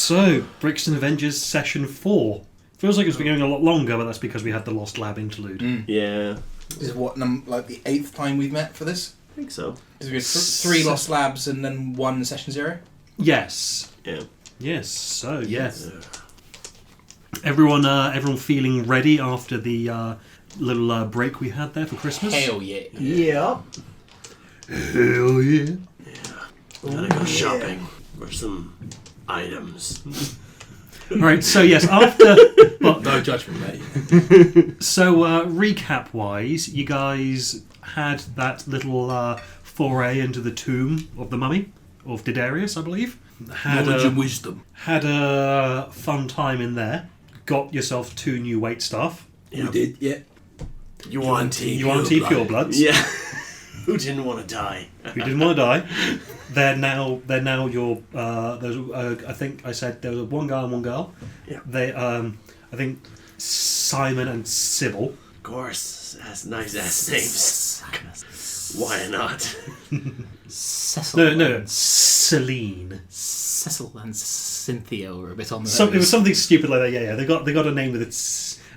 So, Brixton Avengers Session 4. Feels like it's been going a lot longer, but that's because we had the Lost Lab interlude. Yeah. This is what, like the 8th time we've met for this? I think so. Because we had 3 Lost Labs and then 1 Session 0? Yes. Yeah. Yes, so, yes. Everyone feeling ready after the little break we had there for Christmas? Hell yeah. Yeah. Hell yeah. Gotta go shopping for some items. Right, so yes, after... Well, No judgment, mate. so, recap-wise, you guys had that little foray into the tomb of the mummy, of Didarius, I believe. Knowledge and wisdom. Had a fun time in there. Got yourself 2 new weight staff. We did, yeah. You want purebloods. Yeah. Who didn't want to die? Who didn't want to die. They're now your. There's I think I said there was 1 guy and 1 girl. Yeah. They I think Simon and Sybil. Of course, that's nice ass names. Why not? Cecil. No, Celine. Cecil and Cynthia were a bit on the It was something stupid like that. Yeah. They got a name with it,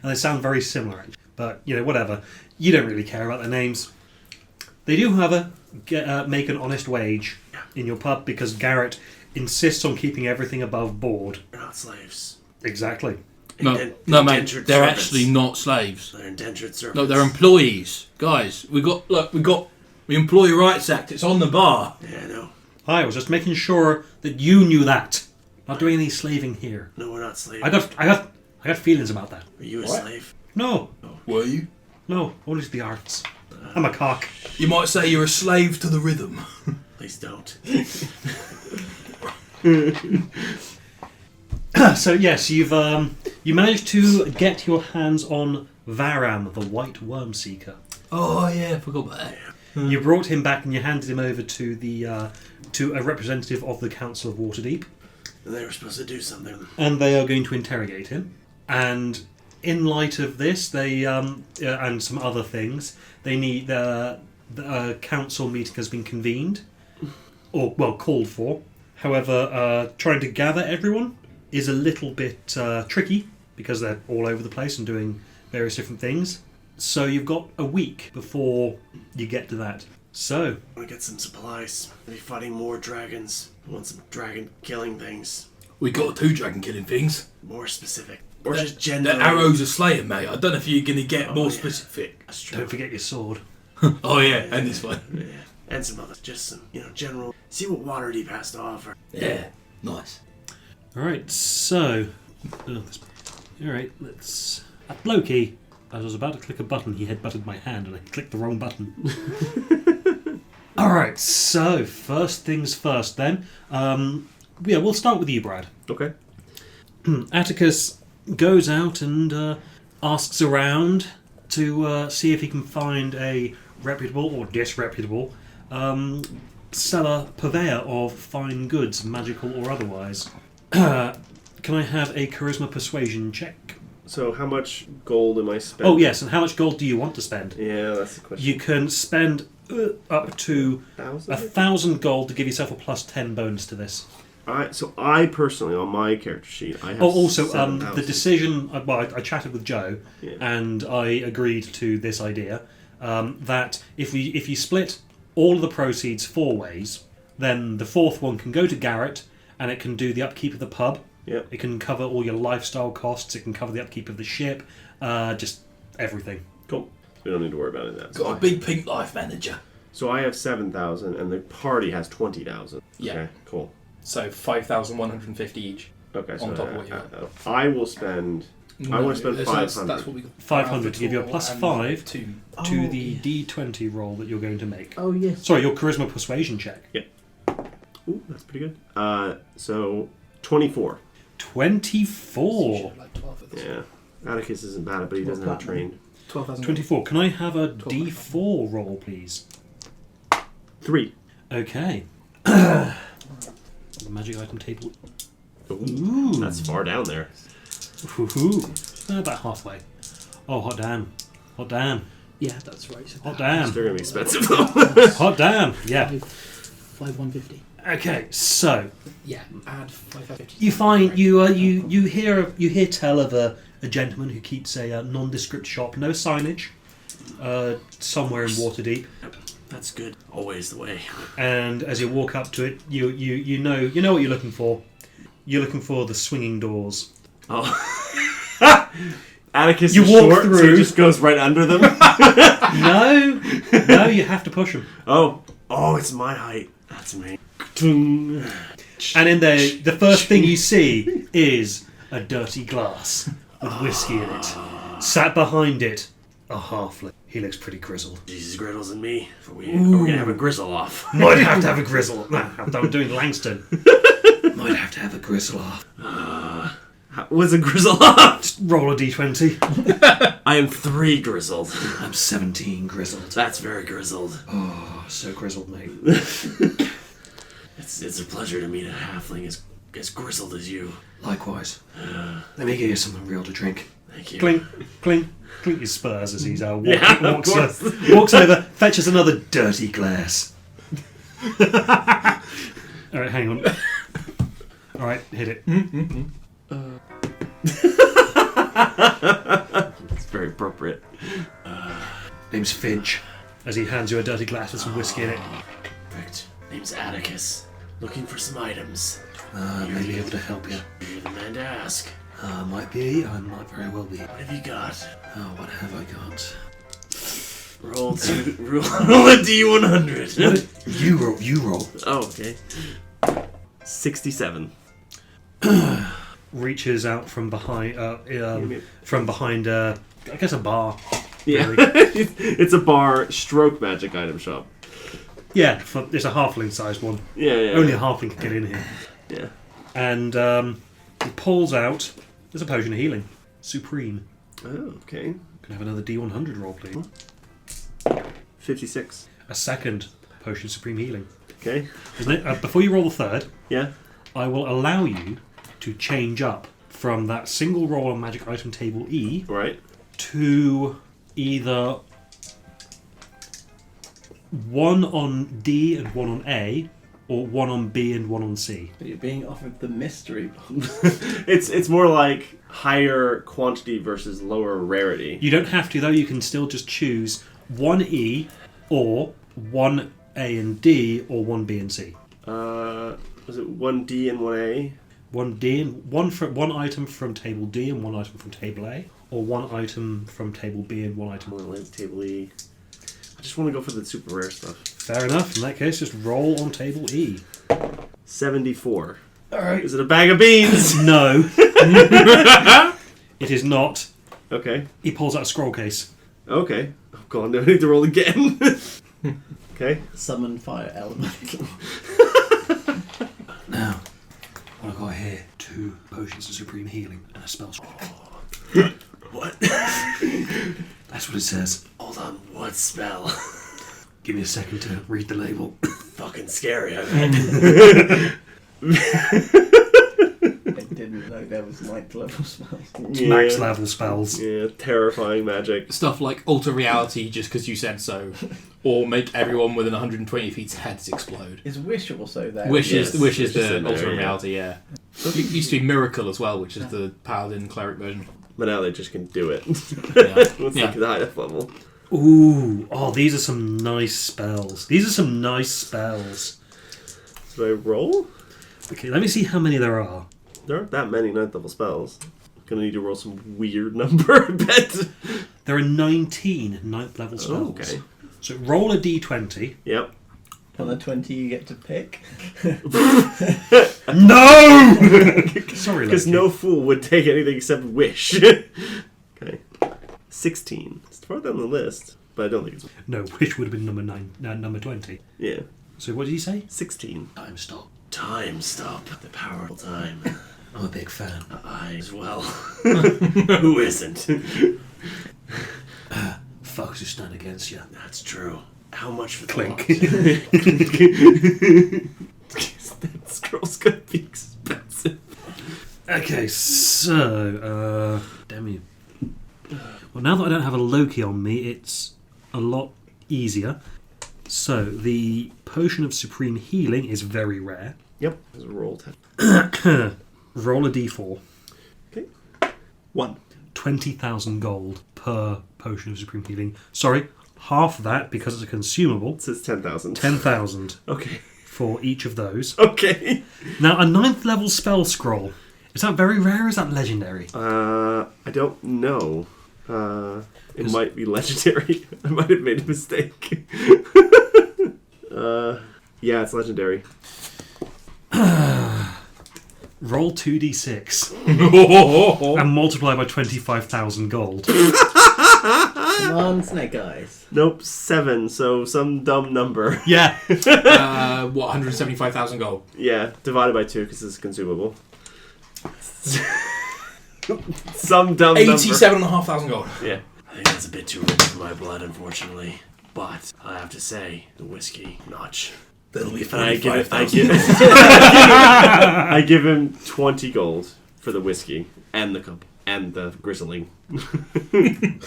and they sound very similar. But whatever. You don't really care about their names. They do, however, make an honest wage in your pub because Garrett insists on keeping everything above board. They're not slaves. Exactly. No, mate, Indentured they're servants. actually not slaves. They're indentured servants. No, they're employees. Guys, we got the Employee Rights Act. It's on the bar. Yeah, I know. I was just making sure that you knew that. Not doing any slaving here. No, we're not slaves. I got feelings about that. Are you a What? slave? No, Were you? no, only to the arts. I'm a cock. You might say you're a slave to the rhythm. Please don't. So yes, you managed to get your hands on Varam, the White Worm Seeker. Oh yeah, I forgot about that. You brought him back and you handed him over to to a representative of the Council of Waterdeep, And they were supposed to do something. and they are going to interrogate him. And in light of this, they and some other things, they need the council meeting has been convened, or called for. However, trying to gather everyone is a little bit tricky because they're all over the place and doing various different things. So you've got a week before you get to that. So I want to get some supplies. Maybe fighting more dragons. I want some dragon killing things. We got 2 dragon killing things. More specific. Or just The generally. arrows are slaying, mate. I don't know if you're going to get Oh, more yeah. specific. That's true. don't forget your sword. Oh yeah, and this one. Yeah. And some others. Just some, general. See what Waterdeep has to offer. Yeah, nice. All right. So, all right. Let's. At Blokey, I was about to click a button. He headbutted my hand, and I clicked the wrong button. All right. So first things first. Then, we'll start with you, Brad. Okay. Atticus goes out and asks around to see if he can find a reputable or disreputable seller, purveyor of fine goods, magical or otherwise. Can I have a charisma persuasion check? So how much gold am I spending? Oh yes, and how much gold do you want to spend? Yeah, that's the question. You can spend up to 1,000? 1,000 gold to give yourself a plus 10 bonus to this. I personally, on my character sheet, I have Also, 7,000. the decision. I chatted with Joe, Yeah. and I agreed to this idea that if you split all of the proceeds 4 ways, then the 4th one can go to Garrett, and it can do the upkeep of the pub. Yep. It can cover all your lifestyle costs. It can cover the upkeep of the ship, just everything. Cool. We don't need to worry about it then. Got a big pink life manager. So I have 7,000, and the party has 20,000. Yeah. Okay, cool. So 5,150 each. Okay, so On top of what you have. I will spend. I want to spend so 500. That's what we got. 500 to give you a plus 5 to to the D20 roll that you're going to make. Oh yes. Sorry, your charisma persuasion check. Ooh, that's pretty good. So 24. 24. Like 12 of this. Yeah. Atticus isn't bad, but he doesn't have trained. 12,000. 24. Can I have a 12. D4 roll, please? 3. Okay. The magic item table. Ooh. That's far down there. Ooh. About halfway. Oh, hot damn. Hot damn. Yeah, that's right. So Hot It's damn. still going to be expensive, though. Hot damn. Yeah. 5,150. Okay, so Yeah, add 550. you find you hear tell of a gentleman who keeps a nondescript shop, no signage, somewhere in Waterdeep. That's good. Always the way. And as you walk up to it, you know what you're looking for. You're looking for the swinging doors. Oh. Atticus You is walk short, so through. he just goes right under them. No, you have to push them. Oh, it's my height. That's me. And in there, the first thing you see is a dirty glass with whiskey in it. Sat behind it, a halfling. He looks pretty grizzled. Jesus, Griddles and me. Are we gonna have a grizzle off? Might have to have a grizzle. Nah, I'm doing Langston. Might have to have a grizzle off. What's a grizzle off? Just roll a d20. I am 3 grizzled. I'm 17 grizzled. That's very grizzled. Oh, so grizzled, mate. It's a pleasure to meet a halfling as grizzled as you. Likewise. Let me get you something real to drink. Thank you. Clink, clink, clink his spurs as he's Yeah, of walks over, fetches another dirty glass. Alright, hang on. Alright, hit it. It's very appropriate. Name's Finch. As he hands you a dirty glass with some whiskey in it. Perfect. Name's Atticus. Looking for some items. May be able to help you. You're the man to ask. Might be, I might very well be. What have you got? Oh, what have I got? Roll a D100. You roll. Oh, okay. 67. Reaches out from behind, I guess a bar. Yeah. Really. It's a bar stroke magic item shop. Yeah, it's a halfling-sized one. Yeah. Only a halfling can get in here. Yeah. And he pulls out. There's a potion of healing, supreme. Oh, okay. Can I have another D100 roll, please? 56. A second potion of supreme healing. Okay. Isn't it? Before you roll the third, Yeah. I will allow you to change up from that single roll on magic item table E Right. to either one on D and one on A, or one on B and one on C. But you're being offered the mystery bomb. It's more like higher quantity versus lower rarity. You don't have to though, you can still just choose one E, or one A and D, or one B and C. Was it 1D and 1A? One D and one item from table D and one item from table A, or one item from table B and one item. More like table E. I just want to go for the super rare stuff. Fair enough. In that case, just roll on table E. 74. All right. Is it a bag of beans? No. It is not. Okay. He pulls out a scroll case. Okay. Oh god, do I need to roll again? Okay. Summon fire elemental. Now, what I've got here: 2 potions of supreme healing and a spell scroll. What? That's what it says. Hold on, what spell? Give me a second to read the label. Fucking scary, I bet. I didn't know there was ninth level spells. Max level spells. Yeah, terrifying magic. Stuff like alter reality just because you said so, or make everyone within 120 feet's heads explode. Is Wish also there? Wish Yes, is Wish is the in there, alternate yeah. reality, yeah. It used to be Miracle as well, which is the paladin cleric version. But now they just can do it. Yeah. It's Yeah. like the highest level. Ooh, these are some nice spells. So I roll? Okay, let me see how many there are. There aren't that many 9th level spells. Gonna need to roll some weird number, I bet. There are 19 9th level spells. Oh, okay. So roll a d20. Yep. On the 20 you get to pick. No! Sorry, Because Loki. no fool would take anything except wish. Okay. 16. It's far down the list, but I don't think it's... No, which would have been number 9, number 20. Yeah. So what did you say? 16. Time stop. Time stop. The power of time. I'm a big fan. I as well. Who isn't? Foes who stand against you. That's true. How much for the Clink. That scroll's gonna be expensive. Okay, so, damn you. Well, now that I don't have a Loki on me, it's a lot easier. So, the Potion of Supreme Healing is very rare. Yep. There's a roll 10. Roll a d4. Okay. 1. 20,000 gold per Potion of Supreme Healing. Sorry, half that because it's a consumable. It says 10,000. 10,000 Okay. for each of those. Okay. Now, a 9th level spell scroll. Is that very rare or is that legendary? I don't know. It might be legendary. I might have made a mistake. Yeah, it's legendary. Roll 2d6 and multiply by 25,000 gold. Come on, Snake Eyes. Nope, 7, so some dumb number. Yeah. 175,000 gold. Yeah, divided by 2 because it's consumable. Some dumb number. 87,500 gold. Yeah. I think that's a bit too rich for my blood, unfortunately. But I have to say, the whiskey notch. That'll be And I give it. 45,000. I give him 20 gold for the whiskey and the cup and the grizzling. Come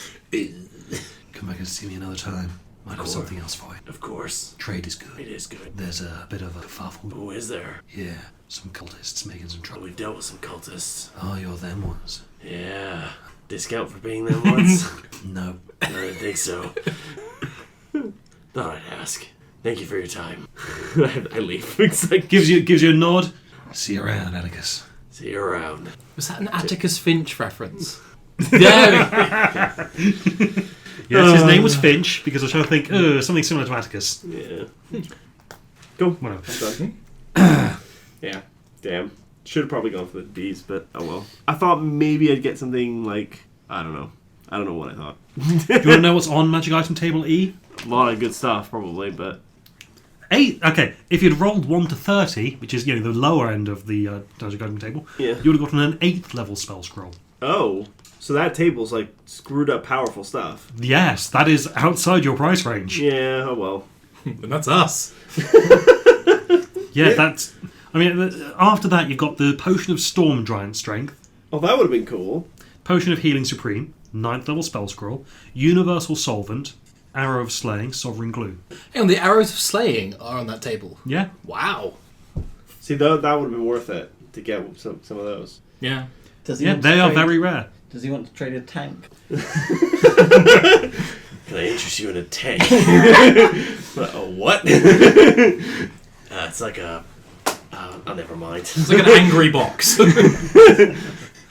back and see me another time. Might have something else for you. Of course. Trade is good. It is good. There's a bit of a kerfuffle. Who is there? Yeah, some cultists making some trouble. We've dealt with some cultists. Oh, you're them ones. Yeah. Discount for being them ones? No. I didn't think so. Thought I'd ask. Thank you for your time. I leave. It's like, Gives you a nod. See you around, Atticus. See you around. Was that an Atticus Finch reference? Yes, his name was Finch because I was trying to think, something similar to Atticus. yeah. Go. Whatever. Yeah. Damn. Should have probably gone for the D's, but oh well. I thought maybe I'd get something like, I don't know. I don't know what I thought. Do you want to know what's on Magic Item Table E? A lot of good stuff, probably, but 8. Okay, if you'd rolled 1 to 30, which is the lower end of the Magic Item Table, yeah. you would have gotten an 8th level spell scroll. Oh, so that table's like screwed up powerful stuff. Yes, that is outside your price range. Yeah, oh well. And that's us. Yeah, that's... I mean, after that, you've got the Potion of Storm Giant Strength, Oh, that would have been cool. Potion of Healing Supreme, 9th level spell scroll, Universal Solvent, Arrow of Slaying, Sovereign Glue. Hey, and the arrows of slaying are on that table. Yeah. Wow. See, that would have been worth it to get some of those. Yeah. Does he Yeah, want to they are trade- very rare. Does he want to trade a tank? Can I interest you in a tank? A what? It's like a... oh, never mind. It's like an angry box.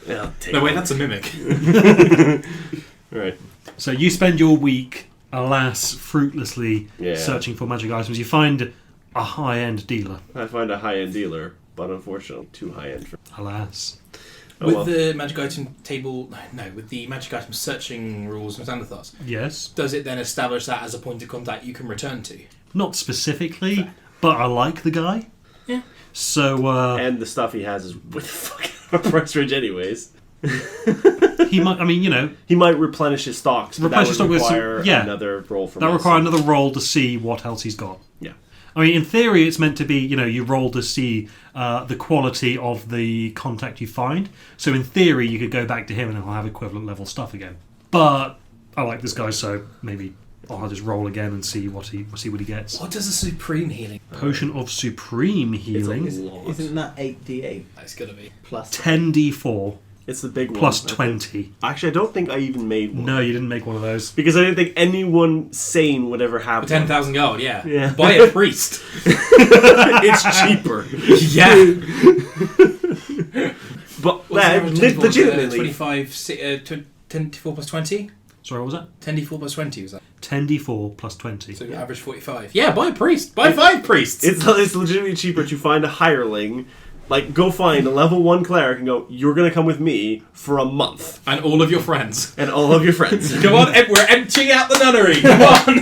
Yeah, I'll take No, wait, one. that's a mimic. Right. So you spend your week, alas, fruitlessly Yeah. searching for magic items. You find a high-end dealer. I find a high-end dealer, but unfortunately too high-end for... Alas. Oh, With well. the magic item table... No, with the magic item searching rules from Xanathar's, Yes. does it then establish that as a point of contact you can return to? Not specifically, but I like the guy. Yeah. So, And the stuff he has is with fucking our price range anyways. he might, I mean, He might replenish his stocks, but Replenish his that would stock with some- require yeah. another roll from that us. require another roll to see what else he's got. Yeah. I mean, in theory, it's meant to be, you roll to see the quality of the contact you find. So in theory, you could go back to him and he'll have equivalent level stuff again. But I like this guy, so maybe I'll just roll again and see what he gets. What does a supreme healing? Potion of Supreme Healing, It's a lot. Isn't that 8d8 That's gotta be. plus? 10d4 It's the big one. plus I think. 20. Actually, I don't think I even made one. No, you didn't make one of those. Because I didn't think anyone sane would ever have For 10,000 gold, yeah. Yeah. Buy a priest. It's cheaper. Yeah. But What's the average 10 legitimately... 24 plus 20? Sorry, what was that? 10d4 plus 20 was that? 10d4 plus 20. So average 45. Yeah, buy a priest. Buy 5 priests. It's legitimately cheaper to find a hireling. Like, go find a level 1 cleric and go, you're going to come with me for a month. And all of your friends. And all of your friends. Come on, we're emptying out the nunnery. Come on.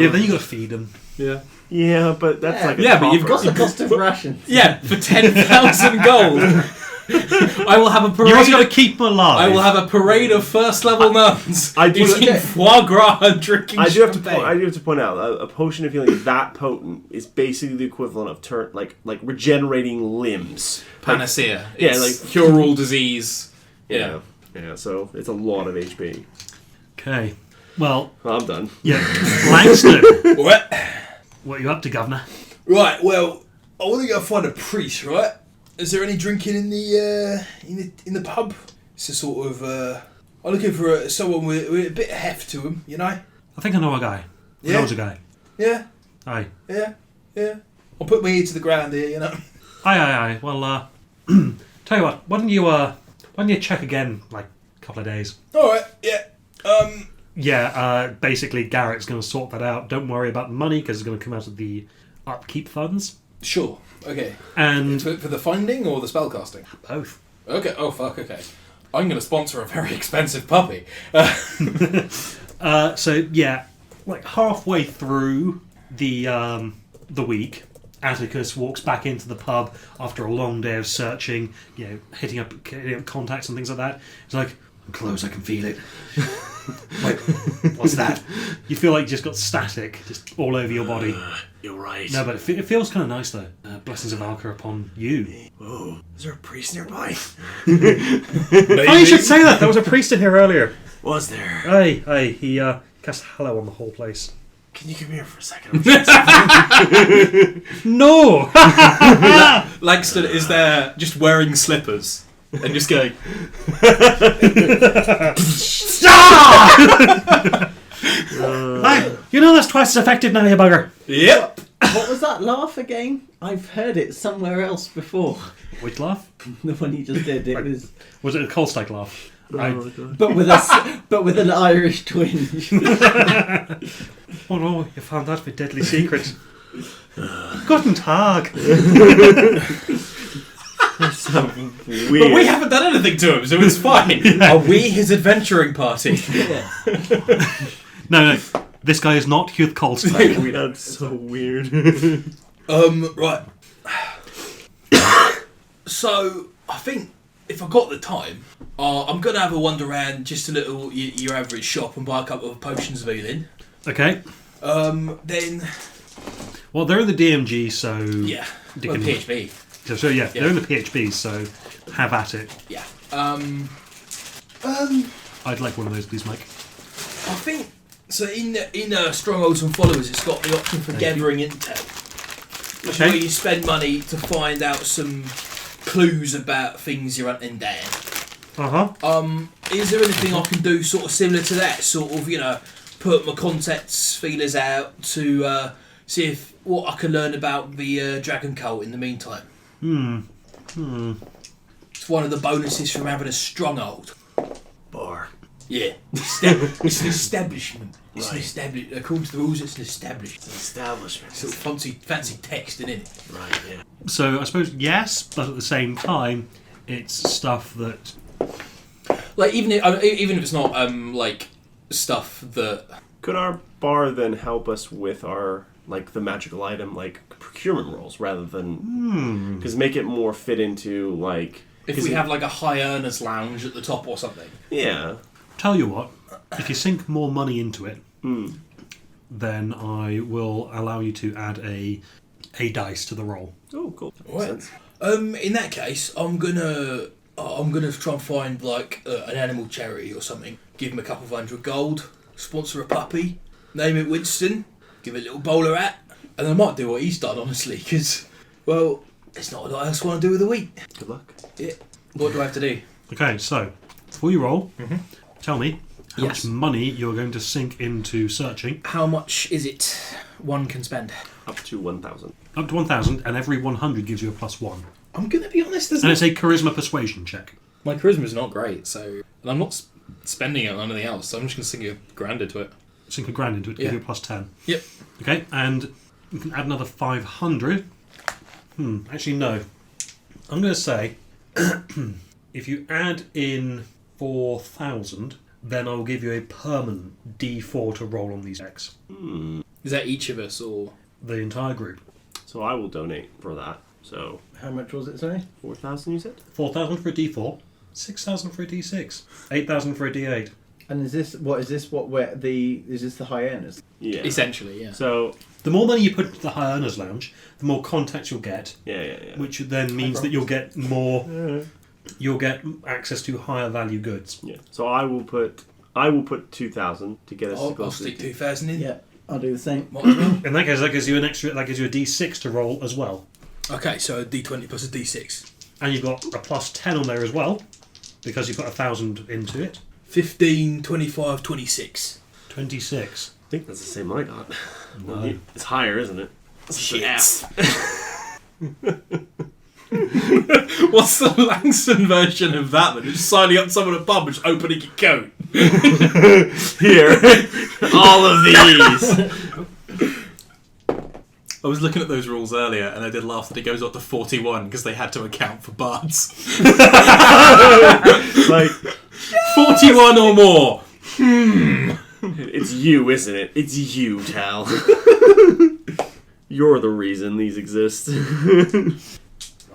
Yeah, then you got to feed them. Yeah. Yeah, but that's like a Yeah, but you've proper- What's the cost of rations? Yeah, for 10,000 gold. I will have a parade. You also got to keep them alive. I will have a parade of first level nuns I do- eating foie gras and drinking I do have to champagne. point out a potion of healing that potent is basically the equivalent of like regenerating limbs. Panacea. Yeah, It's like- cure all disease. Yeah. Yeah. So it's a lot of HP. Okay. Well, I'm done. yeah, Langston. What? What are you up to, Governor? Right. Well, I want to go find a priest. Right? Is there any drinking in the pub? It's a sort of. I'm looking for someone with a bit of heft to him. You know? I think I know a guy. Yeah. Knows a guy. Yeah. Aye. Yeah. Yeah. I'll put my ear to the ground here. You know. Aye. Well, tell you what. Why don't you check again, like a couple of days? All right. Yeah. Yeah. Basically, Garrett's going to sort that out. Don't worry about the money because it's going to come out of the upkeep funds. Sure. Okay. And For the finding or the spellcasting? both. Okay. Oh fuck. Okay. I'm going to sponsor a very expensive puppy. So yeah, like halfway through the week, Atticus walks back into the pub after a long day of searching, hitting up contacts and things like that. He's like, "I'm close, I can feel it." Like, what's that? You feel like you just got static just all over your body. You're right. No, but it feels kind of nice though. Blessings of Alka upon you. Whoa, is there a priest nearby? Oh, you should say that! There was a priest in here earlier. Was there? Aye, he cast Hallow on the whole place. Can you come here for a second? I'm No! Langston is there just wearing slippers and just going. Aye, you know that's twice as effective now, you bugger. Yep. What was that laugh again? I've heard it somewhere else before. Which laugh? The one you just did. It was, Was it a Colstike laugh? God. but with an Irish twinge. Oh no, you found out my deadly secret. Guten Tag. Weird. But we haven't done anything to him, so it's fine. Are we his adventuring party? No, this guy is not Hugh Colstike. That's so weird. Right. So, I think if I got the time, I'm going to have a wander around just a little your average shop and buy a couple of potions of healing. Okay. Then... Well, they're in the DMG, so... Yeah. Well, PHB. So yeah, they're in the PHB, so have at it. Yeah. I'd like one of those, please, Mike. I think... So in Strongholds and Followers, it's got the option for gathering intel. Which is where you spend money to find out some clues about things you're hunting down. Uh-huh. Is there anything I can do sort of similar to that? Sort of, put my contacts feelers out to see if what I can learn about the dragon cult in the meantime. It's one of the bonuses from having a stronghold. Bar. Yeah. It's an establishment. It's an Right. establishment. According to the rules, it's an establishment. It's an establishment. Sort of fancy text in it. Right, yeah. So I suppose yes, but at the same time, it's stuff that... Like even if it's not like stuff that. Could our bar then help us with our the magical item procurement rolls rather than because make it more fit into If we have a high earners lounge at the top or something. yeah. Tell you what, if you sink more money into it, then I will allow you to add a dice to the roll. Oh, cool. Right. Makes sense. In that case, I'm gonna try and find an animal charity or something. Give him a couple of $100 gold. Sponsor a puppy. Name it Winston. Give it a little bowler hat. And I might do what he's done, honestly, because there's not a lot else I want to do with the week. Good luck. Yeah. What do I have to do? Okay, so before you roll, tell me how Yes. much money you're going to sink into searching. How much is it one can spend? Up to 1,000. Up to 1,000, and every 100 gives you a +1. I'm gonna be honest. And it's a charisma persuasion check. My charisma's not great, so and I'm not spending it on anything else. So I'm just gonna sink a grand into it. Sink a grand into it to give you a +10. Yep. Okay, and you can add another 500. Actually, no. I'm going to say, if you add in 4,000, then I'll give you a permanent D4 to roll on these checks. Is that each of us or? The entire group. So I will donate for that. So How much was it, sorry? 4,000 you said? 4,000 for a D4, 6,000 for a D6, 8,000 for a D8. And is this the high earners? Yeah. Essentially, yeah. So The more money you put into the High Earners Lounge, the more contacts you'll get, yeah. which then means that you'll get more... You'll get access to higher value goods. Yeah. So I will put I will put 2,000 to get us to I'll close to stick 2,000 in. Yeah, I'll do the same. Might as well. In that case, that gives you an extra. That gives you a D6 to roll as well, Okay, so a D20 plus a D6. and you've got a plus 10 on there as well, because you put 1,000 into it. 15, 25, 26. 26. I think that's the same I got. No. It's higher, isn't it? Shit. F. What's the Langston version of that then? Just signing up someone at a pub and just opening your coat. Here. All of these. I was looking at those rules earlier and I did laugh that it goes up to 41 because they had to account for bards. Like, 41 or more. it's you, isn't it? It's you, Tal. You're the reason these exist.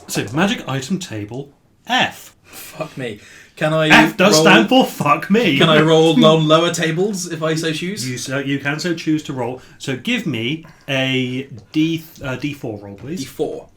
So, magic item table F. Fuck me. Can I F does roll, stand for fuck me. Can I roll on lower tables if I so choose? You can so choose to roll. So give me a D4 roll, please. D4.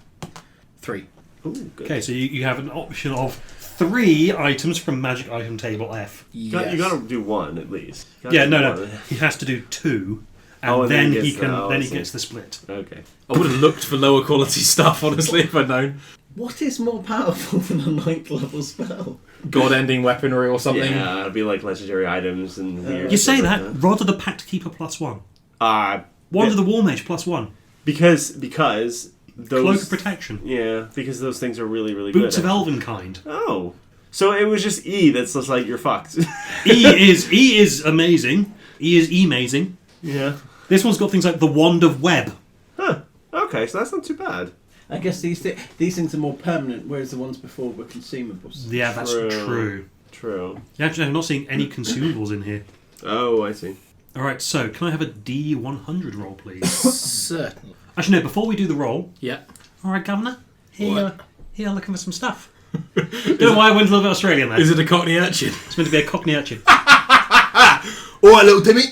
3. Ooh, good. Okay, so you have an option of 3 items from magic item table F. You gotta do one at least. Yeah, no. He has to do 2, and and then then he he gets can. the- Then he I see. gets the split. Okay. I would have looked for lower quality stuff, honestly, if I'd known. What is more powerful than a 9th level spell? God-ending weaponry or something. Yeah, it'd be like legendary items and weird You say stuff that like rather the Pact Keeper +1, that. Wand of the War Mage +1, Because those Cloak of Protection, yeah, because those things are really really Boots good. of Elvenkind. Oh, so it was just E that's just like you're fucked. E is amazing. E is amazing. Yeah. This one's got things like the Wand of Web. Huh. Okay, so that's not too bad. I guess these things are more permanent, whereas the ones before were consumables. Yeah, that's true. True. Yeah, actually, I'm not seeing any consumables in here. Oh, I see. All right, so can I have a D100 roll, please? Certainly. Actually, no. Before we do the roll, Yeah. all right, Governor, What? here, looking for some stuff. Don't know why I went a little bit Australian there. Is it a Cockney urchin? It's meant to be a Cockney urchin. Alright, little Timmy.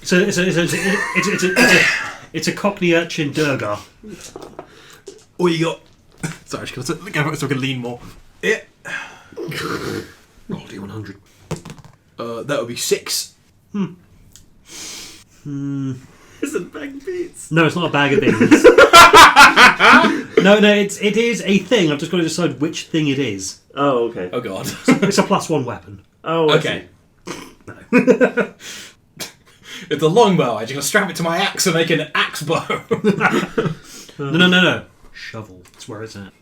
So it's a Cockney urchin Durgar. What you got? Sorry, I just got to go back so I can lean more. Yeah. Roll D100. That would be 6. Is it bag of beats? No, it's not a bag of beans. No, it is a thing. I've just got to decide which thing it is. Oh, okay. Oh god. It's a +1 weapon. Oh, I Okay. It's a longbow. I just gotta strap it to my axe and make an axe bow. No. Shovel. That's where it's at.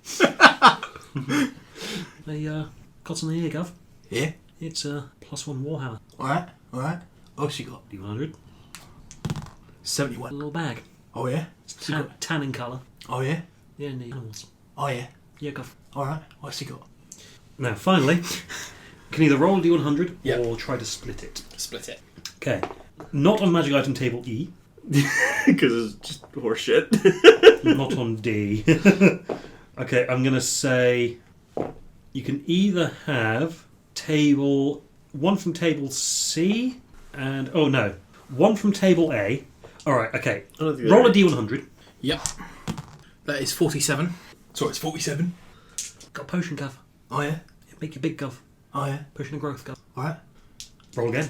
They got something here, Gov. Yeah. It's a +1 warhammer. Alright. Oh, she got D100. A 71. little bag. Oh yeah. It's tanning colour. Oh yeah. Yeah, and the animals. Oh yeah. Yeah, Gov. Alright. What's she got? Now, finally, you can either roll D100 Yeah. or try to split it. Split it. Okay. Not on magic item table E. Because it's just horseshit. Not on D. Okay, I'm going to say you can either have one from table C and... Oh, no. One from table A. Alright, okay. Roll a D100. Yep. That is 47. Sorry, it's 47. Got a potion, Gov. Oh yeah. Make your big, Gov. Oh yeah. Potion of growth, Gov. Alright. Roll again.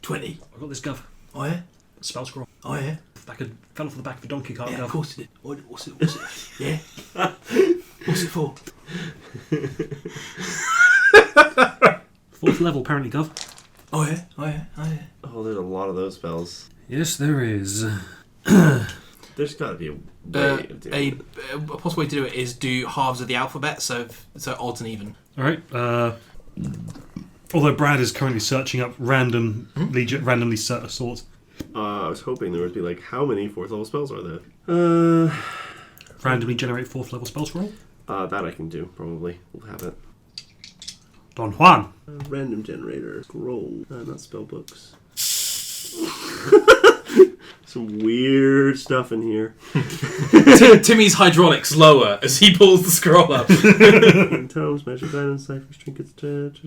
20. I've got this, Gov. Oh yeah. Spell scroll. Oh yeah. Fell off the back of a donkey cart, Yeah, Gov. of course it did. What's it? Yeah. What's it for? 4th level, apparently, Gov. Oh yeah. Oh yeah. Oh yeah. Oh, there's a lot of those spells. Yes, there is. There's got to be a way of doing it. A possible way to do it is do halves of the alphabet, so odds and even. Alright, although Brad is currently searching up randomly sorts. I was hoping there would be like, how many 4th level spells are there? Randomly generate 4th level spell scroll. That I can do, probably. We'll have it. Don Juan. Random generator. Scroll. Not spell books. Some weird stuff in here. Timmy's hydraulics lower as he pulls the scroll up. Tomes, magic items, ciphers, trinkets, treasure.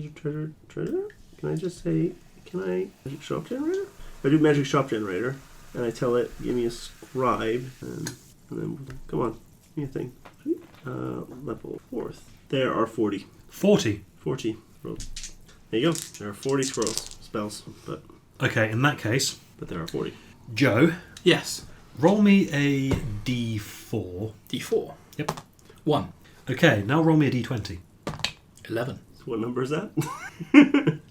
Can I just say, magic shop generator? If I do magic shop generator, and I tell it, give me a scribe, and then, come on, give me a thing. Level 4th. There are 40. 40. 40 scrolls. There you go. There are 40 scrolls. spells, but Okay, in that case, there are 40. Joe, Yes. roll me a d4. D4. Yep. 1. Okay, now roll me a d20. 11. So what number is that?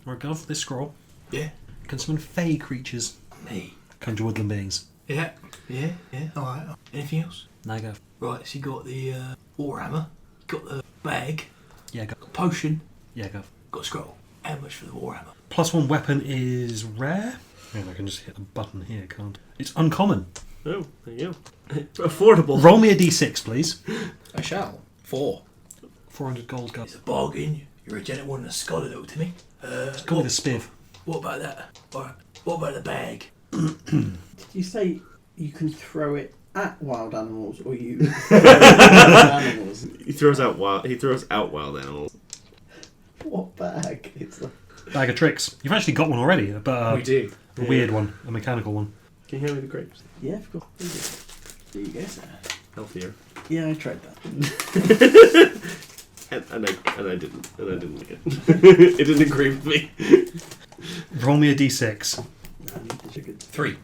Regard for this scroll. Yeah. Can summon fey creatures. Me. Conjure woodland beings. Yeah. Yeah. Alright. Anything else? Now go. Right, so you got the Warhammer, you got the bag, Yeah, go. got potion, Yeah, go. got a scroll. How much for the Warhammer? +1 weapon is rare. And I can just hit the button here, can't I? It's uncommon. Oh, there you go. Affordable. Roll me a d6, please. I shall. 4. 400 gold, go. It's a bargain. You're a gentleman and a scholar, though, to me. Go with a spiv. What about that? Alright. What about the bag? Did you say you can throw it at wild animals, or you throw it at animals? He throws out wild animals. What bag? It's like... Bag of tricks. You've actually got one already, but we do. a weird one, a mechanical one. Can you hand me the grapes? Yeah, of course. There you go, sir. Healthier. Yeah, I tried that. And I didn't like it. It didn't agree with me. Roll me a d6. 3.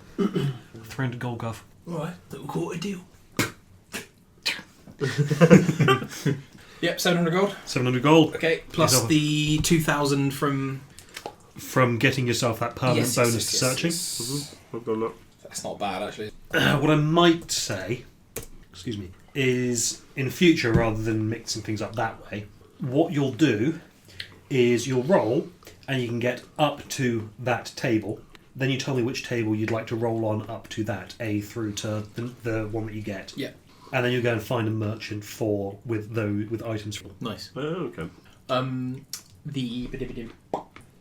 300 gold, gov. Alright, little quarter deal. Yep, 700 gold. 700 gold. Okay, plus Yourself. the 2,000 from... From getting yourself that permanent Yes, bonus yes, to yes, searching. yes. I've done that. That's not bad, actually. What I might say, excuse me, is in future, rather than mixing things up that way, what you'll do is you'll roll and you can get up to that table. Then you tell me which table you'd like to roll on up to that, A through to the one that you get. Yeah. And then you go and find a merchant with items for. Nice. Oh, okay.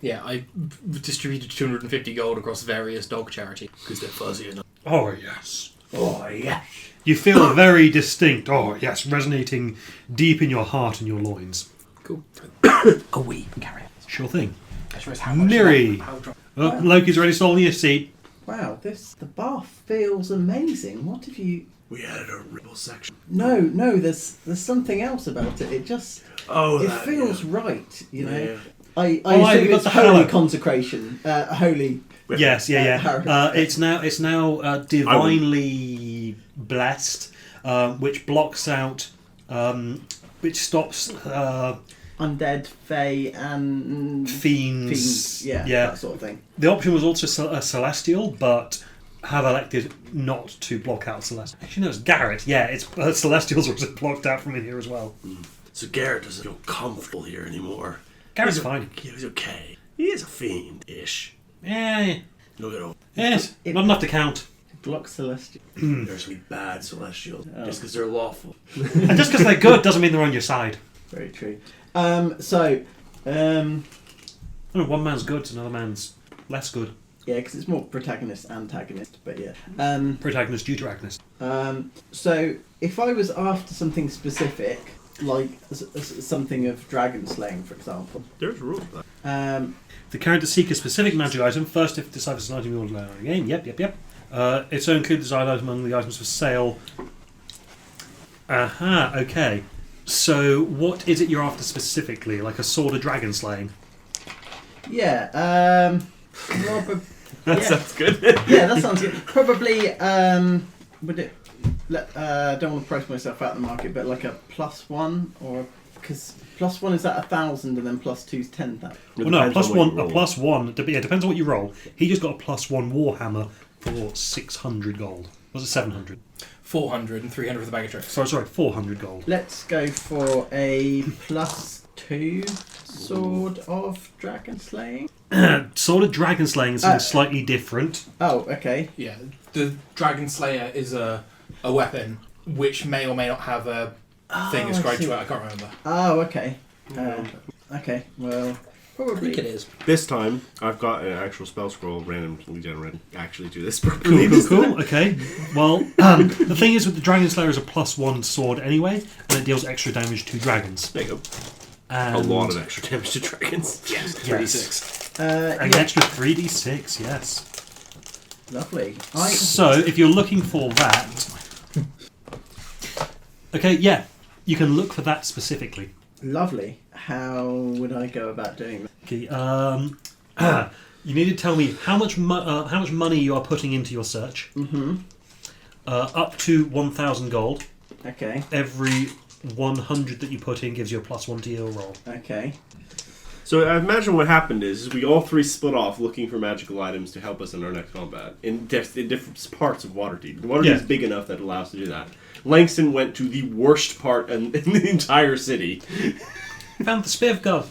Yeah, I distributed 250 gold across various dog charities because they're fuzzy enough. Oh yes. Oh, yes. You feel very distinct. Oh yes, resonating deep in your heart and your loins. Cool. A wee carry. Sure thing. I suppose how much Miri. how dry- Loki's already stolen your seat. Wow, the bar feels amazing. What have you... We added a ribble section. No, there's something else about it. It just... Oh, it that, feels yeah. right, you know. Yeah. I we assume got it's the holy power. consecration. Holy... Yes, yeah. Harry. It's now divinely blessed, which blocks out, which stops Undead, fey, and... fiends. Yeah, that sort of thing. The option was also a celestial, but have elected not to block out celestial. Actually, no, it's Garrett. Yeah, it's celestials are also blocked out from in here as well. So Garrett doesn't feel comfortable here anymore. Garrett's He's fine. He's okay. He is a fiend-ish. Yeah, He'll get over. yes, not enough to count. Block celestial. There's some bad celestials just because they're lawful. And just because they're good doesn't mean they're on your side. Very true. Oh, one man's good, another man's less good. Yeah, because it's more protagonist, antagonist, but yeah. Protagonist, deuteragonist. So, if I was after something specific, like something of dragon slaying, for example, There's rules for that. The character seek a specific magic item. First, if it decides it's an item you want to learn in the game. Yep. It's so include the desired item among the items for sale. Aha, okay. So, what is it you're after specifically? Like a sword of dragon slaying? yeah, That sounds good. yeah, that sounds good. Probably, would it? Don't want to price myself out of the market, but like a +1, or because +1 is at 1,000, and then +2 is 10,000. Well, no, a +1. Yeah, depends on what you roll. He just got a +1 warhammer for 600 gold. Was it 700? 400 and 300 for the bag of tricks. Sorry, 400 gold. Let's go for a +2 sword of dragon slaying. Sword of dragon slaying is something slightly different. Oh, okay. Yeah, the Dragon Slayer is a weapon which may or may not have a thing I ascribed see. to it. I can't remember. Oh, okay. Okay, well, I probably. think it is. This time, I've got an actual spell scroll randomly generated. Actually, do this properly. Cool. Okay. Well, the thing is with the Dragon Slayer is a +1 sword anyway, and it deals extra damage to dragons. There you go. And A lot of extra damage to dragons. Yes, Yes. 3d6. An Yeah, extra 3d6, yes. lovely. So, if you're looking for that... Okay, yeah. You can look for that specifically. Lovely. How would I go about doing that? Okay, You need to tell me how much money you are putting into your search. Mm-hmm. Up to 1,000 gold. Okay. Every 100 that you put in gives you a +1 to your roll. Okay. So I imagine what happened is we all three split off looking for magical items to help us in our next combat in different parts of Waterdeep. Waterdeep is big enough that it allows us to do that. Langston went to the worst part in the entire city. Found the Spiv gun.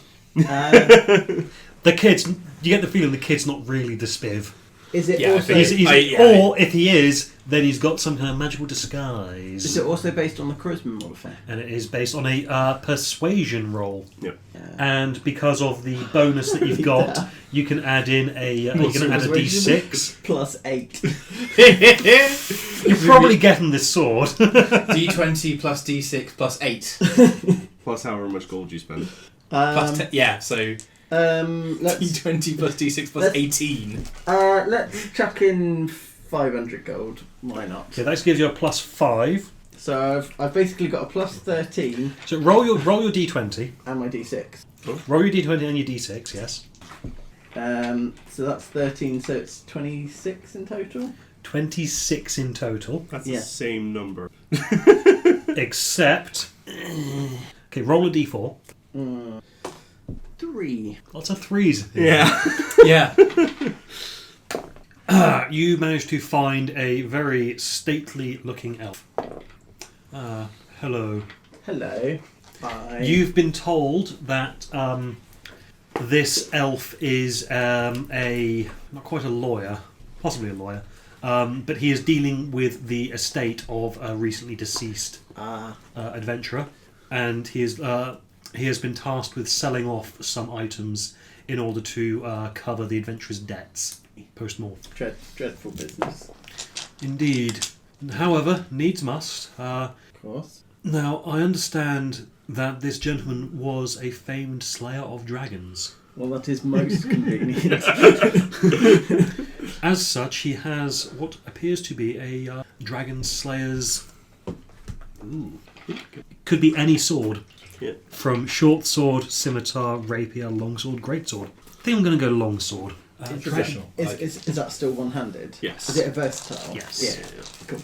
Uh, The kid's... You get the feeling the kid's not really the Spiv. is it Yeah, I also? think Or if he is, then he's got some kind of magical disguise. Is it also based on the charisma modifier? And it is based on a persuasion roll. Yep. And because of the bonus that you've got, you can add in a d6. +8. You're probably getting this sword. D20 plus D6 plus 8. Plus however much gold you spend. Plus 10. Yeah, so Let's D20 plus D6 plus 18. let's chuck in 500 gold. Why not? Okay, that gives you a +5. So I've basically got a +13 So roll your d20. and my d6. Roll your d20 and your d6. Yes. So that's 13. So it's 26 in total. 26 in total. That's Yeah. the same number. Except. Okay, roll a d4. 3. Lots of 3s. Yeah. Yeah. You managed to find a very stately looking elf. Hello. Hello. Bye. You've been told that this elf is not quite a lawyer, possibly a lawyer, but he is dealing with the estate of a recently deceased adventurer, and he has been tasked with selling off some items in order to cover the adventurer's debts post-mortem. Dreadful business. Indeed. However, needs must. Of course. Now, I understand that this gentleman was a famed slayer of dragons. Well, that is most convenient. As such, he has what appears to be a dragon slayer's... Could be any sword. Yeah. From short sword, scimitar, rapier, longsword, greatsword. I think I'm going to go longsword. Traditional. Is that still one-handed? Yes. Is it a versatile? Yes. Yeah. Cool.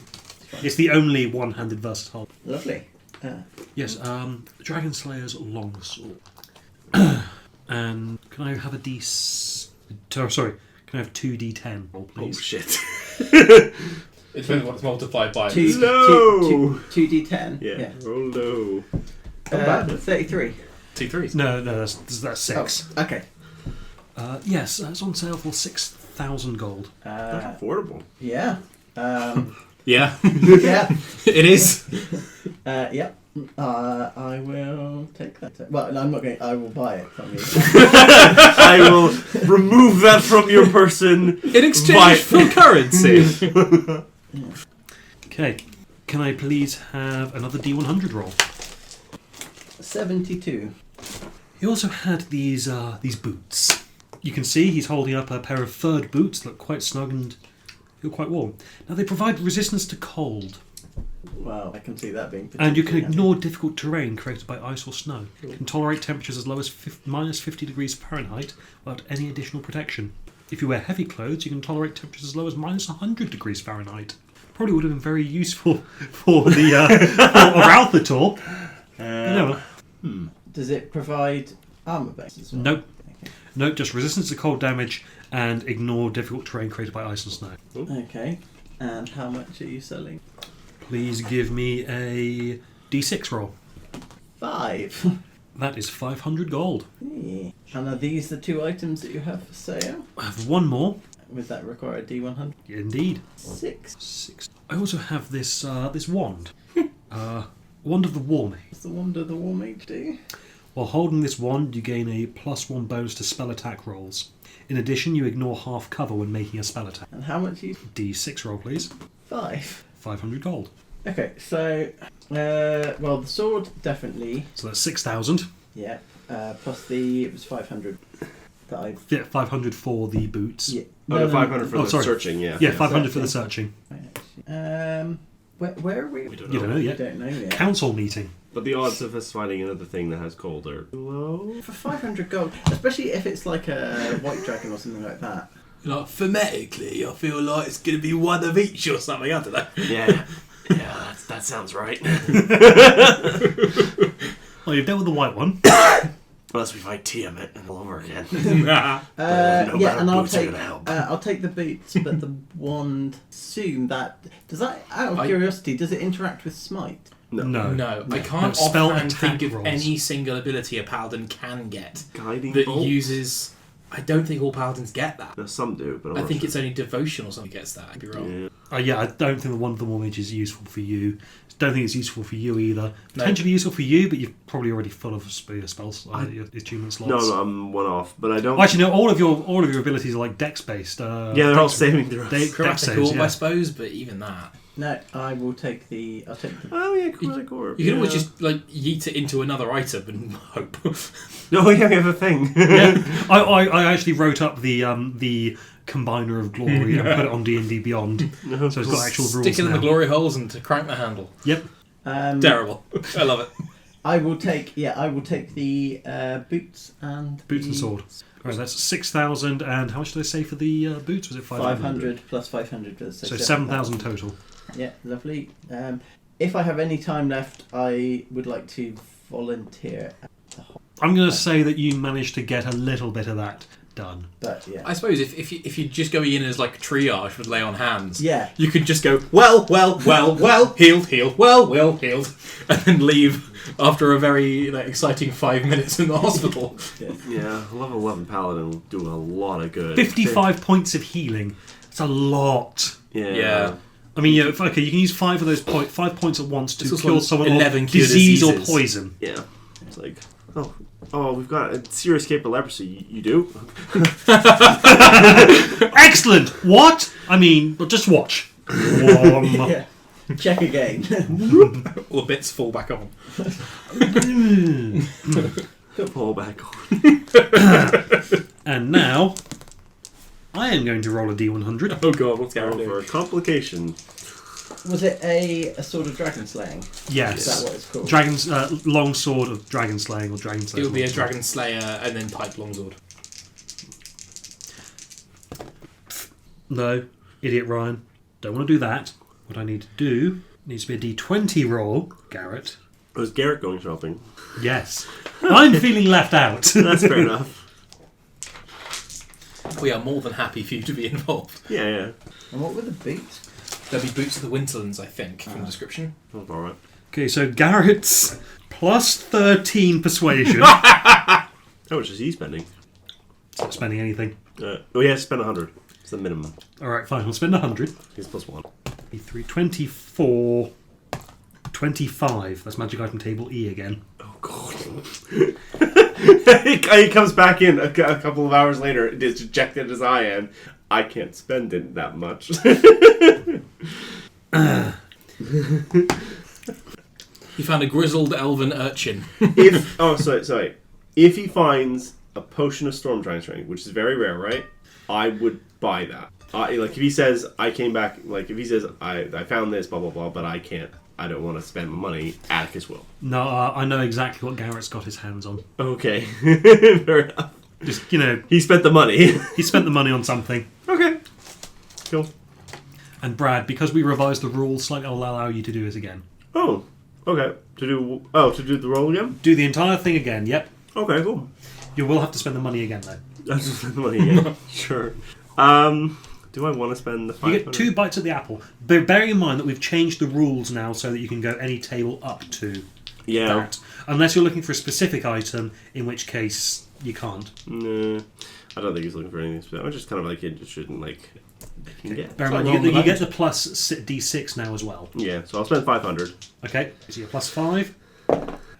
It's the only one-handed versatile. Lovely. Yes, dragon slayer's longsword. And can I have a sorry, can I have 2d10 roll, Oh please? shit. It depends what it's multiplied by. 2d10. Yeah. Roll low. 33. T3s. No, that's 6. Oh, okay. Yes, it's on sale for 6,000 gold. That's affordable. Yeah. Yeah. Yeah. It is. Yeah. I will take that. Well, no, I'm not going. I will buy it from you. I will remove that from your person. In exchange for currency. Okay, can I please have another D100 roll? 72. He also had these boots. You can see he's holding up a pair of furred boots that look quite snug and feel quite warm. Now they provide resistance to cold, Wow, I can see that being. and you can particularly ignore difficult terrain created by ice or snow. Can tolerate temperatures as low as minus 50 degrees Fahrenheit without any additional protection. If you wear heavy clothes, you can tolerate temperatures as low as minus 100 degrees Fahrenhanit. Probably would have been very useful for the for Ralphator. handy. Does it provide armor base as well? Nope. Okay. Nope, just resistance to cold damage and ignore difficult terrain created by ice and snow. Okay. And how much are you selling? Please give me a d6 roll. 5. That is 500 gold. Yeah. And are these the 2 items that you have for sale? I have one more. Would that require a D100? Indeed. 6. 6. I also have this this wand. Wand of the War Mage. What's the wand of the War Mage do? While holding this wand, you gain a +1 bonus to spell attack rolls. In addition, you ignore half cover when making a spell attack. And how much are you? D6 roll, please. 5. 500 gold. Okay, so, well, the sword, definitely. So that's 6,000. Yeah. Plus it was 500 that I... Yeah, 500 for the boots. Yeah. Oh, the 500 for Oh, the sorry. searching, yeah. Yeah, 500 for the searching. Where are we? We don't You don't know know. yet. We don't know yet. Council meeting. But the odds of us finding another thing that has gold are low. For 500 gold, especially if it's like a white dragon or something like that. Like, phonetically, I feel like it's going to be one of each or something, I don't know. Yeah. Yeah, that sounds right. Well, you've dealt with the white one. Unless we fight Tiamat and all over again. Yeah, and I'll boots are take gonna help. I'll take the boots, but the wand. Assume that does that. Out of curiosity, does it interact with smite? No. No, I can't Spell offhand attack think of rolls. any single ability a paladin can get Guiding that bolt? uses. I don't think all paladins get that. No, some do, but I'm I not think sure. it's only devotion or something that gets that. I could be wrong. Yeah. Yeah, I don't think the one of the Warmage is useful for you. Don't think it's useful for you either. Potentially useful for you, but you're probably already full of spells, your attunement slots. No, I'm one off, but I don't. Actually, no. All of your abilities are like dex based. Yeah, they're all saving throws. Dex Chromatic saves, orb, yeah. I suppose, but even that. No, I will take the. I'll take the. Oh yeah, chromatic orb. You can always just like yeet it into another item and hope. No, yeah, we have a thing. Yeah, I actually wrote up the Combiner of Glory and put it on D&D Beyond, No, so it's got actual rules Stick it in now. the glory holes and to crank the handle. Yep. Terrible. I love it. I will take. Yeah, I will take the boots and. Boots and sword. Right, that's 6,000, and how much did I say for the boots? Was it 500? 500 plus 500 for So 7,000 total. Yeah, lovely. If I have any time left, I would like to volunteer. I'm going to say that you managed to get a little bit of that done. But yeah. I suppose if you just go in as like triage with lay on hands, Yeah. you could just go well, healed, healed, and then leave after a very exciting 5 minutes in the hospital. Yeah, level 11 paladin will do a lot of good. 55 points of healing. It's a lot. Yeah. I mean, you can use 5 of those 5 points at once to This was kill like someone 11 of cure disease or diseases. poison. Yeah. It's like, oh, we've got a serious case of leprosy. You do? Excellent! What? I mean, well, just watch. Yeah. Check again. All the bits fall back on. Fall back on. And now, I am going to roll a D100. Oh god, what's Go going for on? a complication. Was it a sword of dragon slaying? Yes. Is that what it's called? Dragon's long sword of dragon slaying or dragon It slaying. would be a dragon slayer and then type longsword. No, idiot Ryan. Don't want to do that. What I need to do needs to be a D20 roll, Garrett. Was Garrett going shopping? Yes. I'm feeling left out. That's fair enough. We are more than happy for you to be involved. Yeah. And what were the boots? There'll be boots of the Winterlands, I think, from the description. That's alright. Okay, so Garrett's plus 13 persuasion. How much is he spending? Not spending anything. He has to spend 100. It's the minimum. Alright, fine. We'll spend 100. He's plus 1. 3, 24, 25. That's magic item table E again. Oh, God. He comes back in a couple of hours later, as dejected as I am. I can't spend it that much. He found a grizzled elven urchin. Sorry. If he finds a potion of storm giant strength, which is very rare, right? I would buy that. If he says I came back, if he says I found this, blah blah blah, but I can't. I don't want to spend money. Atticus will. No, I know exactly what Garrett's got his hands on. Okay, fair enough. Just, He spent the money. he spent the money on something. Okay, cool. And Brad, because we revised the rules slightly, I'll allow you to do it again. Oh, okay. To do the roll again. Do the entire thing again, yep. Okay, cool. You will have to spend the money again, though. That's just the money. Yeah, sure. Do I want to spend the 500? You get 2 bites at the apple. Bearing in mind that we've changed the rules now so that you can go any table up to that. Unless you're looking for a specific item, in which case you can't. No, I don't think he's looking for anything specific. I'm just kind of interested in can get. Bear in mind, you get the plus D6 now as well. Yeah, so I'll spend 500. Okay, so you're plus 5.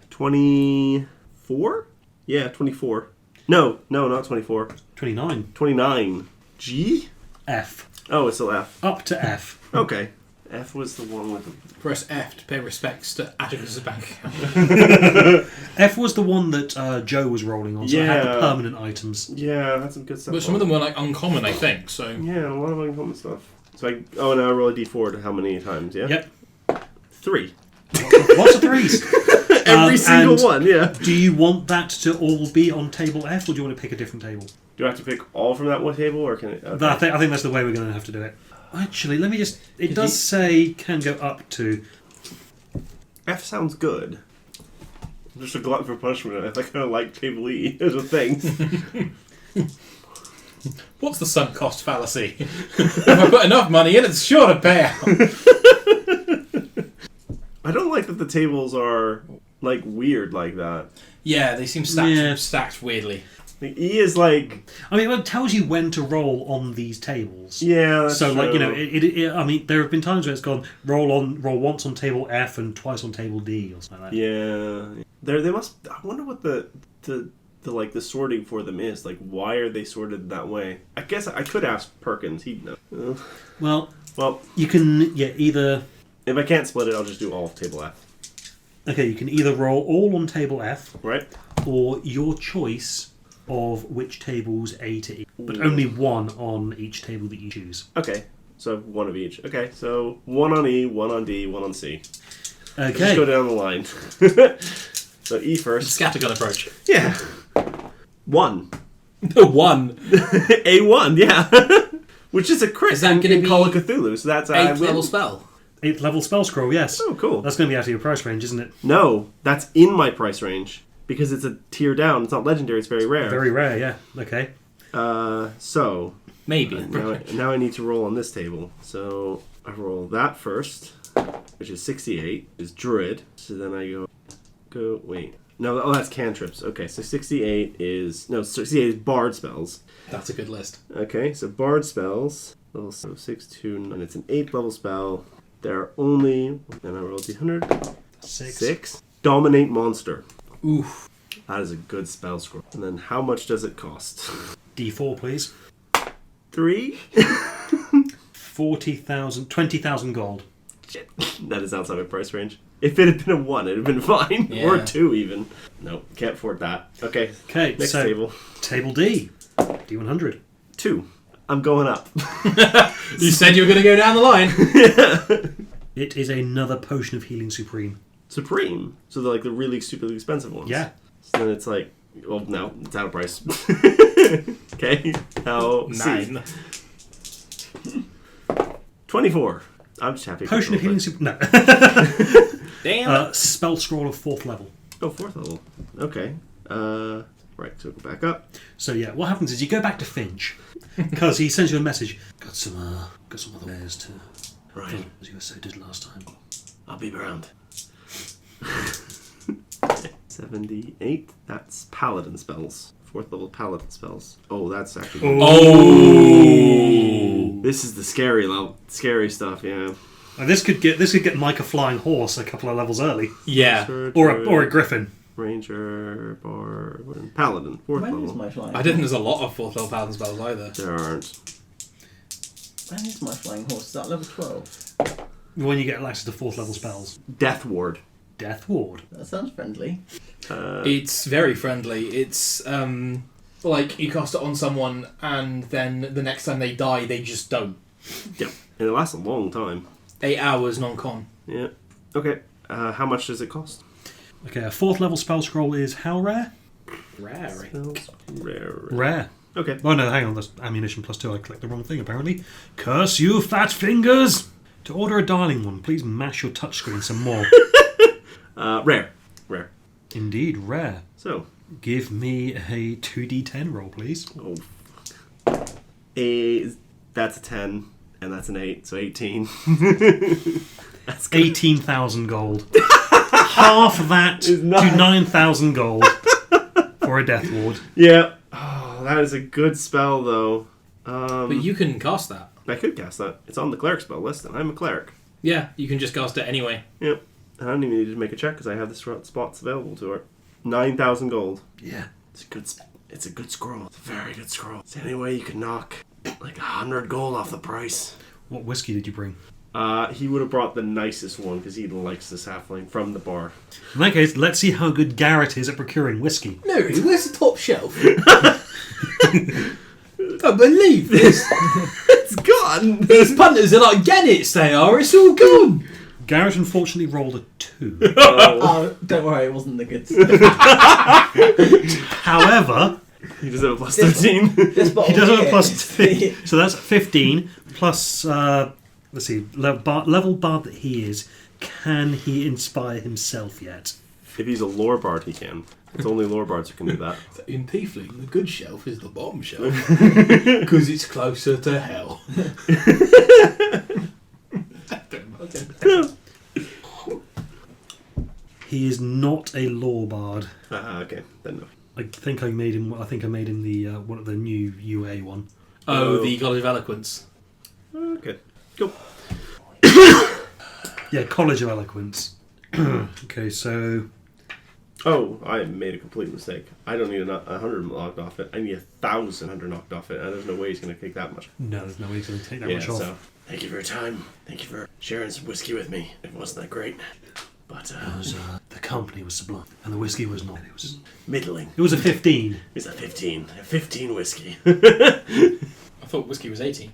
24? Yeah, 24. No, not 24. 29. 29. G? F. Oh, it's still F. Up to F. Okay. F was the one with the... Press F to pay respects to Atticus' bank account. F was the one that Joe was rolling on, so it had the Yeah. permanent items. Yeah, that's some good stuff. But some of them were uncommon, I think, so... Yeah, a lot of uncommon stuff. So now I roll a d4 to how many times, yeah? Yep. 3. Lots of threes. Every single and one, yeah. Do you want that to all be on table F, or do you want to pick a different table? Do I have to pick all from that one table, or can it... Okay. I think that's the way we're going to have to do it. Actually, let me just... It does say can go up to... F sounds good. I'm just a glutton for punishment. I kind of like table E as a thing. What's the sunk cost fallacy? If I put enough money in, it's sure to pay out. I don't like that the tables are, like, weird like that. Yeah, they seem stacked weirdly. Like, E is like... I mean, it tells you when to roll on these tables. Yeah, that's So, like, true. I mean, there have been times where it's gone roll once on table F and twice on table D or something like that. Yeah. They must... I wonder what the like the sorting for them is. Like, why are they sorted that way? I guess I could ask Perkins. He'd know. Well, Well, you can either... if I can't split it, I'll just do all of table F. Okay, you can either roll all on table F, Right? or your choice of which tables A to E. But Ooh. only one on each table that you choose. Okay. So one of each. Okay, so one on E, one on D, one on C. Okay. Just go down the line. So E first. Scattergun approach. Yeah. 1. One. A1, yeah. Which is a crit Is that in gonna be Call of Cthulhu, so that's... 8th level spell. 8th level spell scroll, yes. Oh, cool. That's going to be out of your price range, isn't it? No, that's in my price range. Because it's a tier down. It's not legendary, it's very rare. Very rare, yeah. Okay. So... Maybe. Now I need to roll on this table. So I roll that first, which is 68, is Druid. So then I wait. No, oh, that's cantrips. Okay, so 68 is Bard spells. That's a good list. Okay, so Bard spells. So 6, 2, and it's an 8th level spell. There are only, and I rolled D100. 6. Dominate monster. Oof. That is a good spell scroll. And then how much does it cost? D4, please. 3? 20,000 gold. Shit. That is outside my price range. If it had been a 1, it'd have been fine. Yeah. Or a 2 even. Nope, can't afford that. Okay, Okay, next so table. table D. D100. 2. I'm going up. You said you were going to go down the line. It is another potion of healing supreme. Supreme. So they're like the really stupidly expensive ones. Yeah. So then it's like, well, no, it's out of price. Okay, now C. 9. 24. I'm just happy. Potion of healing supreme. No. Damn. Spell scroll of 4th level. Oh, 4th level. Okay. Right, so go back up. So yeah, what happens is you go back to Finch because he sends you a message. Got some other wares to. Right. As you were so good last time. I'll be around. 78. That's paladin spells. 4th level paladin spells. Oh, that's actually. Oh. This is the scary stuff. Yeah. And this could get Mike a flying horse a couple of levels early, Yeah. or a griffin. Ranger, Bar, Paladin, 4th When is level. my flying I didn't think there's a lot of 4th level paladin spells either. There aren't. When is my flying horse? Is that level 12? When you get access to 4th level spells. Death Ward. Death Ward. That sounds friendly. It's very friendly. It's like you cast it on someone and then the next time they die, they just don't. Yep. And it lasts a long time. 8 hours non-con. Yeah. Okay. How much does it cost? Okay, a 4th level spell scroll is how rare? Rare. Spells rare. Rare. Okay. Oh no, hang on, that's ammunition plus 2. I clicked the wrong thing apparently. Curse you, fat fingers! To order a dialing one, please mash your touchscreen some more. Rare. Rare. Indeed, rare. So. Give me a 2d10 roll, please. Oh. That's a 10, and that's an 8, so 18. That's good. 18,000 gold. Half of that to 9,000 gold for a Death Ward. Yeah. Oh, that is a good spell, though. But you can cast that. I could cast that. It's on the cleric spell list, and I'm a cleric. Yeah, you can just cast it anyway. Yep. I don't even need to make a check because I have the spots available to her. 9,000 gold. Yeah. It's a good scroll. It's a very good scroll. Is there any way you could knock like 100 gold off the price? What whiskey did you bring? He would have brought the nicest one because he likes this halfling from the bar. In that case, let's see how good Garrett is at procuring whiskey. Mary, where's the top shelf? I believe this. It's gone! These punters are like gannets, they are. It's all gone. Garrett unfortunately rolled a 2. Oh, don't worry, it wasn't the good stuff. However, He does have a plus 13. This bottle he does have a here plus is 2. So that's 15 plus, let's see, level bard that he is. Can he inspire himself yet? If he's a lore bard, he can. It's only lore bards who can do that. In Tiefling, the good shelf is the bottom shelf. Because it's closer to hell. He is not a lore bard. Okay, then no. I think I made him the one of the new UA one. Oh, the College of Eloquence. Okay, cool. Yeah, College of Eloquence. Okay, so Oh, I made a complete mistake. I don't need 100 knocked off it. I need 1,100 knocked off it, and there's no way he's going to take that much. no, there's no way he's going to take that Yeah, much off. so Thank you for your time. Thank you for sharing some whiskey with me. It wasn't that great, but It was, the company was sublime, and the whiskey was not. middling. It was a 15. It's a 15. A 15 whiskey. I thought whiskey was 18.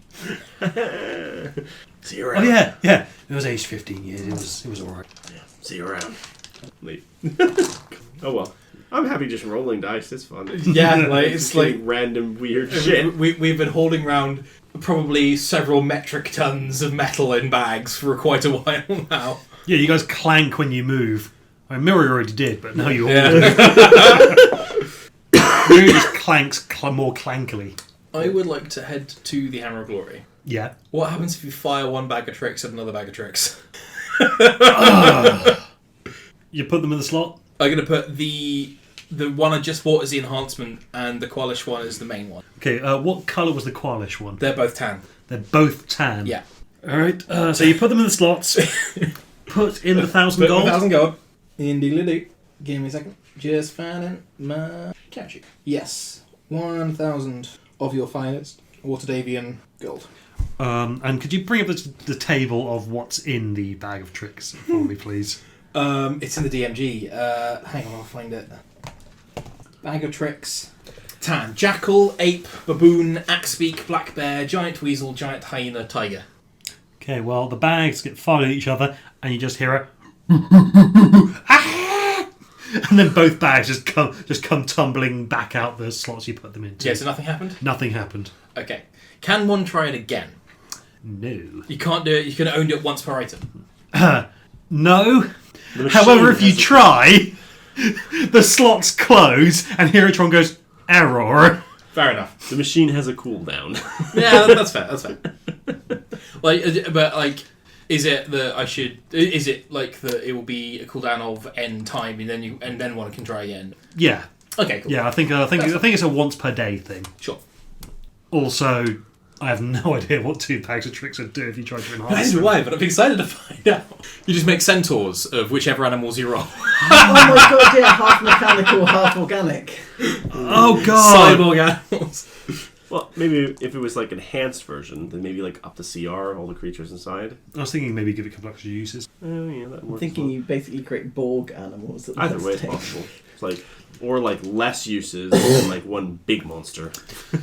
See you Oh around. yeah. It was aged 15 years. It was all right. Yeah, see you around. Leave. Oh well. I'm happy just rolling dice. It's fun. Yeah, like it's Just like getting random weird shit. we've been holding around probably several metric tons of metal in bags for quite a while now. Yeah, you guys clank when you move. I mean, Miri already did, but now you all Yeah. do. Miri just clanks more clankily. I would like to head to the Hammer of Glory. Yeah. What happens if you fire one bag of tricks at another bag of tricks? You put them in the slot? I'm going to put the one I just bought as the enhancement and the Qualish one as the main one. Okay, what colour was the Qualish one? They're both tan. They're both tan. Yeah. Alright, so you put them in the slots. Put in the 1,000 gold. 1,000 gold. Indeed. Give me a second. Just finding my count sheet. Yes. 1,000 of your finest Waterdavian gold. And could you bring up the table of what's in the bag of tricks for me, please? It's in the DMG. Hang on, I'll find it. Bag of tricks. Tan. Jackal, ape, baboon, axebeak, black bear, giant weasel, giant hyena, tiger. Okay, well, the bags get fired at each other, and you just hear a... and then both bags just come tumbling back out the slots you put them into. Yeah, so nothing happened? Nothing happened. Okay. Can one try it again? No. You can't do it. You can only do it once per item. No. The However, if machine you has a- try, the slots close, and Heratron goes, error. Fair enough. The machine has a cooldown. Yeah, that's fair. That's fair. But is it that I should? Is it like that? It will be a cooldown of n time, and then one can try again. Yeah. Okay, cool. Yeah, I think it's a once per day thing. Sure. Also, I have no idea what 2 bags of tricks would do if you tried to enhance Neither them. do I, but I'm excited to find out. You just make centaurs of whichever animals you roll. Oh my god, yeah, half mechanical, half organic. Oh god! Cyborg animals. Well, maybe if it was like enhanced version, then maybe like up to CR, all the creatures inside. I was thinking maybe give it a couple extra uses. Oh yeah, that I'm works. thinking well. you basically create Borg animals. At Either that way is stage. possible. It's like, or like less uses and like one big monster.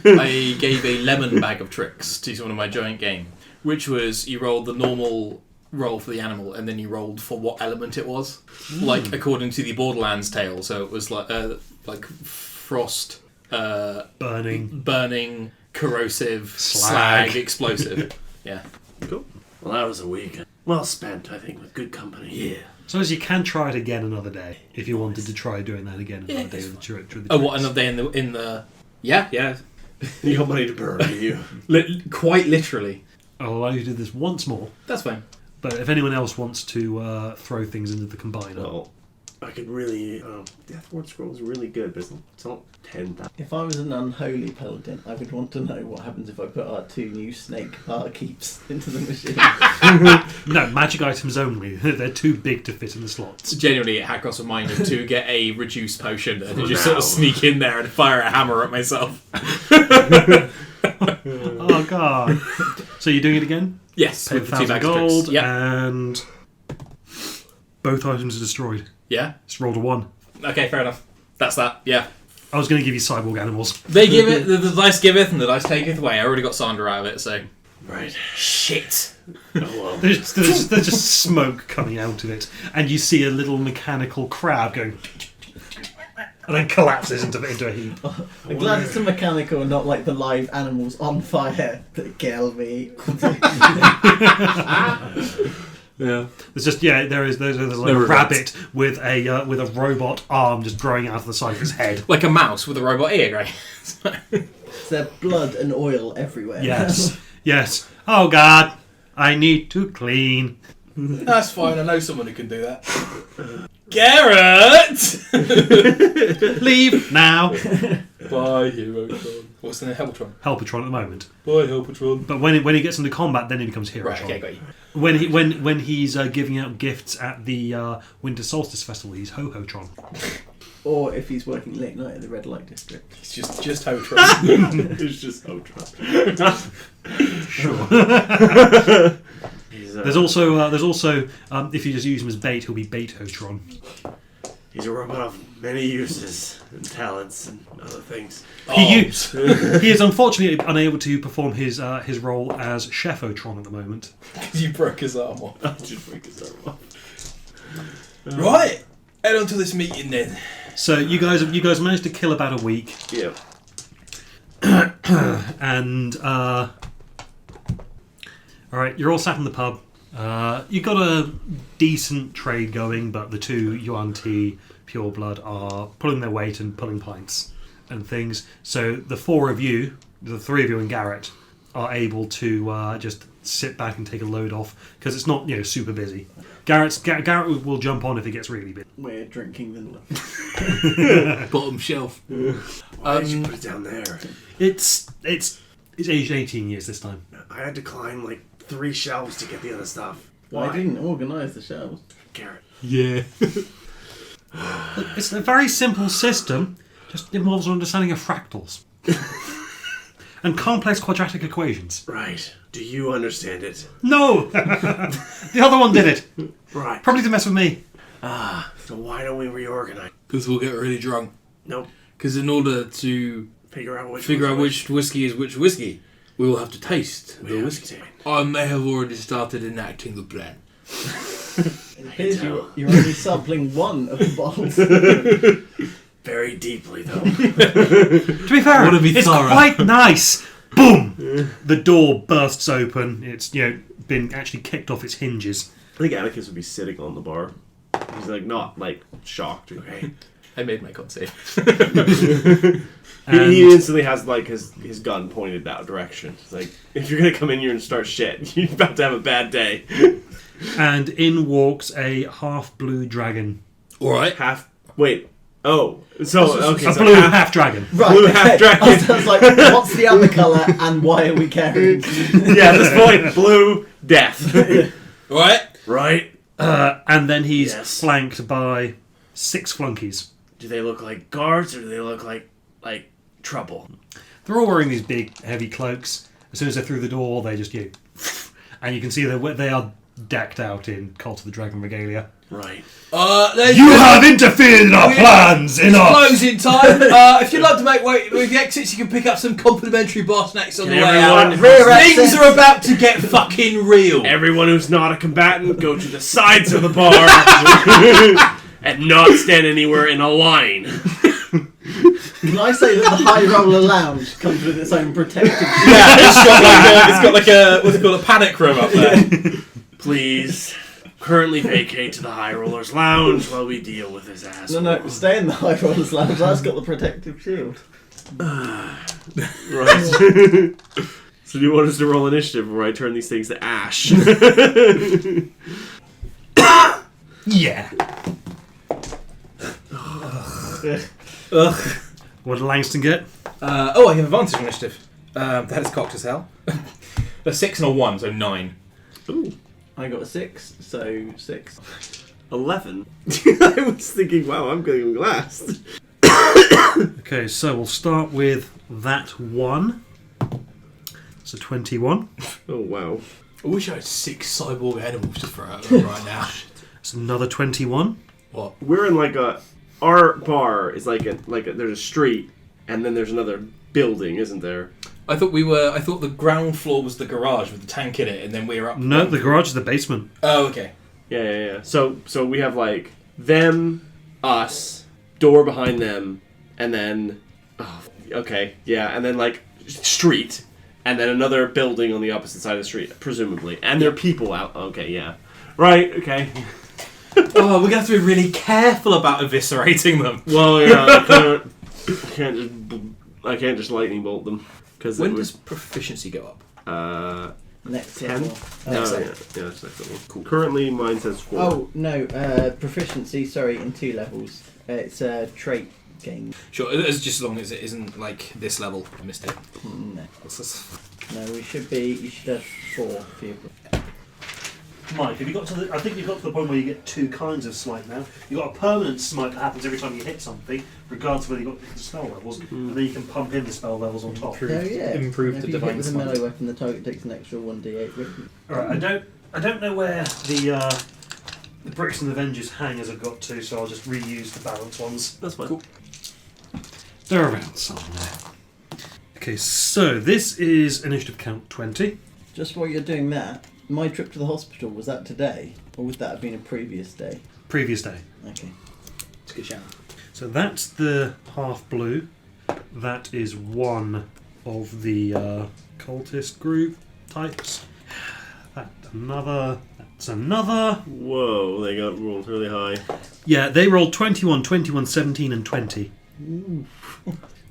I gave a lemon bag of tricks to one of my giant game, which was you rolled the normal roll for the animal and then you rolled for what element it was, like according to the Borderlands tale. So it was like frost, burning, corrosive, slag, explosive. Yeah. Cool. Well, that was a week well spent, I think, with good company. Yeah. So as you can try it again another day if you wanted to try doing that again another day with the trick. Oh, what another day in the? Yeah. You got money to burn, do you? Quite literally. I'll allow you to do this once more. That's fine. But if anyone else wants to throw things into the combiner, Well, I could really. Death Ward Scroll is really good, but it's not 10,000. If I was an unholy paladin, I would want to know what happens if I put our 2 new snake barkeeps into the machine. no, magic items only. They're too big to fit in the slots. Genuinely, it had crossed my mind to get a reduced potion and just now. sort of sneak in there and fire a hammer at myself. Oh god! So you're doing it again? Yes, Pay with the 2 1,000 bags of gold, tricks. Yeah. and both items are destroyed. Yeah. Just rolled a 1. Okay, fair enough. That's that. Yeah. I was going to give you cyborg animals. They give it, the dice giveth and the dice taketh away. I already got Sandra out of it, so. Right. Shit. Oh well. There's just smoke coming out of it, and you see a little mechanical crab going, and then collapses into a heap. I'm glad it's a mechanical and not like the live animals on fire that kill me. Yeah, there's just there's like No a regrets. rabbit with a robot arm just growing out of the side of his head. Like a mouse with a robot ear, right? There's blood and oil everywhere. Yes, yes. Oh God, I need to clean. That's fine. I know someone who can do that. Garrett. Leave now. Bye, Herotron. What's the name? Helpatron. Helpatron at the moment, Bye, Helpatron. but when he gets into combat, then he becomes Herotron. Right, okay, got you. When he's giving out gifts at the Winter Solstice Festival, he's Ho-Ho-tron. Or if he's working late night at the red light district. It's just Helpatron. It's just Ultron. Sure. He's, There's also if you just use him as bait, he'll be Bait-Ho-Tron. he's a robot of many uses and talents and other things. He is unfortunately unable to perform his role as Chef-O-Tron at the moment. You broke his arm off. I just break his arm off. Right. Head on to this meeting then. So you guys managed to kill about a week, Yeah. and all right, you're all sat in the pub. You got a decent trade going, but the two Yuan Ti Pure Blood are pulling their weight and pulling pints and things. So the three of you and Garrett are able to just sit back and take a load off because it's not super busy. Garrett will jump on if it gets really busy. We're drinking the... Bottom shelf. Why did you put it down there? It's aged 18 years this time. I had to climb like 3 shelves to get the other stuff. I didn't organise the shelves. Garrett. Yeah. It's a very simple system. Just involves an understanding of fractals. And complex quadratic equations. Right. Do you understand it? No! The other one did it. Right. Probably to mess with me. So why don't we reorganize? Because we'll get really drunk. Nope. Because in order to Figure out which whiskey is which whiskey, we will have to taste we the have whiskey. to. I may have already started enacting the plan. It appears you're only sampling one of the bottles. Very deeply though. To be fair, Wanna be it's thorough. quite nice. Boom! The door bursts open. It's been actually kicked off its hinges. I think Atticus would be sitting on the bar. He's like not like shocked. Okay. I made my con save. And He instantly has like his gun pointed that direction. It's like if you're gonna come in here and start shit, you're about to have a bad day. and in walks a half-blue dragon. All right. Wait. Oh. So okay. A so blue half-dragon. Right, Blue okay. half-dragon. I was like, what's the other colour and why are we carrying? Yeah, at this point, blue death. All right. Right? And then he's Yes. flanked by 6 flunkies. Do they look like guards or do they look like trouble? They're all wearing these big, heavy cloaks. As soon as they're through the door, they just and you can see that they are decked out in Cult of the Dragon regalia. Right. You have interfered in our plans. It's Enough. closing time. If you'd like to make way with the exits, you can pick up some complimentary bar snacks on Can the way everyone- out. Rear Things access. are about to get fucking real. Everyone who's not a combatant, go to the sides of the bar and not stand anywhere in a line. Can I say that the High Roller Lounge comes with its own protective shield? Yeah, it's got like a what's it called, a panic room up there. Please, currently vacate to the High Rollers Lounge while we deal with this asshole. No, stay in the High Rollers Lounge. That's got the protective shield. Right. So do you want us to roll initiative where I turn these things to ash? Yeah. Ugh. What did Langston get? I have advantage on initiative. That is cocked as hell. A 6 and a 1, so 9. Ooh, I got a 6, so 6. 11. I was thinking, wow, I'm going last. Okay, so we'll start with that 1. So 21. Oh, wow. I wish I had 6 cyborg animals just for right now. It's another 21. What? We're in like our bar is like a there's a street and then there's another building, isn't there? I thought the ground floor was the garage with the tank in it, and then we were up. No, the garage is the basement. Oh, okay. Yeah. So we have like them, us, door behind them, and then and then like street, and then another building on the opposite side of the street, presumably, and there are people out. Okay, yeah, right. Okay. Oh, we're gonna have to be really careful about eviscerating them. Well, yeah, I can't just lightning bolt them because When does proficiency go up? Next 10? level. No, Next yeah, level. that's next level. Cool. Currently, mine says 4. Oh no, proficiency. Sorry, in 2 levels. It's a trait gain. Sure, it's just as long as it isn't like this level. I missed it. No, What's this? no, we should be. You should have 4 for your. Mike, have you got to the? I think you've got to the point where you get 2 kinds of smite now. You've got a permanent smite that happens every time you hit something, regardless of whether you've got the spell levels, and then you can pump in the spell levels on top. Oh yeah. Improve if the you divine hit with a smite. melee weapon, the target takes an extra 1d8 with you. Alright, I don't know where the Brixton Avengers hangers have got to, so I'll just reuse the balance ones. That's fine. Cool. They're around somewhere. Okay, so this is initiative count 20. Just while you're doing that, my trip to the hospital, was that today? Or would that have been a previous day? Previous day. Okay. It's a good shout. So that's the half blue. That is one of the cultist group types. That's another. Whoa, they got rolled really high. Yeah, they rolled 21, 21, 17 and 20.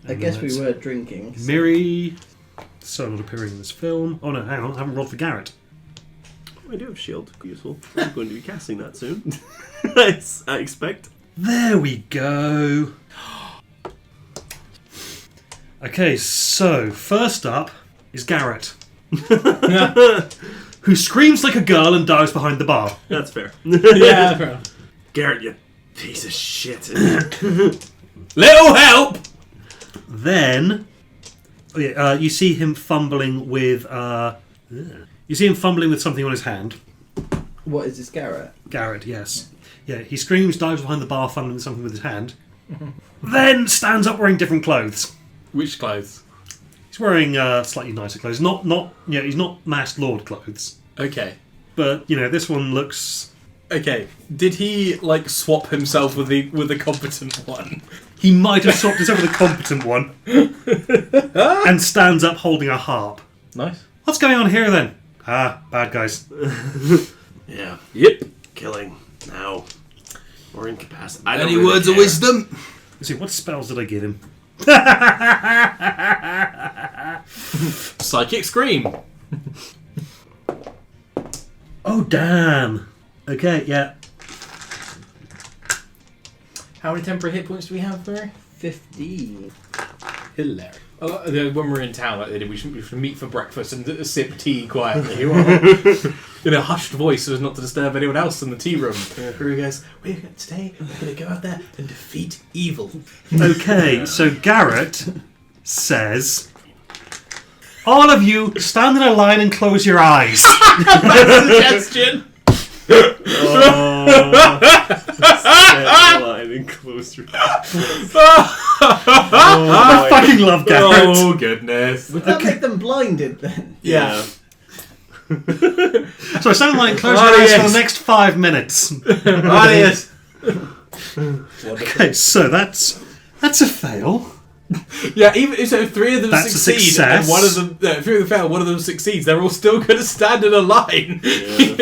I guess we were drinking. So. Miri, so not appearing in this film. Oh no, hang on, I haven't rolled for Garrett. I do have shield. Useful. I'm going to be casting that soon. I expect. There we go. Okay, so first up is Garrett, who screams like a girl and dives behind the bar. That's fair. Yeah, fair enough. Garrett, you piece of shit. Little help! Then, you see him fumbling with. You see him fumbling with something on his hand. What is this, Garrett? Garrett, yes. Yeah, he screams, dives behind the bar, fumbling with something with his hand. Then stands up wearing different clothes. Which clothes? He's wearing slightly nicer clothes. He's not masked lord clothes. Okay. But this one looks. Okay. Did he like swap himself with the competent one? He might have swapped himself with a competent one, and stands up holding a harp. Nice. What's going on here then? Bad guys. Yeah. Yep. Killing. Now. Or incapacitated. Any words of wisdom? Let's see, what spells did I give him? Psychic scream. Oh, damn. Okay, yeah. How many temporary hit points do we have, Barry? 15. Hilarious. When we're in town, like they did, we should meet for breakfast and sip tea quietly. In a hushed voice so as not to disturb anyone else in the tea room. Who goes, today we're going to go out there and defeat evil. Okay, so Garrett says, all of you stand in a line and close your eyes. Suggestion! Line and close your I fucking love Garrett. Oh, goodness. Would that make them blinded then? Yeah. So I stand in line and close your eyes for the next 5 minutes. Audience. Okay, so that's a fail. Yeah, even so, if 3 of them That's a succeed success. and one of them, if 3 of them fail, one of them succeeds, they're all still going to stand in a line. Yeah.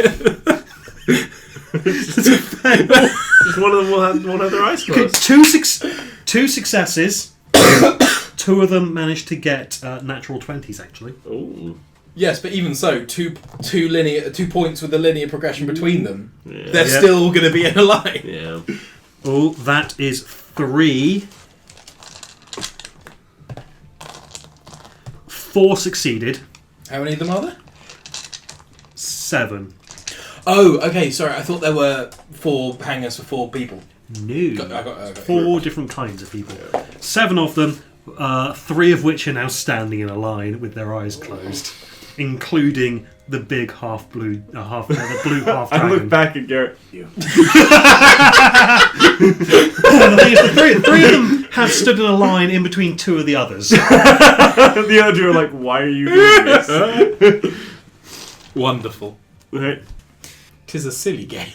Just one of them won't have their eyes Okay, closed. 2 successes. 2 of them managed to get natural 20s, actually. Oh. Yes, but even so, 2 points with the linear progression between them, Yeah. they're still going to be in a line. Yeah. Oh, that is 3. 4 succeeded. How many of them are there? 7. Oh, okay, sorry, I thought there were 4 hangers for 4 people. No. I got 4 different kinds of people. 7 of them, 3 of which are now standing in a line with their eyes closed. including the big half blue, the blue half I dragon. look back at Garrett. You. The thing is, the three of them have stood in a line in between two of the others. The other two are like, why are you doing this? Wonderful. Right. 'Tis a silly game.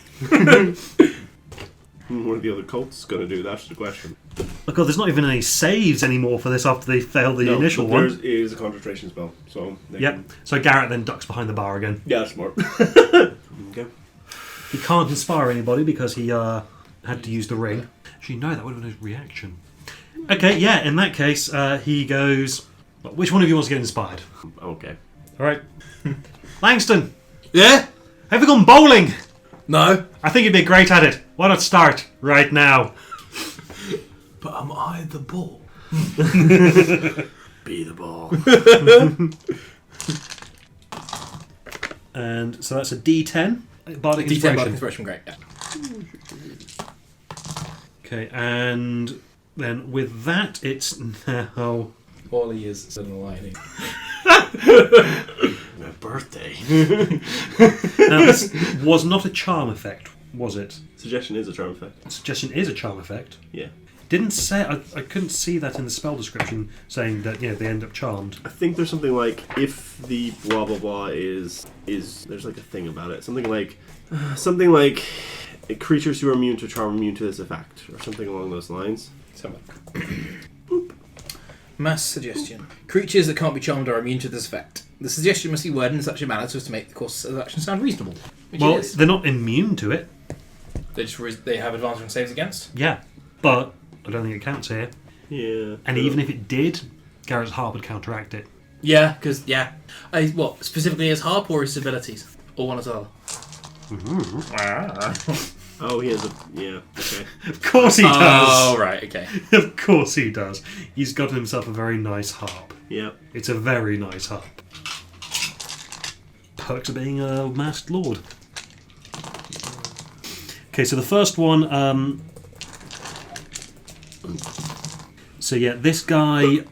What are the other cults going to do? That's the question. Oh god, there's not even any saves anymore for this after they failed the initial one. There is a concentration spell, so... Yep. So Garrett then ducks behind the bar again. Yeah, that's smart. Okay. He can't inspire anybody because he had to use the ring. Actually, no, that would have been his reaction. Okay, yeah, in that case, he goes... Well, which one of you wants to get inspired? Okay. Alright. Langston, Yeah? have you gone bowling? No. I think you'd be great at it. Why not start right now? But am I the ball? Be the ball. And so that's a D10. Bardic D10 Inspiration. Bardic Inspiration, great. Yeah. Okay, and then with that, it's now... All he is Silver Lining. My birthday. Now, this was not a charm effect, was it? Suggestion is a charm effect. Suggestion is a charm effect. Yeah. Didn't say... I couldn't see that in the spell description, saying that, they end up charmed. I think there's something like, if the blah blah blah is there's like a thing about it. Something like creatures who are immune to charm immune to this effect, or something along those lines. Boop. Mass suggestion. Creatures that can't be charmed are immune to this effect. The suggestion must be worded in such a manner as to make the course of action sound reasonable. Which Well, it is. they're not immune to it. They have advantage on saves against? Yeah, but I don't think it counts here. Yeah. And even if it did, Garrett's harp would counteract it. Yeah, because, what, specifically his harp or his abilities? Or one as well? Oh, he has a okay. Of course he does. Oh, right, okay. Of course he does. He's got himself a very nice harp. Yeah. It's a very nice harp. Perks of being a masked lord. Okay, so the first one. So yeah, this guy.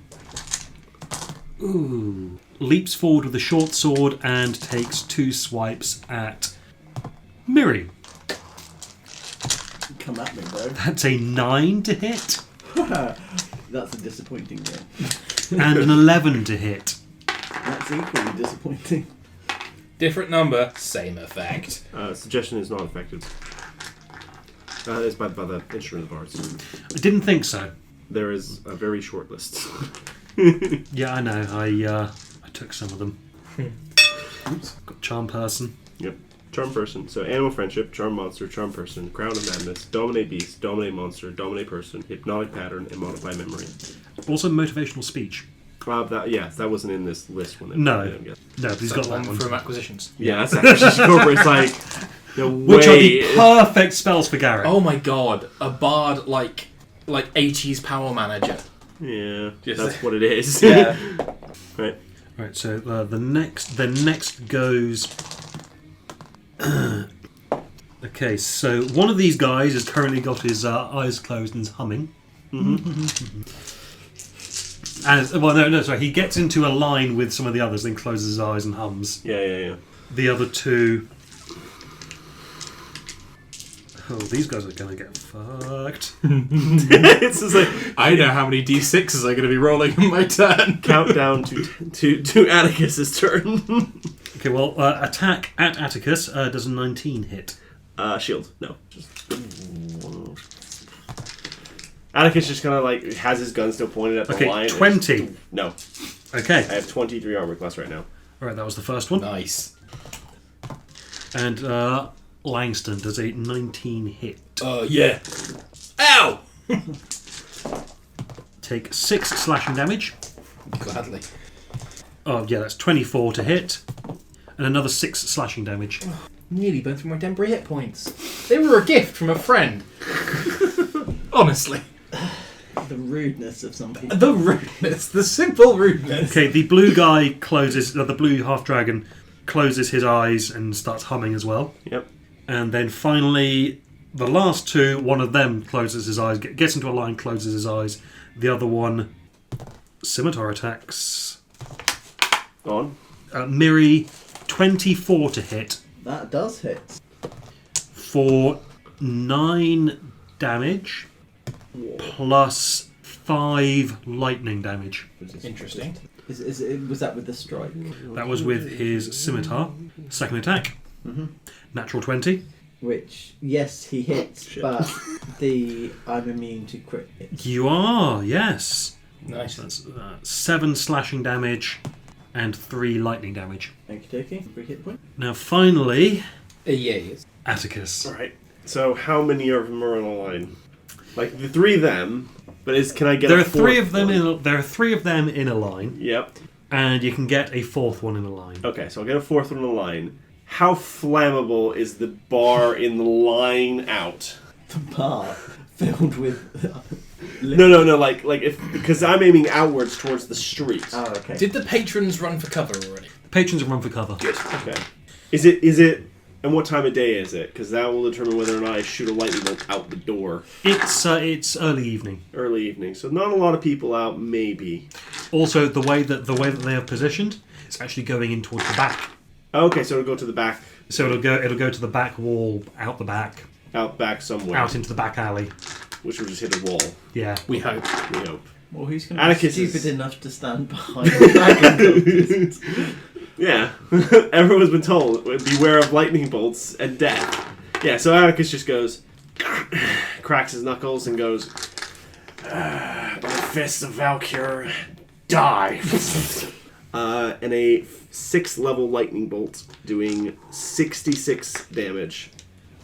Leaps forward with a short sword and takes 2 swipes at Miri. Come at me, though. That's a 9 to hit That's a disappointing game. and an 11 to hit. That's equally disappointing. Different number, same effect. Suggestion is not effective. It's by the instrument bards. I didn't think so. There is a very short list. Yeah, I know. I took some of them. Oops. Got charm person. Yep. Charm person. So animal friendship, charm monster, charm person, crown of madness, dominate beast, dominate monster, dominate person, hypnotic pattern, and modify memory. Also motivational speech. That wasn't in this list when they No. put it in. No, but he's got that one. From acquisitions. Yeah, that's actually corporate. It's like Which are the perfect spells for Garrett. Oh my god, a bard like 80s power manager. Yeah, Yes. that's what it is. Yeah. Right. Right, so the next goes... Okay, so one of these guys has currently got his eyes closed and is humming. Sorry, he gets into a line with some of the others, then closes his eyes and hums. Yeah. The other two... Oh, these guys are going to get fucked. It's just like I know how many d6s are going to be rolling in my turn. countdown to Atticus's turn. Okay, well, attack at Atticus does a 19 hit. Shield. No. Atticus just kind of like has his gun still pointed at the Okay, lion. 20. No. Okay, I have 23 armor class right now. alright, that was the first one. Nice. And Langston does a 19 hit. Yeah. Ow! Take 6 slashing damage. Gladly. Oh, yeah, that's 24 to hit. And another 6 slashing damage. Nearly burned through my temporary hit points. They were a gift from a friend. Honestly. The rudeness of some people. The rudeness. The simple rudeness. Okay, the blue guy closes, the blue half dragon closes his eyes and starts humming as well. Yep. And then finally, the last two, one of them closes his eyes, gets into a line, closes his eyes. The other one, scimitar attacks. On. Miri, 24 to hit That does hit. for 9 damage plus 5 lightning damage. Interesting. Was that with the strike? That was with his scimitar. Second attack, natural 20. Which, yes, he hits, but I'm immune to crit hits. You are, yes. Nice. That's 7 slashing damage and 3 lightning damage. Okie dokie. 3 hit point. Now, finally, Yes. Atticus. Alright. So how many of them are on a line? Like the 3 of them, but can I get There a are 3 of fourth them. one? There are 3 of them in a line, Yep. and you can get a 4th one in a line. Okay, so I'll get a 4th one in a line. How flammable is the bar in the line out? The bar filled with... No, like if because I'm aiming outwards towards the street. Oh, okay. Did the patrons run for cover already? Patrons run for cover. Okay. Is it and what time of day is it? Because that will determine whether or not I shoot a lightning bolt out the door. It's early evening. Early evening, so not a lot of people out. Maybe. Also, the way that they are positioned, it's actually going in towards the back. Okay, so it'll go to the back. So it'll go to the back wall, out the back, Out back somewhere. out into the back alley. Which will just hit a wall. Yeah. We hope. We hope. Well, who's going to be Atticus stupid is- enough to stand behind the dragon? Yeah. Everyone's been told, beware of lightning bolts and death. Yeah, so Atticus just goes, cracks his knuckles and goes, by the fists of Valkyr, die. And a 6th level lightning bolt doing 66 damage.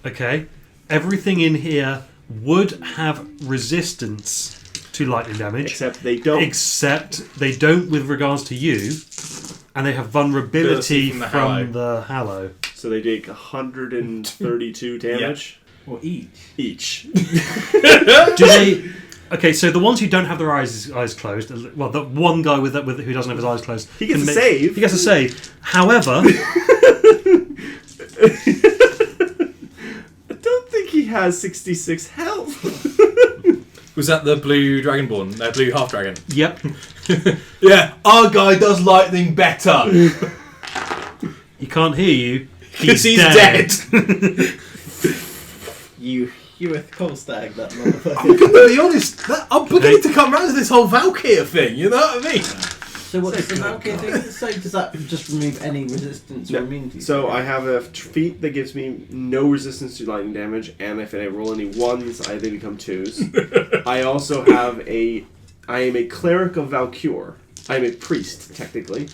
Okay. Everything in here would have resistance to lightning damage. Except they don't. Except they don't with regards to you, and they have vulnerability From the from the Hallow. So they take 132 damage Or each. each. Do they? Okay, so the ones who don't have their eyes closed, well, the one guy who doesn't have his eyes closed, He gets can a save. He gets a save. However, I don't think he has 66 health. Was that the blue dragonborn? Blue half dragon? yep, Yeah, our guy does lightning better. he can't hear you. Because he's dead. You Hewith Colstag, that I'm motherfucker. gonna be honest, I'm beginning to come round to this whole Valkyr thing, you know what I mean? So what does the Valkyr thing say? Does that just remove any resistance or immunity? So I have a feat that gives me no resistance to lightning damage, and if I roll any 1s, they become 2s. I also have I am a cleric of Valkyr. I am a priest, technically.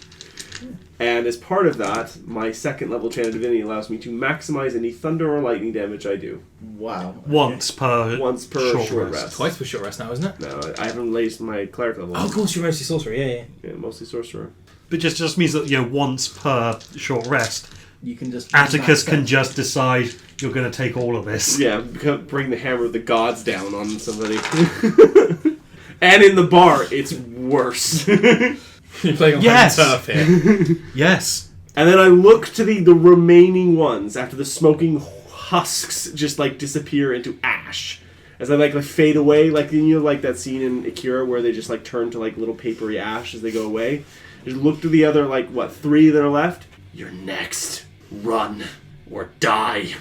And as part of that, my 2nd level chant of divinity allows me to maximize any thunder or lightning damage I do. Wow. Once per Short rest. Twice for short rest now, isn't it? No, I haven't raised my cleric level. Oh, of course, you're mostly sorcerer, yeah. Yeah, mostly sorcerer. But just means that once per short rest, You can just... Atticus can just decide you're going to take all of this. Yeah, bring the hammer of the gods down on somebody. And in the bar, it's worse. You're playing on Yes. turf here. Yes. And then I look to the remaining ones after the smoking husks just disappear into ash. As I fade away, like that scene in Akira where they just turn to little papery ash as they go away. Just look to the other 3 that are left. You're next. Run or die.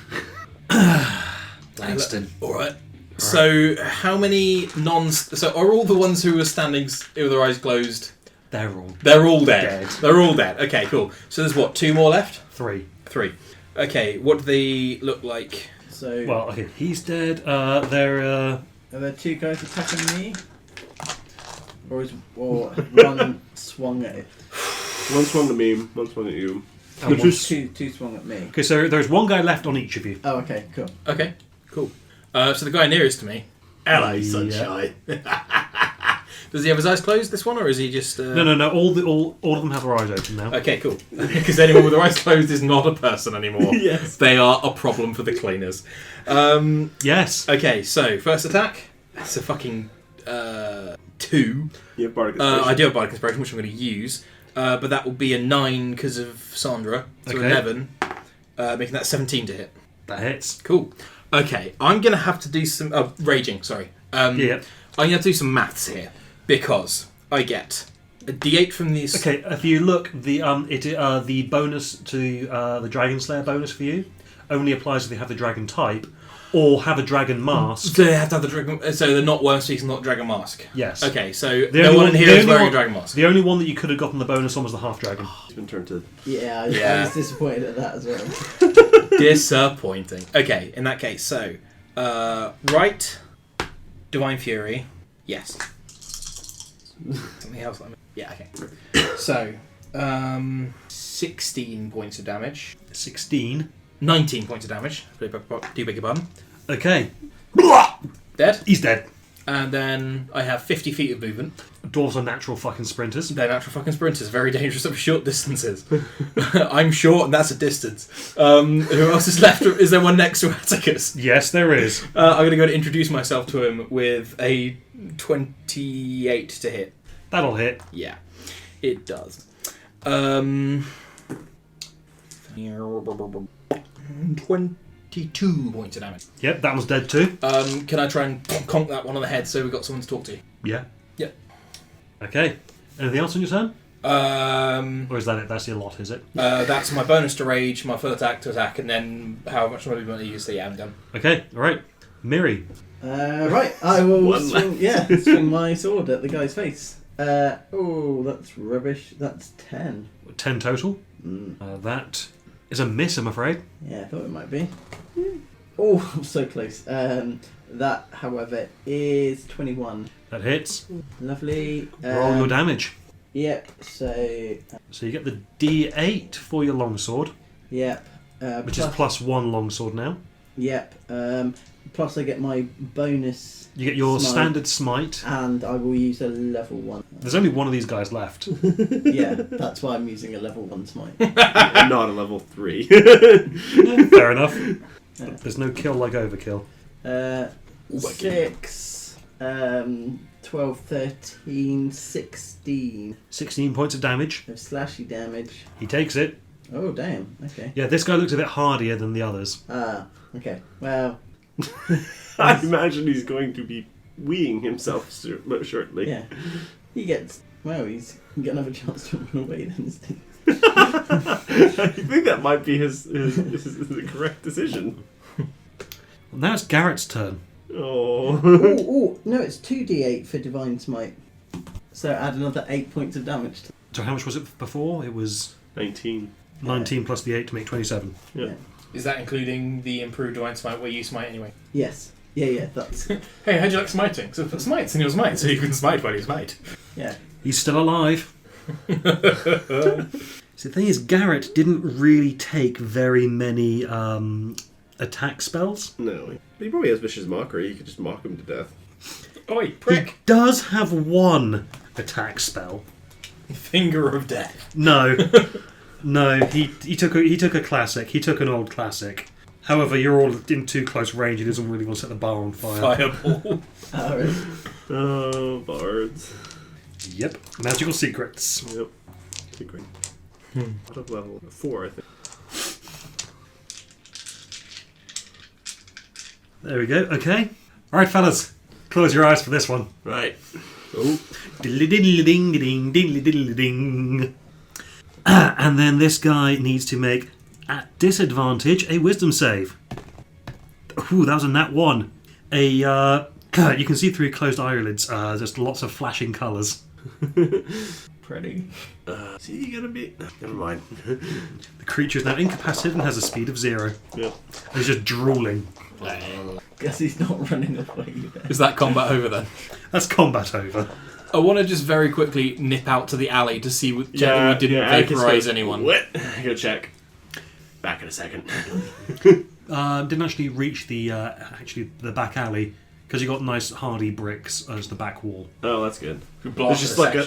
Langston. Alright. So, how many So, are all the ones who were standing with their eyes closed? They're all They're all dead. Dead. They're all dead. Okay, cool. So, there's 2 more left? 3. 3. Okay, what do they look like? So, Well, okay, he's dead. They're are there 2 guys attacking me? Or one swung at it? One swung at me, one swung at you. and Which one- is- Two swung at me. okay. So there's one guy left on each of you. Oh, okay, cool. Okay, cool. So, the guy nearest to me. Hello, Yeah. sunshine. Does he have his eyes closed, this one, or is he just... No. All of them have their eyes open now. Okay, cool. Because anyone with their eyes closed is not a person anymore. Yes. They are a problem for the cleaners. Yes. Okay, so first attack. That's a fucking 2. You have Bardic I Inspiration. do have Bardic Inspiration, which I'm going to use. But that will be a 9 because of Sandra. So Okay. 11. Making that 17 to hit. That hits. Cool. Okay, I'm going to have to do some... raging, sorry. Yeah. I'm going to have to do some maths here. Because I get A D8 from these. Okay, if you look, the bonus to the Dragon Slayer bonus for you only applies if they have the dragon type or have a dragon mask. So they have to have the dragon. So they're not Worm Speaks, not Dragon Mask. Yes. Okay, so The no only one one- in here the is only wearing a one- Dragon Mask. The only one that you could have gotten the bonus on was the half dragon. It's been turned to. Yeah, I Yeah. was disappointed at that as well. Disappointing. Okay, in that case, so right, Divine Fury, yes. Something else. Yeah, okay. So 16 points of damage, 16. 19 points of damage. Do beg your pardon. Okay. Dead. He's dead. And then I have 50 feet of movement. Dwarves are natural fucking sprinters. They're natural fucking sprinters, very dangerous over short distances. I'm short, and that's a distance. Who else is left? Is there one next to Atticus? Yes, there is. I'm going to go and introduce myself to him with a 28 to hit. That'll hit. Yeah, it does. 22 points of damage. Yep, that one's dead too. Can I try and conk that one on the head so we've got someone to talk to? Yeah. Yeah. Okay. Anything else on your turn? Um, Or is that it? That's your lot, is it? that's my bonus to rage, my full attack to attack, and then how much movement I use. So yeah, I'm done. Okay, alright. Miri. Right, I will One swing my sword at the guy's face. Oh, that's rubbish. That's 10. 10 total. Mm. That is a miss, I'm afraid. Yeah, I thought it might be. Oh, I'm so close. That, however, is 21. That hits. Lovely. Roll your damage. Yep, so... So you get the D8 for your longsword, Yep. which is +1 longsword now. Yep. Plus I get my bonus... You get your Smite. standard smite. And I will use a level 1. There's only one of these guys left. Yeah, that's why I'm using a level 1 smite. Not a level 3. Fair enough. There's no kill like overkill. 6, 12, 13, 16 16 points of damage. of slashy damage. He takes it. Oh, damn. Okay. Yeah, this guy looks a bit hardier than the others. Ah, okay. Well, I imagine he's going to be weeing himself shortly. yeah. He gets... Well, he's got another chance to run away then, isn't he? I think that might be his the correct decision. Well, now it's Garrett's turn. Oh. Oh, no, it's 2d8 for Divine Smite. So add another 8 points of damage to... So how much was it before? It was 19. 19 plus the 8 to make 27. Yeah. Is that including the improved Divine Smite where you smite anyway? Yes. Yeah, that's... Hey, how'd you like smiting? So put smites in your smite, so you can smite while you smite. Yeah. He's still alive. See, the thing is, Garrett didn't really take very many attack spells. No. He probably has Vicious Mockery. You could just mock him to death. Oi, He prick! does have one attack spell. Finger of death. No. No, he took a classic. He took an old classic. However, you're all in too close range. He doesn't really want to set the bar on fire. Fireball. Oh, really? Oh, bards. Yep. Magical secrets. Yep. Secret. What up level? 4, I think. There we go. Okay. All right, fellas. Close your eyes for this one. Right. Oh. Diddly-diddly-ding-ding. And then this guy needs to make, at disadvantage, a wisdom save. Ooh, that was a nat 1. You can see through closed eyelids, just lots of flashing colours. Pretty. See, you gotta be... Never mind. The creature is now incapacitated and has a speed of 0. Yep. And he's just drooling. Guess he's not running away then. Is that combat over then? That's combat over. I want to just very quickly nip out to the alley to see we didn't vaporize anyone. What? Go check. Back in a second. Didn't actually reach the back alley because you got nice hardy bricks as the back wall. Oh, that's good. There's just like a...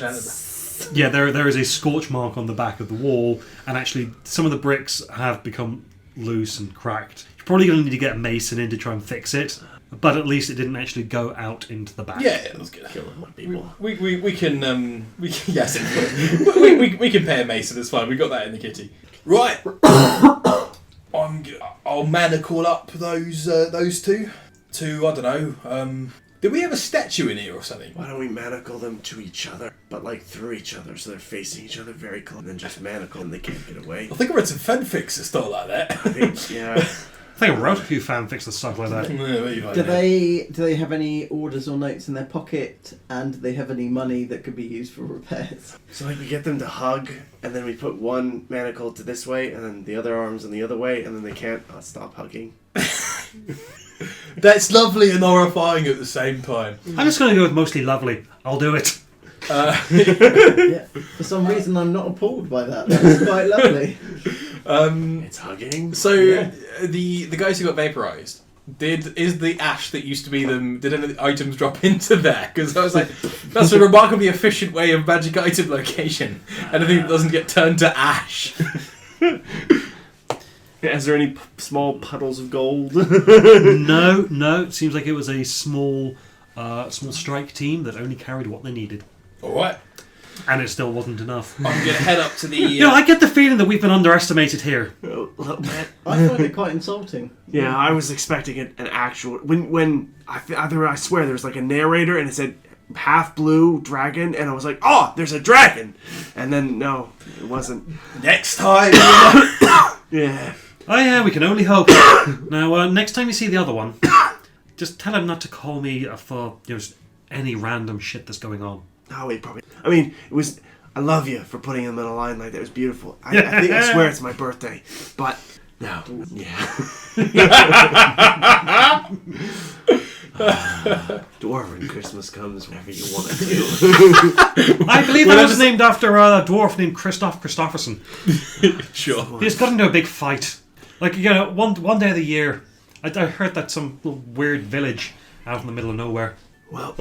Yeah, there is a scorch mark on the back of the wall, and actually some of the bricks have become loose and cracked. You're probably going to need to get a mason in to try and fix it, but at least it didn't actually go out into the back. Yeah, that's good. Killing more people. We can yes, we can pay a mason. It's fine. We got that in the kitty. Right. I'll mana call up those two to I don't know Did we have a statue in here or something? Why don't we manacle them to each other, but like through each other, so they're facing each other very close, and then just manacle and they can't get away? I think I read some fanfics that start like that. I think, yeah. I think I wrote a few fanfics that stuff like that. Do they have any orders or notes in their pocket, and do they have any money that could be used for repairs? So like we get them to hug, and then we put one manacle to this way, and then the other arms in the other way, and then they can't stop hugging. That's lovely and horrifying at the same time. I'm just going to go with mostly lovely. I'll do it. Yeah. For some reason, I'm not appalled by that. That's quite lovely. It's hugging. So Yeah. the guys who got vaporized, is the ash that used to be them? Did any of the items drop into there? Because I was like, that's a remarkably efficient way of magic item location. Anything that doesn't get turned to ash. Is there any small puddles of gold? No. It seems like it was a small strike team that only carried what they needed. All right, And it still wasn't enough. I'm gonna head up to the. You know, I get the feeling that we've been underestimated here. A little bit. I find it quite insulting. Yeah, I was expecting an actual. When I swear there was like a narrator and it said half blue dragon, and I was like, oh, there's a dragon, and then no, it wasn't. Next time. Yeah. Oh yeah, we can only hope. Now, next time you see the other one, just tell him not to call me for just any random shit that's going on. Oh, he probably. I mean, it was. I love you for putting him in a line like that. It was beautiful. I swear it's my birthday, but no. Yeah. Dwarven Christmas comes whenever you want it to. I believe that was named after a dwarf named Christoph Christopherson. Sure. He just got into a big fight. Like, you know, one day of the year, I heard that some little weird village out in the middle of nowhere. Well,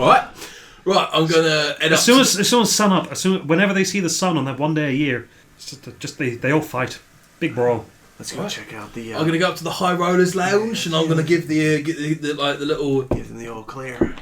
Right, I'm gonna head up. As soon as sun up, whenever they see the sun on that one day a year, it's just they all fight, big brawl. let's go check out the. I'm gonna go up to the High Rollers Lounge and I'm gonna give the little. Give them the all clear.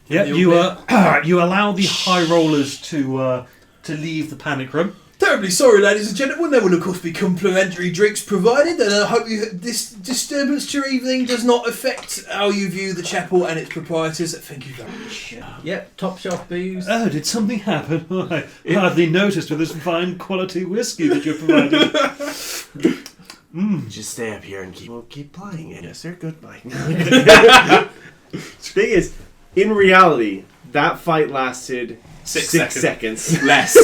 Yeah, The you allow the high rollers to leave the panic room. Terribly sorry, ladies and gentlemen. There will of course be complimentary drinks provided, and I hope this disturbance to your evening does not affect how you view the chapel and its proprietors. Thank you very much. Yep, top shelf booze. Oh, did something happen? I hardly noticed with this fine quality whiskey that you're providing. Just stay up here and keep playing it. Yes, they're good. Bye. The thing is, in reality, that fight lasted 6 seconds. Less.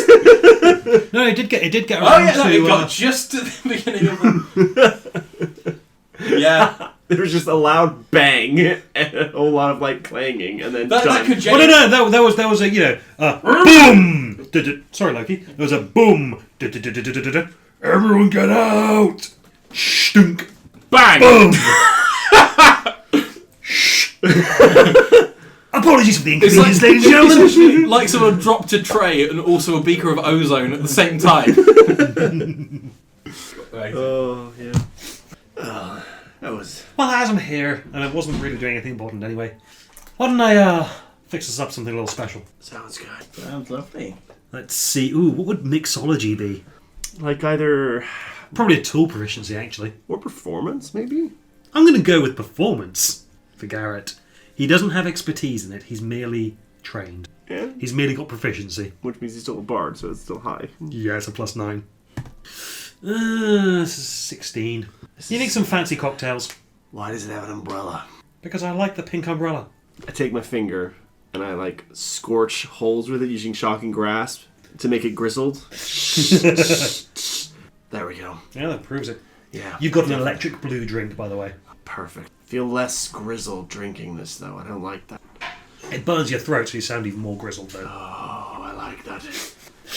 No, it did get Oh around yeah, to. it got just to the beginning of the. Yeah. There was just a loud bang and a whole lot of like clanging, and then That done. could Well, no, there was a boom. Sorry, Loki. There was a boom. Everyone get out. Stunk. Bang! Boom. Apologies for the inconvenience, ladies and gentlemen. Like someone dropped a tray and also a beaker of ozone at the same time. Oh yeah. That was. Well, as I'm here, and I wasn't really doing anything important anyway, why don't I fix us up something a little special? Sounds good. Sounds lovely. Let's see. Ooh, what would mixology be? Like either Probably a tool proficiency, actually. or performance, maybe. I'm going to go with performance for Garrett. He doesn't have expertise in it. He's merely trained. Yeah. He's merely got proficiency. Which means he's still a bard, so it's still high. Yeah, it's a +9. 16. You need some fancy cocktails. Why does it have an umbrella? Because I like the pink umbrella. I take my finger and I like scorch holes with it using shocking grasp to make it grizzled. There we go. Yeah, that proves it. Yeah. You've got an electric blue drink, by the way. Perfect. Feel less grizzled drinking this though. I don't like that. It burns your throat, so you sound even more grizzled, though. Oh, I like that.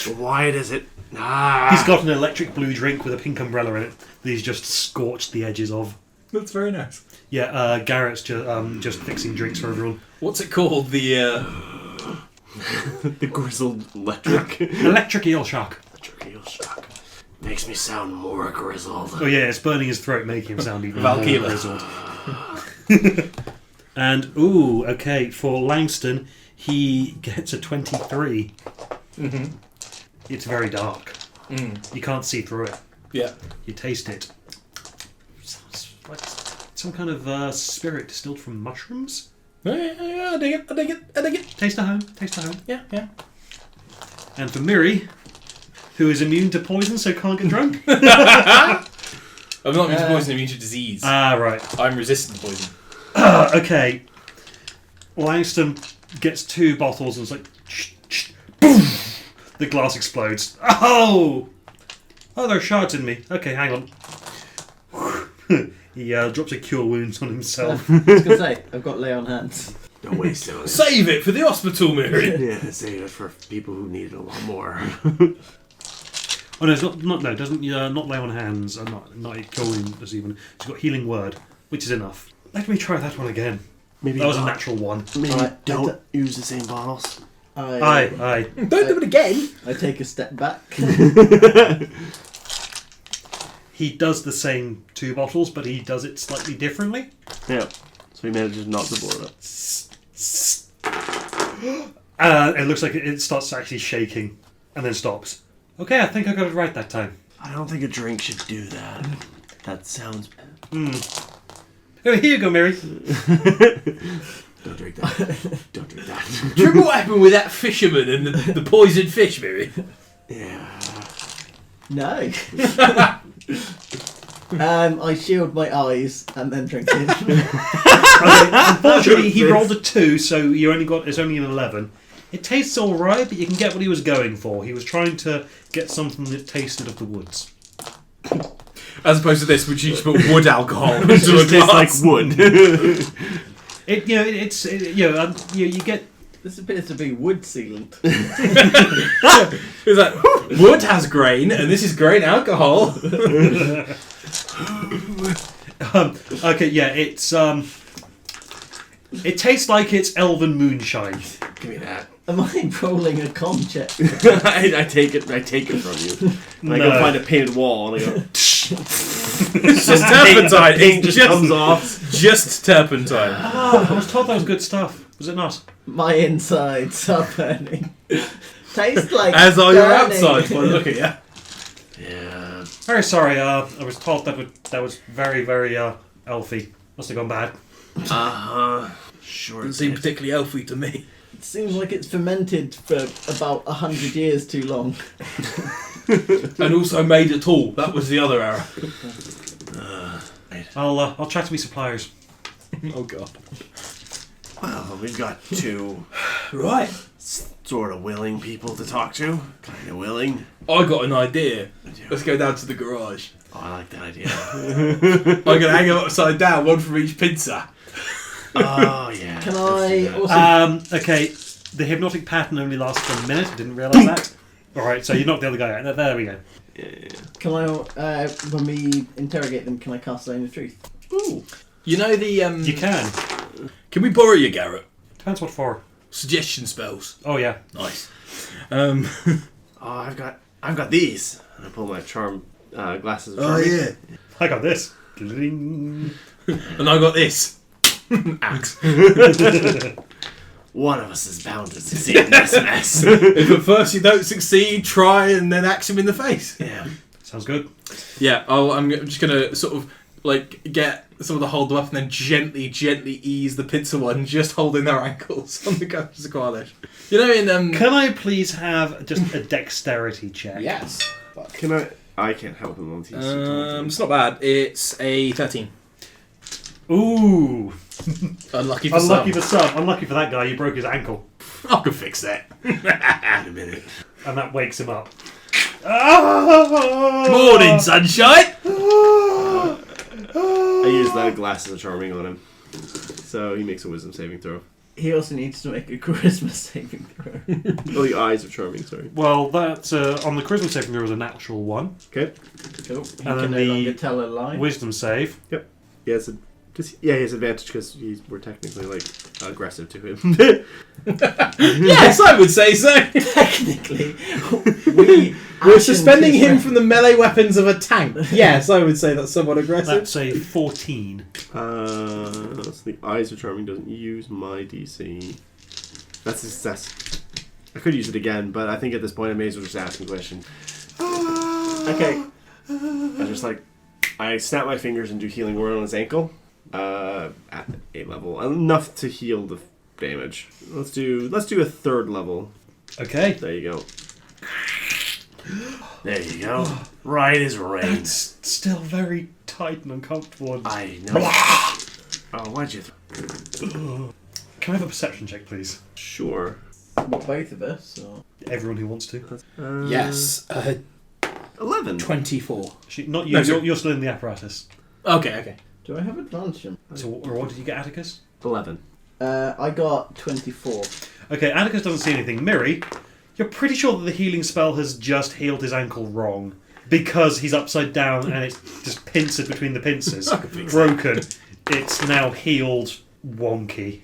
But why does it? Ah. He's got an electric blue drink with a pink umbrella in it that he's just scorched the edges of. That's very nice. Yeah, Garrett's just fixing drinks for everyone. What's it called? The the grizzled electric. Electric eel shock. Electric eel shock. Makes me sound more grizzled. Oh yeah, it's burning his throat, making him sound even Valkyla. more grizzled. And, ooh, okay, for Langston, he gets a 23. Mm-hmm. It's very dark. You can't see through it. Yeah. You taste it. It's some kind of spirit distilled from mushrooms. Yeah, I dig it. Taste to home. Yeah. And for Miri, who is immune to poison, so can't get drunk. I'm not immune to poison, I'm immune to disease. Ah, right. I'm resistant to poison. Okay. Langston gets 2 bottles and it's like, boom! The glass explodes. Oh, there are shards in me. Okay, hang on. He drops a cure wounds on himself. I was going to say, I've got lay on hands. Don't waste it. Save it for the hospital, Mary. Yeah, save it for people who need it a lot more. Oh no, it's not. No, it doesn't. Not lay on hands. Not cure wounds even. It's got healing word, which is enough. Let me try that one again. Maybe That was a not. natural one. Maybe Alright, don't use the same bottles. Aye. Don't do it again. I take a step back. He does the same 2 bottles, but he does it slightly differently. Yeah. So he manages not to blow it up. It looks like it starts actually shaking, and then stops. Okay, I think I got it right that time. I don't think a drink should do that. That sounds... Oh, here you go, Mary. Don't drink that. Don't drink that. Do you remember what happened with that fisherman and the poisoned fish, Mary? Yeah. No. I shield my eyes and then drink it. Okay, unfortunately, he rolled a 2, so it's only an 11. It tastes all right, but you can get what he was going for. He was trying to get something that tasted of the woods. As opposed to this, which you just put wood alcohol into It a just tastes like glass. wood. You get. This appears to be wood sealant. It's like, wood has grain, and this is grain alcohol. Okay, yeah, it's it tastes like it's elven moonshine. Give me that. Am I rolling a con check? I take it from you. And I go No. find a painted wall and I go... It's just turpentine. Paint It's just comes off. just turpentine. Oh, I was told that was good stuff. Was it not? My insides are burning. Tastes like As are your burning. outsides, by the look at you. Yeah. Very sorry. I was told that was very, very elfy. Must have gone bad. Uh-huh. Sure. Doesn't seem particularly elfy to me. It seems like it's fermented for about 100 years too long. And also made at all. That was the other error. I'll chat to my suppliers. Oh god. Well, we've got 2 Right. sort of willing people to talk to. Kind of willing. I got an idea. Let's go down to the garage. Oh, I like that idea. I'm going to hang them upside down, one from each pincer. Oh, yeah. Can let's I do that. also... Okay, the hypnotic pattern only lasts for a minute. I didn't realise that. Alright, so you knocked the other guy out. There we go. Yeah. Can I, when we interrogate them, can I cast Zone of Truth? Ooh. You know the... You can. Can we borrow you, Garrett? Depends what for. Suggestion spells. Oh, yeah. Nice. Oh, I've got these. And I pull my charm glasses of charming. I got this. Ding. And I got this. Axe. One of us is bound to succeed in this mess. If at first you don't succeed, try and then axe him in the face. Yeah. Sounds good. Yeah, I'm just going to sort of like get someone to hold them up and then gently ease the pincer one, just holding their ankles on the Ghost of Qualish. You know in... Can I please have just a dexterity check? Yes. Can I can't help him on these. It's not bad. It's a 13. Ooh. Unlucky for Unlucky some. for some. Unlucky for that guy. You broke his ankle. I can fix that. In a minute. And that wakes him up. Ah! Morning, sunshine! I use the glasses of charming on him. So he makes a wisdom saving throw. He also needs to make a charisma saving throw. Oh, the eyes of charming, sorry. Well, that's on the charisma saving throw was a natural 1. Okay. Cool. He And then can no the longer tell a lie. Wisdom save. He has he has advantage because we're technically like aggressive to him. Yes, I would say so. Technically, we're We're suspending him from the melee weapons of a tank. Yes, I would say that's somewhat aggressive. That's a 14. So the eyes of charming doesn't use my DC. That's a success. I could use it again, but I think at this point I may as well just ask a question. Okay. I just I snap my fingers and do healing word on his ankle. At 8 level, enough to heal the damage. Let's do a 3rd level. Okay. There you go. There you go. Right as rain. It's still very tight and uncomfortable. I know. Oh, why'd you? Can I have a perception check, please? Sure. What, both of us? Or? Everyone who wants to. Yes. 11. 24. Not you. No, sorry. You're still in the apparatus. Okay. Do I have advantage? So, or what did you get, Atticus? 11. I got 24. Okay, Atticus doesn't see anything. Miri, you're pretty sure that the healing spell has just healed his ankle wrong because he's upside down and it's just pincered between the pincers. Broken. It's now healed wonky.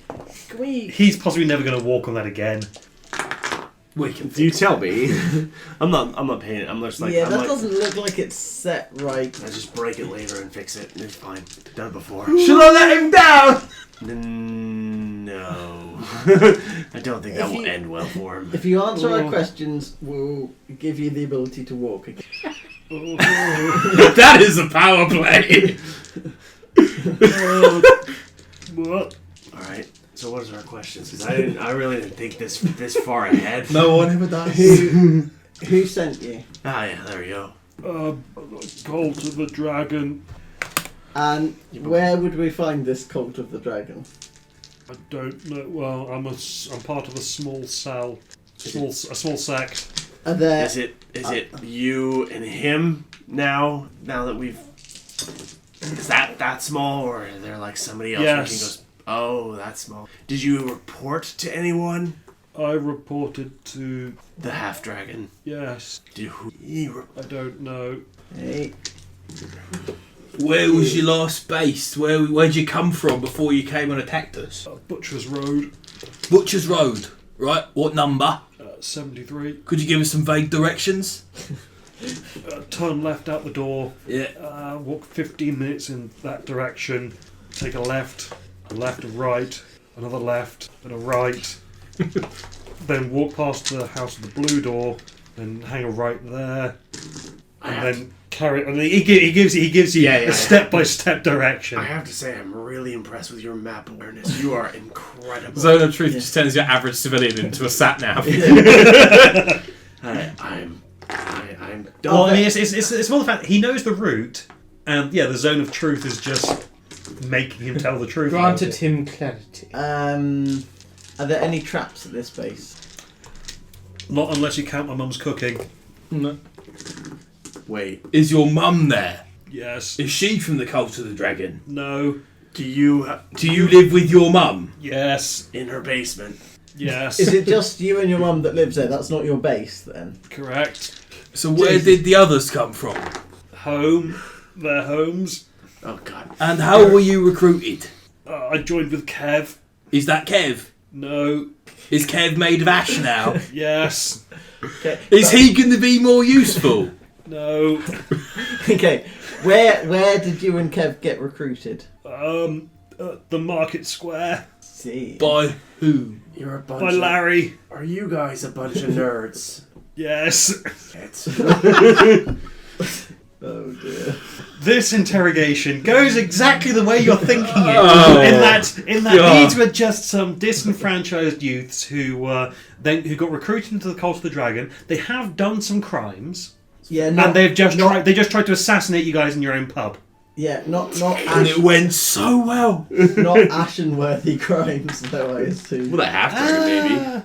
Can we... He's possibly never going to walk on that again. We can. Do you tell me? I'm not paying. I'm just like. yeah, I'm that like, doesn't look like it's set right. I just break it later and fix it. It's fine. Done it before. Should I let him down? No. I don't think that will end well for him. If you answer our questions, we'll give you the ability to walk again. That is a power play. What? All right. So what is our questions? Because I really didn't think this far ahead. No one ever does. Who sent you? Ah, yeah. There we go. Cult of the Dragon. And where would we find this Cult of the Dragon? I don't know. Well, I'm part of a small cell. A small sect. Are there... Is it you and him now? Now that we've... Is that small, or is there like somebody else? Yes. Who goes, oh, that's small. Did you report to anyone? I reported to... The half dragon. Yes. I don't know. Hey. Where was your last base? Where'd you come from before you came and attacked us? Butcher's Road. Butcher's Road. Right. What number? 73. Could you give us some vague directions? Turn left out the door. Yeah. Walk 15 minutes in that direction. Take a left, a right, another left, and a right. Then walk past the house with the blue door, and hang a right there, and then carry. And he gives you a step-by-step direction. I have to say, I'm really impressed with your map awareness. You are incredible. Zone of Truth just turns your average civilian into a sat nav. I'm done. Well, I mean, it's more the fact that he knows the route, and yeah, the Zone of Truth is just making him tell the truth. Granted him clarity. Are there any traps at this base? Not unless you count my mum's cooking. No. Wait. Is your mum there? Yes. Is she from the Cult of the Dragon? No. Do you live with your mum? Yes. in her basement? Yes. Is it just you and your mum that lives there? That's not your base, then? Correct. So where did the others come from? Home. Their homes. Oh God. And how were you recruited? I joined with Kev. Is that Kev? No. Is Kev made of ash now? Yes. Okay. Is he going to be more useful? No. Okay. Where did you and Kev get recruited? The Market Square. See. By who? You're a bunch By of... Larry. Are you guys a bunch of nerds? Yes. Oh dear. This interrogation goes exactly the way you're thinking it. Oh. In that these were just some disenfranchised youths who got recruited into the Cult of the Dragon. They have done some crimes, Yeah. and they just tried to assassinate you guys in your own pub. Yeah. Not And it went so well. not ashen-worthy crimes, though. I assume. Well, the half dragon, maybe.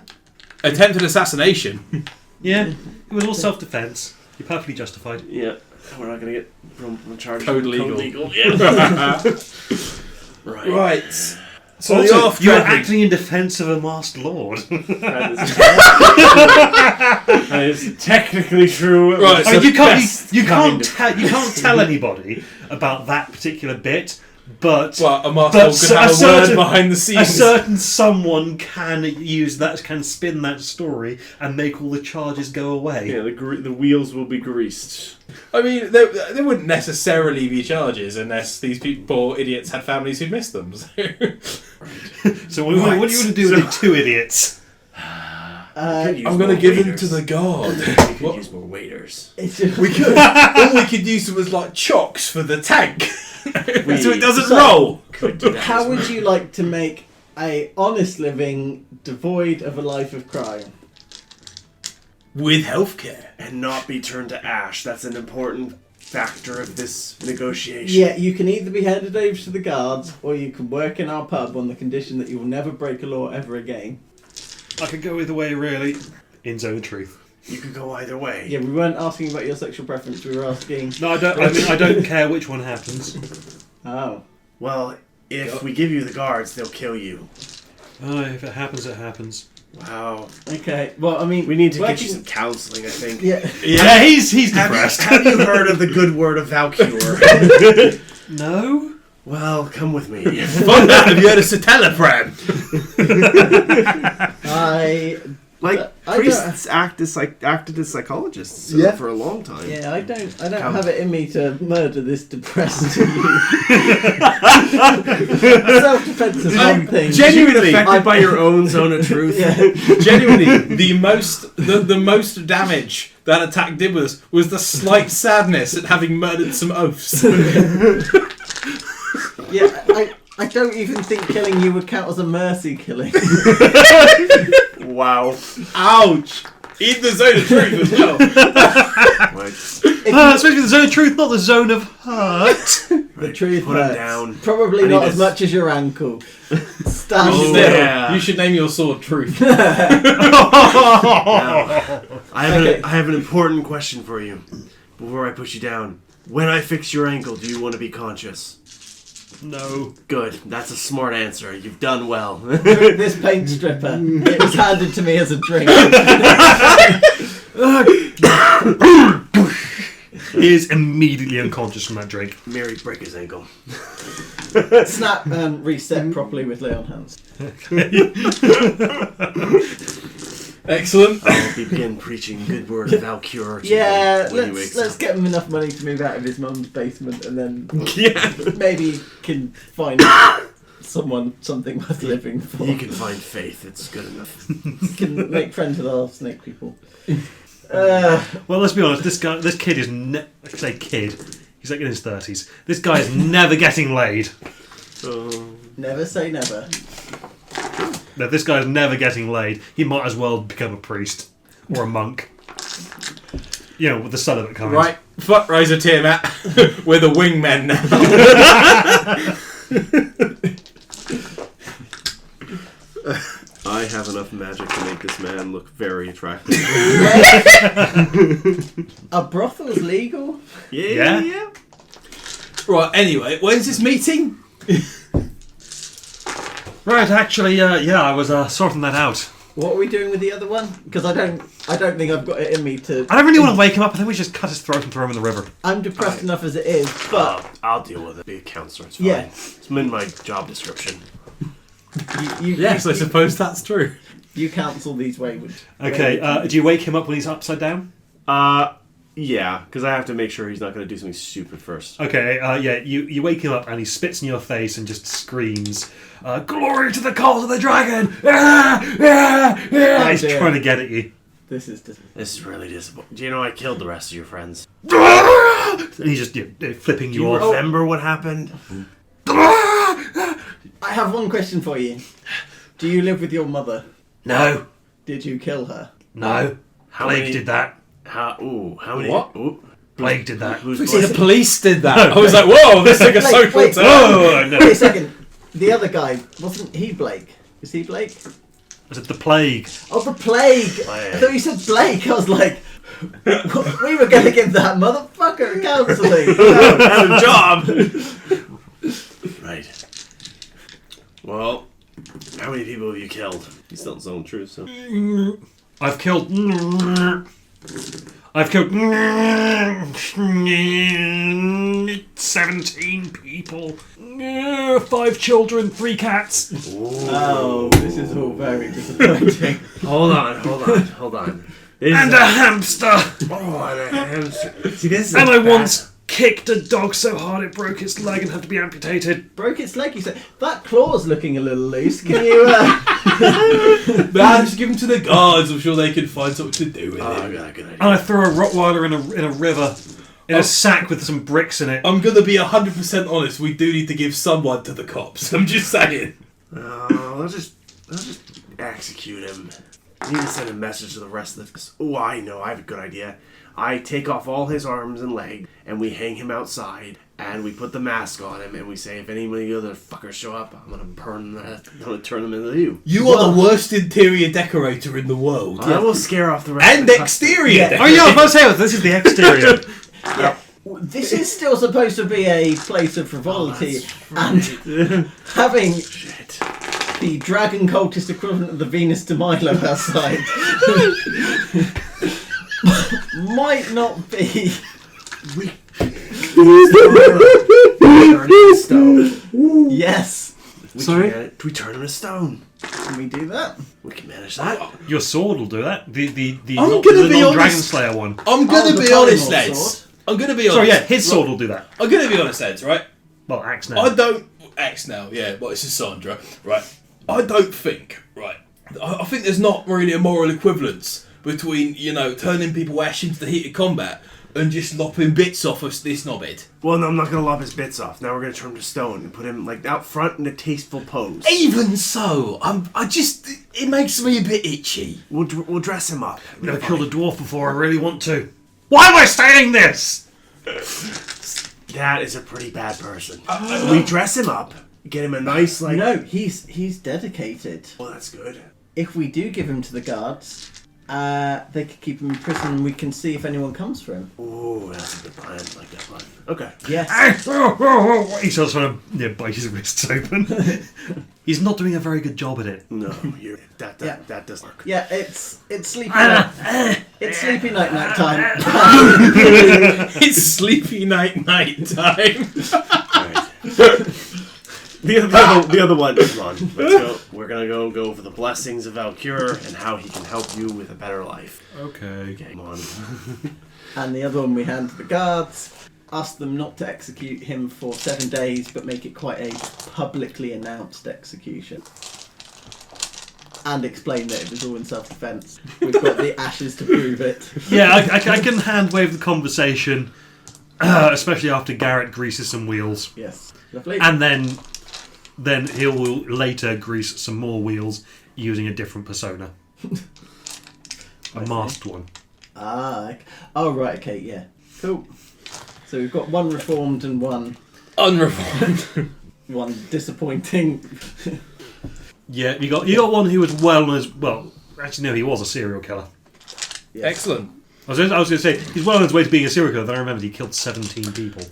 Attempted assassination. Yeah, it was all self-defense. You're perfectly justified. Yeah. We're not gonna get charged. Code legal. Yeah. Right. Right. So Also, the half you were dragon. acting in defence of a masked lord. That is technically true. Right, I mean, so you can't tell anybody about that particular bit, but Well, a master could have a word behind the scenes. a certain someone can spin that story and make all the charges go away. Yeah, the wheels will be greased. I mean, there wouldn't necessarily be charges unless these poor idiots had families who'd missed them. So. So what do you want to do with the two idiots? I'm going to give them to the guard. We could use more waiters. It's We could. All we could use them as like chocks for the tank. So it doesn't So- roll. Could do that How as would well. you like to make a honest living devoid of a life of crime? With healthcare. And not be turned to ash. That's an important factor of this negotiation. Yeah, you can either be handed over to the guards, or you can work in our pub on the condition that you will never break a law ever again. I could go either way, really. In Zone of Truth. You could go either way. Yeah, we weren't asking about your sexual preference. We were asking. No, I don't. I mean, I don't care which one happens. Oh, Well, if we give you the guards, they'll kill you. Oh, if it happens, it happens. Wow. okay. Well, I mean, We need to get working- you some counseling, I think. Yeah. Yeah, he's Have depressed. have you heard of the good word of Valcure? No. Well, come with me. Fun that. Have you heard of citalopram? Like, I priests acted as psychologists Yeah. for a long time. Yeah, I don't Come. have it in me to murder this depressed youth. Self-defense is one thing. Genuinely Affected by your own zone of truth. Yeah. Genuinely, the most damage that attack did was the slight sadness at having murdered some oafs. Yeah, I don't even think killing you would count as a mercy killing. Wow. Ouch! In the zone of truth as well. Right. Especially the Zone of Truth, not the Zone of Hurt. The truth Put him hurts. down. Probably I not need as this. much as your ankle. Stand You should still. name- yeah. You should name your sword Truth. Now, I have an important question for you. Before I put you down. When I fix your ankle, do you want to be conscious? No. Good. That's a smart answer. You've done well. This paint stripper. It was handed to me as a drink. He is immediately unconscious from that drink. Mary, break his ankle. Snap and reset properly with lay on hands. Excellent. I'll begin preaching good word of Valcure to Yeah, you when he wakes let's up. get him enough money to move out of his mum's basement, and then Yeah. maybe can find something worth living for. He can find faith. It's good enough. Can make friends with our snake people. Well, let's be honest. This kid is. I say kid. He's like in his 30s. This guy is never getting laid. Never say never. No, this guy's never getting laid. He might as well become a priest or a monk. You know, with the son of it coming. Right, fuck Riser Tiamat. We're the wingmen now. I have enough magic to make this man look very attractive. Are brothels legal? Yeah. Right, anyway, when's this meeting? Right, actually, yeah, I was sorting that out. What are we doing with the other one? Because I don't think I've got it in me to. I don't really want to wake him up. I think we should just cut his throat and throw him in the river. I'm depressed enough as it is, but I'll deal with it. Be a counselor. It's fine. Yeah. It's in my job description. Yes, I suppose that's true. you counsel these wayward. Okay, do you wake him up when he's upside down? Yeah, because I have to make sure he's not going to do something stupid first. Okay, yeah, you wake him up and he spits in your face and just screams, "Glory to the cause of the dragon!" He's dear. trying to get at you. This is This is really disappointing. Do you know I killed the rest of your friends? And he's just flipping Do you you off. remember what happened? I have one question for you. Do you live with your mother? No, Did you kill her? no. How Plague many- did that. How many? What? Ooh, Plague did that. who's See, the blood? police did that. I was like, whoa, this took a Wait, social wait. turn. Oh, no. Wait a second. The other guy, wasn't he Blake? Is he Blake? Was it the plague? Oh, the plague! Plague. I thought you said Blake. I was like, we were going to give that motherfucker counselling. That's a job. Right. Well, how many people have you killed? He's still in his own truth, so. I've killed 17 people. 5 children, 3 cats. Oh, this is all very disappointing. Hold on. And a hamster. Oh, and a hamster. See, this is And a I bad- once kicked a dog so hard it broke its leg and had to be amputated. Broke its leg, you said. That claw's looking a little loose. Can you, Man, just give them to the guards. I'm sure they could find something to do with Oh, I it. got a good idea. And I threw a Rottweiler in a river in a sack with some bricks in it. I'm gonna be 100% honest. We do need to give someone to the cops. I'm just saying. Let's just execute him. I need to send a message to the rest of the... Oh, I know. I have a good idea. I take off all his arms and legs, and we hang him outside, and we put the mask on him, and we say, if any of the other fuckers show up, I'm gonna turn them into you. You are the worst interior decorator in the world. I will scare off the rest And of the exterior. Oh yeah, I was about to say this is the exterior. Yeah. This is still supposed to be a place of frivolity, and having the dragon cultist equivalent of the Venus de Milo outside might not be. Yes. Do we turn him to stone? Can we do that? We can manage that. Your sword will do that. The I'm gonna be non-Dragon honest. Slayer one. I'm gonna the be honest, polymorph lads. sword. I'm gonna be honest. Sorry, yeah, his sword will do that. I'm gonna be honest, lads. Right. Well, axe now. I don't. X now, yeah, but it's Sandra, right? I don't think, right? I think there's not really a moral equivalence between, turning people ash into the heat of combat and just lopping bits off of this knobhead. Well, no, I'm not gonna lop his bits off. Now we're gonna turn him to stone and put him out front in a tasteful pose. Even so, it makes me a bit itchy. We'll dress him up. I'm gonna kill the dwarf before I really want to. Why am I saying this? That is a pretty bad person. We dress him up, get him a nice No, he's dedicated. Well, that's good. If we do give him to the guards, they could keep him in prison and we can see if anyone comes for him. Ooh, that's a good plan. I like that plan. Okay. Yes. He starts trying to bite his wrists open. He's not doing a very good job at it. No, that doesn't work. Yeah, it's sleepy night. It's sleepy night time. It's sleepy night time. The other one. Come on, let's go. We're gonna go over the blessings of Valkyr and how he can help you with a better life. Okay. Come on. And the other one we hand to the guards. Ask them not to execute him for 7 days, but make it quite a publicly announced execution. And explain that it was all in self-defense. We've got the ashes to prove it. Yeah, I can hand wave the conversation, especially after Garrett greases some wheels. Yes. Lovely. And then he will later grease some more wheels using a different persona. A masked one. Oh, right, okay, yeah. Cool. So we've got one reformed and one Unreformed. one disappointing. Yeah, you got one who was actually no, he was a serial killer. Yes. Excellent. I was going to say, he's well on his way to being a serial killer, then I remembered he killed 17 people.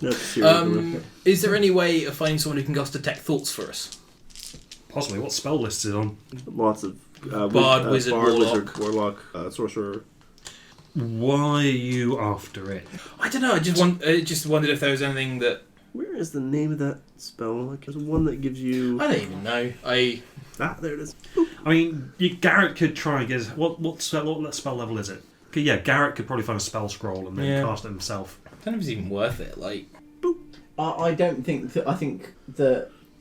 Is there any way of finding someone who can cast detect thoughts for us? Possibly. What spell list is it on? Lots of Bard, wizard, warlock. warlock, sorcerer. Why are you after it? I don't know. I just wondered if there was anything that Where is the name of that spell? Like, there's one that gives you. I don't even know. There it is. I mean, Garrett could try and get what spell level is it? Okay, yeah, Garrett could probably find a spell scroll and then cast it himself. I don't know if it's even worth it. Like, I don't think that.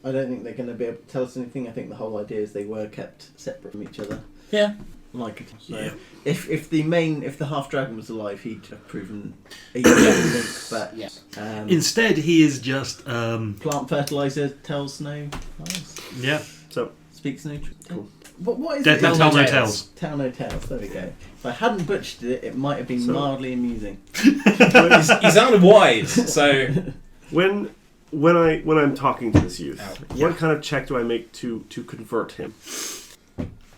I don't think they're going to be able to tell us anything. I think the whole idea is they were kept separate from each other. yeah. If the half dragon was alive, he'd have proven everything. But Instead, he is just plant fertilizer tells no lies. yeah. So Speaks no truth. Cool. What is Dead it? men tell no tales. Tell no tales. There we go. If I hadn't butchered it, it might have been mildly amusing. He sounded wise, so when I'm talking to this youth, what kind of check do I make to convert him?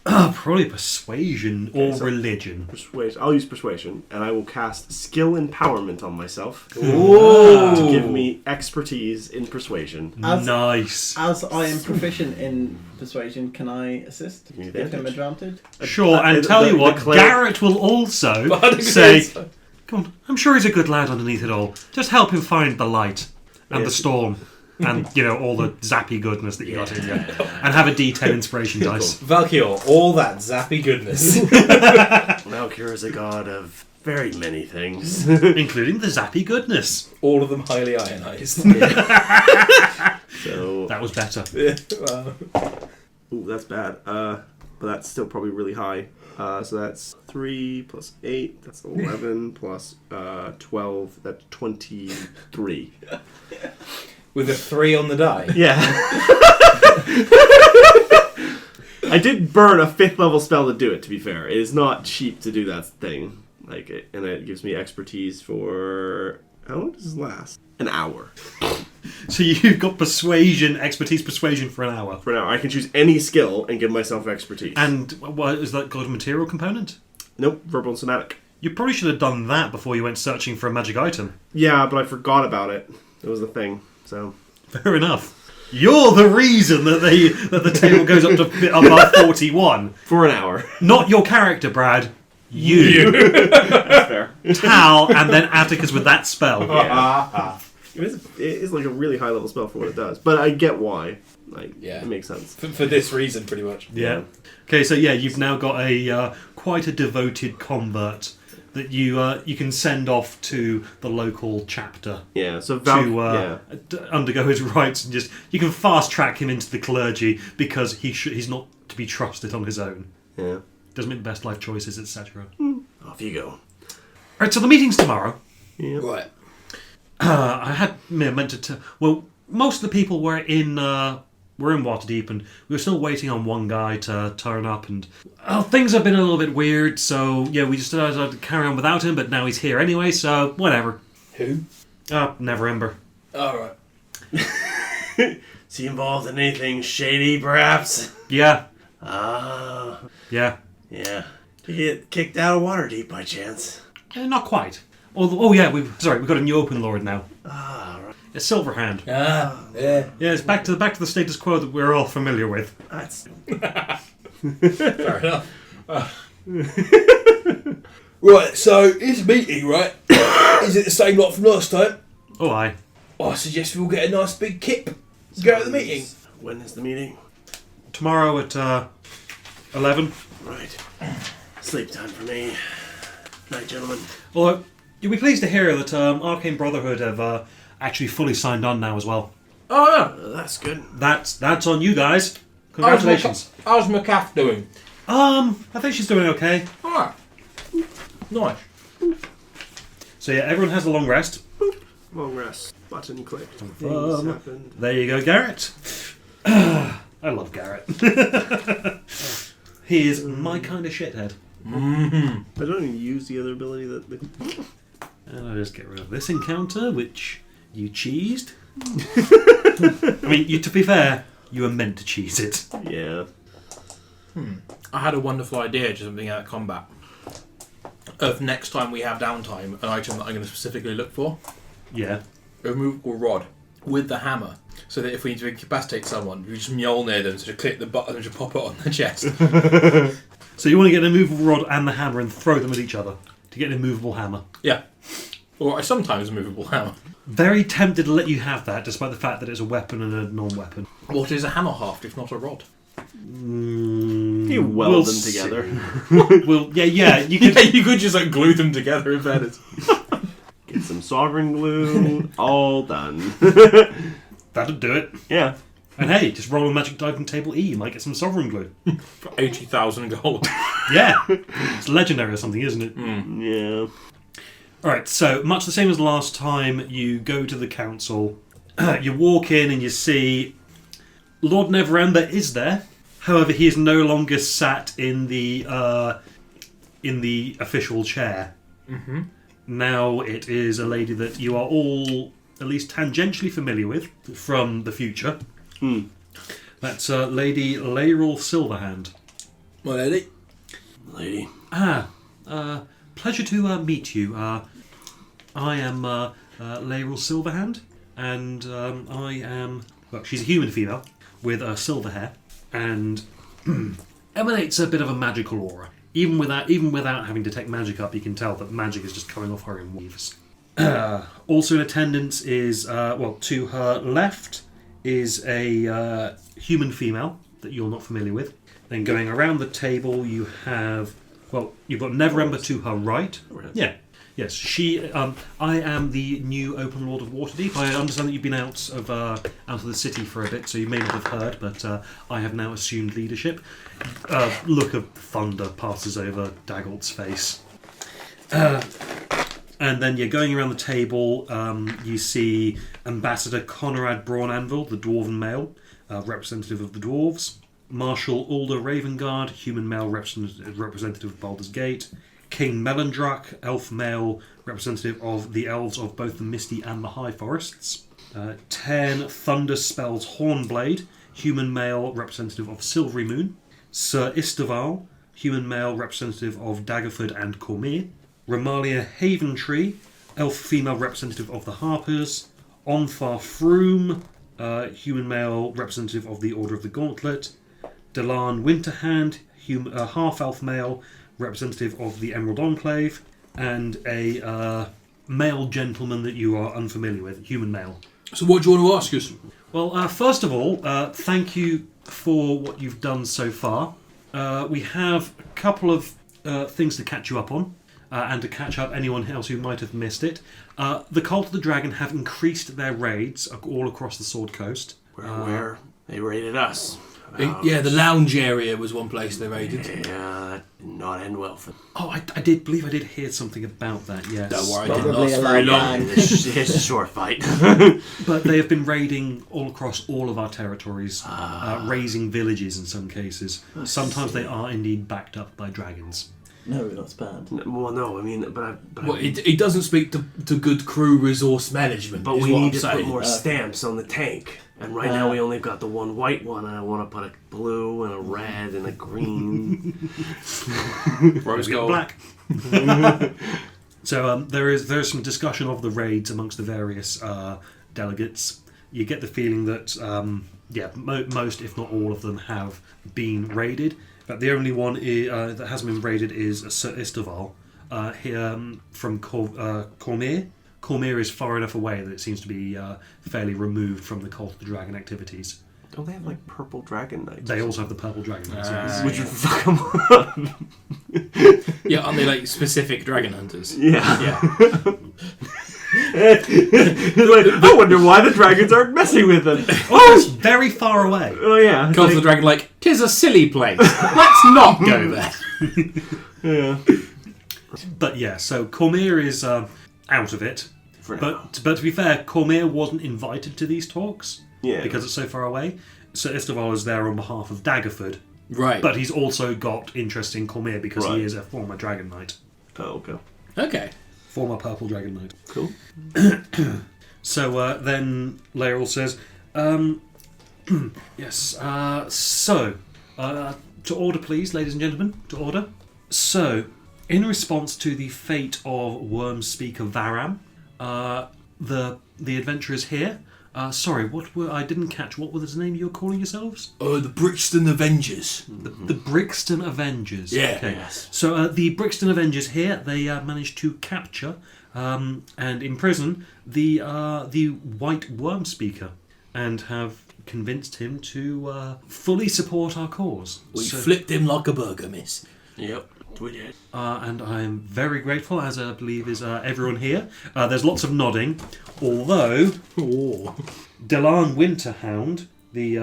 Probably persuasion or religion. Persuasion. I'll use persuasion, and I will cast skill empowerment on myself Ooh. to give me expertise in persuasion. Nice. As I am proficient in persuasion, can I assist? Give me Give him advantage. advantage? Sure, and tell you what, Garrett will also say, "Come on, I'm sure he's a good lad underneath it all. Just help him find the light and the storm." And, all the zappy goodness that you got in you. And have a D10 inspiration dice. Valkyr, all that zappy goodness. Valkyr is a god of very many things. Including the zappy goodness. All of them highly ionized. So That was better. ooh, that's bad. But that's still probably really high. So that's 3 plus 8. That's 11 plus 12. That's 23. With a 3 on the die. Yeah. I did burn a 5th level spell to do it, to be fair. It is not cheap to do that thing. And it gives me expertise for... How long does this last? An hour. So you've got persuasion, expertise persuasion for an hour. For an hour. I can choose any skill and give myself expertise. And what is that got a material component? Nope, verbal and somatic. You probably should have done that before you went searching for a magic item. Yeah, but I forgot about it. It was the thing, so... Fair enough. You're the reason that the table goes up to above 41. For an hour. Not your character, Brad. You. That's fair. Tal, and then Atticus with that spell. Yeah. It is like a really high level spell for what it does, but I get why. It makes sense. For this reason, pretty much. Yeah. Okay, so yeah, you've now got a quite a devoted convert that you can send off to the local chapter. Yeah. So undergo his rites, and you can fast track him into the clergy because he's not to be trusted on his own. Yeah. Doesn't make the best life choices, etc. Off you go. Alright, so the meeting's tomorrow. Yeah. Right. I had meant to. Well, most of the people were in Waterdeep, and we were still waiting on one guy to turn up. And things have been a little bit weird, so yeah, we just decided to carry on without him. But now he's here anyway, so whatever. Who? Neverember. All right. Is he involved in anything shady, perhaps? Yeah. Yeah. Yeah. Did he get kicked out of Waterdeep by chance? Not quite. Oh yeah, we've got a new open lord now. Right. It's Silverhand. Yeah. Yeah, it's back to the status quo that we're all familiar with. That's... Fair enough. Right, so this meeting, right? Is it the same lot from last time? Oh, aye. I suggest we all get a nice big kip. Go to the meeting. When is the meeting? Tomorrow at 11. Right. Sleep time for me. Night, gentlemen. Although, you'll be pleased to hear that Arcane Brotherhood have actually fully signed on now as well. Oh, yeah. That's good. That's on you guys. Congratulations. How's McCaff doing? I think she's doing okay. Alright. Nice. So yeah, everyone has a long rest. Long rest. Button clicked. Things happened. There you go, Garrett. I love Garrett. He is my kind of shithead. Mm-hmm. I don't even use the other ability that... And I'll just get rid of this encounter, which you cheesed. I mean, to be fair, you were meant to cheese it. Yeah. I had a wonderful idea, just something out of combat. Of next time we have downtime, an item that I'm going to specifically look for. Yeah. A removable rod with the hammer. So that if we need to incapacitate someone, we just mule near them, so to click the button and just pop it on the chest. So you want to get an immovable rod and the hammer and throw them at each other to get an immovable hammer. Yeah. Or a sometimes movable hammer. Very tempted to let you have that, despite the fact that it's a weapon and a non-weapon. What is a hammer haft if not a rod? You weld them together. Yeah. You could. You could just glue them together in fairness. Get some sovereign glue. All done. That'd do it. Yeah. And hey, just roll a magic diving table E. You might get some sovereign glue. For 80,000 gold. Yeah. It's legendary or something, isn't it? Yeah. Alright, so much the same as last time, you go to the council. You walk in and you see Lord Neverember is there. However, he is no longer sat in the official chair. Mm-hmm. Now it is a lady that you are all at least tangentially familiar with from the future. That's Lady Layrel Silverhand. My lady. Lady. Pleasure to meet you. I am Layrel Silverhand, and I am... Well, she's a human female with silver hair, and emanates a bit of a magical aura. Even without having to take magic up, you can tell that magic is just coming off her in waves. Also in attendance is, to her left is a human female that you're not familiar with. Then going around the table, you have... Well, you've got Neverember to her right. Yeah. Yes, she. I am the new Open Lord of Waterdeep. I understand that you've been out of the city for a bit, so you may not have heard, but I have now assumed leadership. Look of thunder passes over Daggolt's face. And then you're going around the table. You see Ambassador Conrad Brawnanvil, the Dwarven male, representative of the dwarves. Marshal Alder Ravengard, human male, representative of Baldur's Gate. King Melendruck, elf male, representative of the elves of both the Misty and the High Forests. 10 Thunder Spells Hornblade, human male, representative of Silvery Moon. Sir Istaval, human male, representative of Daggerford and Cormyr. Romalia Haventree, elf female, representative of the Harpers. Onfar Froome, human male, representative of the Order of the Gauntlet. Delan Winterhand, half-elf male, representative of the Emerald Enclave, and a male gentleman that you are unfamiliar with, human male. So what do you want to ask us? Well, first of all, thank you for what you've done so far. We have a couple of things to catch you up on, and to catch up anyone else who might have missed it. The Cult of the Dragon have increased their raids all across the Sword Coast. Where they raided us. Yeah, the lounge area was one place they raided. Yeah, that did not end well for them. Oh, I did believe I did hear something about that, yes. Don't worry, it didn't Probably last a very loud long. bang. It's a short fight. But they have been raiding all across all of our territories, raising villages in some cases. Sometimes they are indeed backed up by dragons. No, that's bad. Well, no, I mean, but Well, it doesn't speak to good crew resource management. but is we what need I'm to saying. put more stamps on the tank. And right now we only got the one white one, and I want to put a blue and a red and a green. Rose Get gold. black. So there's some discussion of the raids amongst the various delegates. You get the feeling that most, if not all of them, have been raided. But the only one that hasn't been raided is Sir Istaval here from Cormyr. Cormyr is far enough away that it seems to be fairly removed from the Cult of the Dragon activities. Don't they have like purple dragon knights? They also have the Purple Dragon Knights, yes. Would you fuck them up? Yeah, aren't they like specific dragon hunters? Yeah. Yeah. I wonder why the dragons aren't messing with them. Oh, it's very far away. Oh yeah. Cult of the Dragon, like, 'tis a silly place. Let's not go there. Yeah. But yeah, so Cormyr is out of it. For now. But to be fair, Cormyr wasn't invited to these talks Yeah. because it's so far away. Sir Istaval is there on behalf of Daggerford, Right. but he's also got interest in Cormyr because Right. he is a former Dragon Knight, Oh, okay. Okay. former Purple Dragon Knight. Cool. So then Laeral says, yes, to order please, ladies and gentlemen, to order. So, in response to the fate of Worm Speaker Varam, the adventurers here, I didn't catch, what was the name you were calling yourselves? The Brixton Avengers. The Brixton Avengers. Yeah. Okay. Yes. So the Brixton Avengers here, they managed to capture and imprison the White Worm Speaker and have convinced him to fully support our cause. We flipped him like a burger, miss. Yep. We did. And I am very grateful, as I believe is everyone here. There's lots of nodding, although Delan Winterhound, the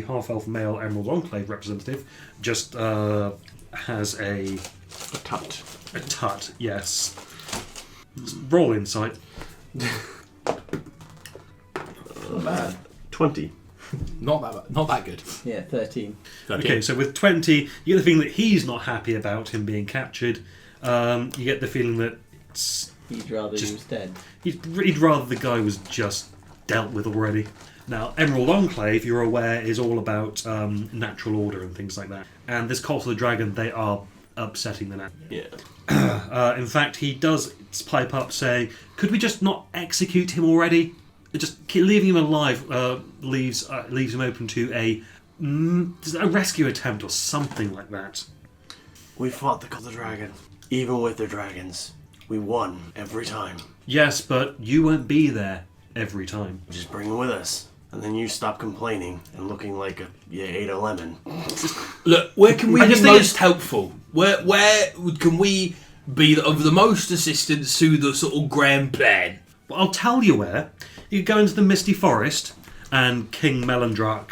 half-elf male Emerald Enclave representative, just has a tut. A tut, yes. Roll insight. Not bad. 20. Not that good. Yeah, 13. Okay, so with 20, you get the feeling that he's not happy about him being captured. You get the feeling that He'd rather he was dead. he'd rather the guy was just dealt with already. Now, Emerald Enclave, you're aware, is all about natural order and things like that. And this Cult of the Dragon, they are upsetting the natural. Yeah. In fact, he does pipe up saying, could we just not execute him already? Just leaving him alive leaves him open to a rescue attempt or something like that. We fought the Cult of the Dragon. Even with the dragons. We won every time. Yes, but you won't be there every time. Just bring them with us. And then you stop complaining and looking like you ate a lemon. Look, where can we I be just think most helpful? Where can we be of the most assistance to the sort of grand plan. Well, I'll tell you where. You go into the Misty Forest, and King Melandrak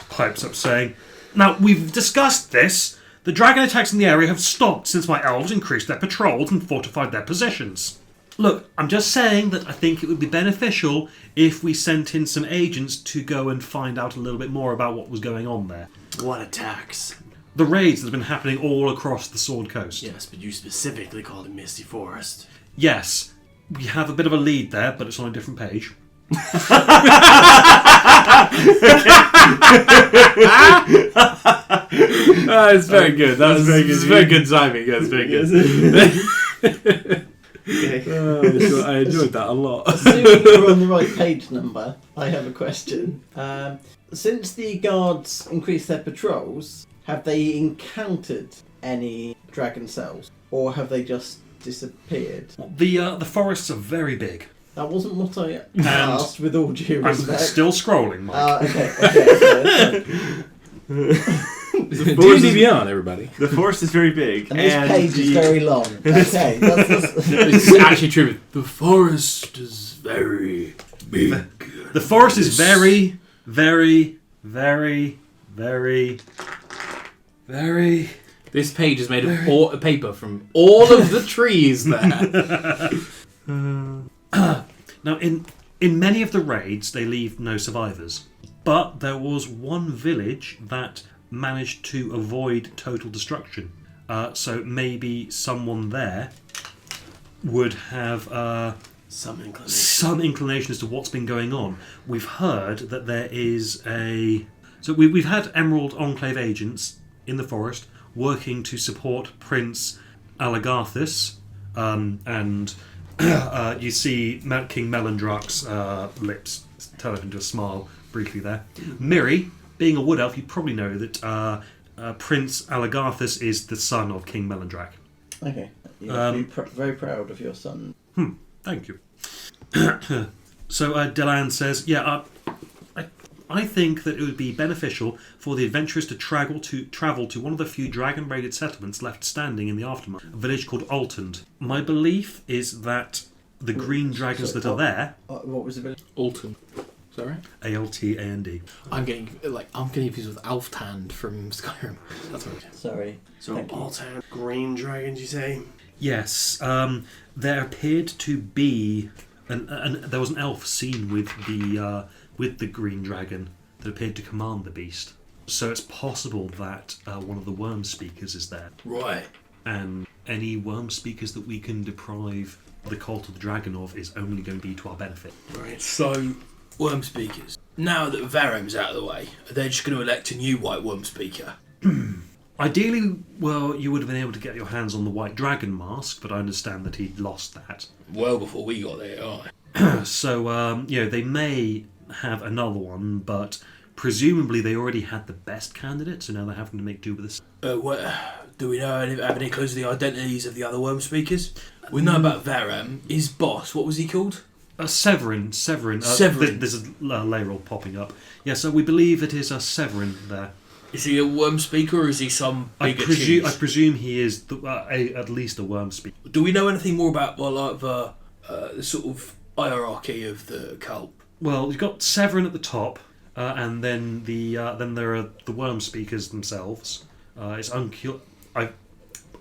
pipes up saying, "Now, we've discussed this. The dragon attacks in the area have stopped since my elves increased their patrols and fortified their positions. Look, I'm just saying that I think it would be beneficial if we sent in some agents to go and find out a little bit more about what was going on there. What attacks? The raids that have been happening all across the Sword Coast. Yes, but you specifically called it Misty Forest. Yes, we have a bit of a lead there, but it's on a different page. It's very good. That was very good. It's very good timing. That's very good. I enjoyed that a lot. Assuming you're on the right page number, I have a question. Since the guards increased their patrols, have they encountered any dragon cells, or have they just disappeared? The forests are very big. That wasn't what I asked, with all due I'm respect. still scrolling, Mike. Okay. D&D Beyond, everybody. The forest is very big. And this page is very long. Okay, It's actually true. The forest is very big. The forest is very, very, very, very, very... This page is made of all paper from all of the trees there. Now, in many of the raids, they leave no survivors. But there was one village that managed to avoid total destruction. So maybe someone there would have some inclination as to what's been going on. We've heard that there is a... So we've had Emerald Enclave agents in the forest working to support Prince Alagarthus, and you see King Melandrak's lips turn up into a smile briefly there. Miri, being a wood elf, you probably know that Prince Alagarthus is the son of King Melandrak. Okay. You'll be very proud of your son. Thank you. So Delan says, I think that it would be beneficial for the adventurers to travel to one of the few dragon-raided settlements left standing in the aftermath, a village called Altand. My belief is that the green dragons that are there... What was the village? Alton. Is that right? A-L-T-A-N-D. I'm getting confused with Alftand from Skyrim. That's what it is. Sorry. So Altand green dragons, you say? Yes. There appeared to be... and there was an elf seen with the green dragon that appeared to command the beast. So it's possible that one of the worm speakers is there. Right. And any worm speakers that we can deprive the cult of the dragon of is only going to be to our benefit. Right. So, worm speakers. Now that Varem's out of the way, are they just going to elect a new white worm speaker? Ideally, well, you would have been able to get your hands on the white dragon mask, but I understand that he'd lost that. Well before we got there, So, they may have another one, but presumably they already had the best candidate, so now they're having to make do with this. Do we have any clues to the identities of the other worm speakers? We know about Varem. His boss, what was he called? Severin. Severin. There's a layer pop-ping up. Yeah, so we believe it is a Severin there. Is he a worm speaker or is he some bigger cheese? I presume he is at least a worm speaker. Do we know anything more about the sort of hierarchy of the cult? Well, you've got Severin at the top, and then then there are the worm speakers themselves. It's I